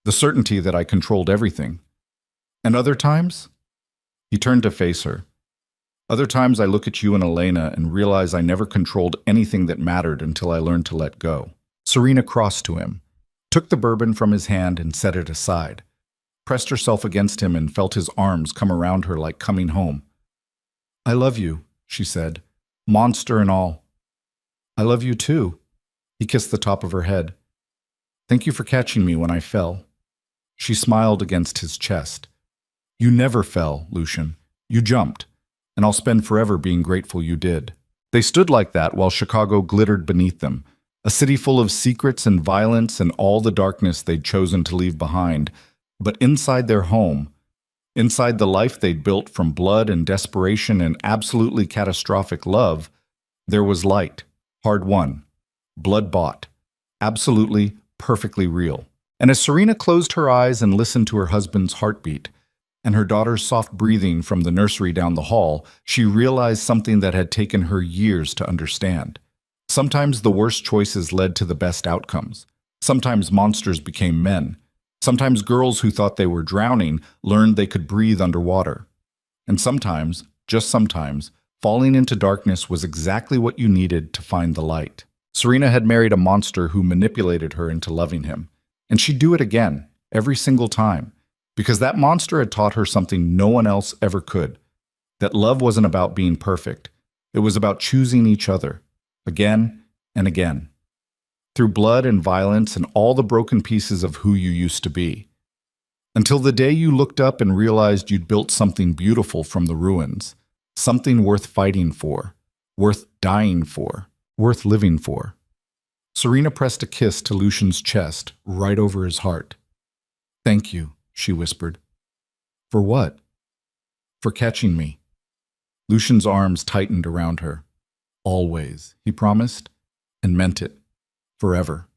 the certainty that I controlled everything. And other times?" He turned to face her. "Other times I look at you and Elena and realize I never controlled anything that mattered until I learned to let go." Serena crossed to him, took the bourbon from his hand and set it aside, pressed herself against him and felt his arms come around her like coming home. "I love you," she said, "monster and all." "I love you too." He kissed the top of her head. "Thank you for catching me when I fell." She smiled against his chest. "You never fell, Lucien. You jumped, and I'll spend forever being grateful you did." They stood like that while Chicago glittered beneath them, a city full of secrets and violence and all the darkness they'd chosen to leave behind. But inside their home, inside the life they'd built from blood and desperation and absolutely catastrophic love, there was light, hard-won, blood-bought, absolutely, perfectly real. And as Serena closed her eyes and listened to her husband's heartbeat, and her daughter's soft breathing from the nursery down the hall, she realized something that had taken her years to understand. Sometimes the worst choices led to the best outcomes. Sometimes monsters became men. Sometimes girls who thought they were drowning learned they could breathe underwater. And sometimes, just sometimes, falling into darkness was exactly what you needed to find the light. Serena had married a monster who manipulated her into loving him. And she'd do it again, every single time, because that monster had taught her something no one else ever could. That love wasn't about being perfect. It was about choosing each other, again and again, through blood and violence and all the broken pieces of who you used to be. Until the day you looked up and realized you'd built something beautiful from the ruins, something worth fighting for, worth dying for, worth living for. Serena pressed a kiss to Lucian's chest, right over his heart. "Thank you," she whispered. "For what?" "For catching me." Lucian's arms tightened around her. "Always," he promised, and meant it. Forever.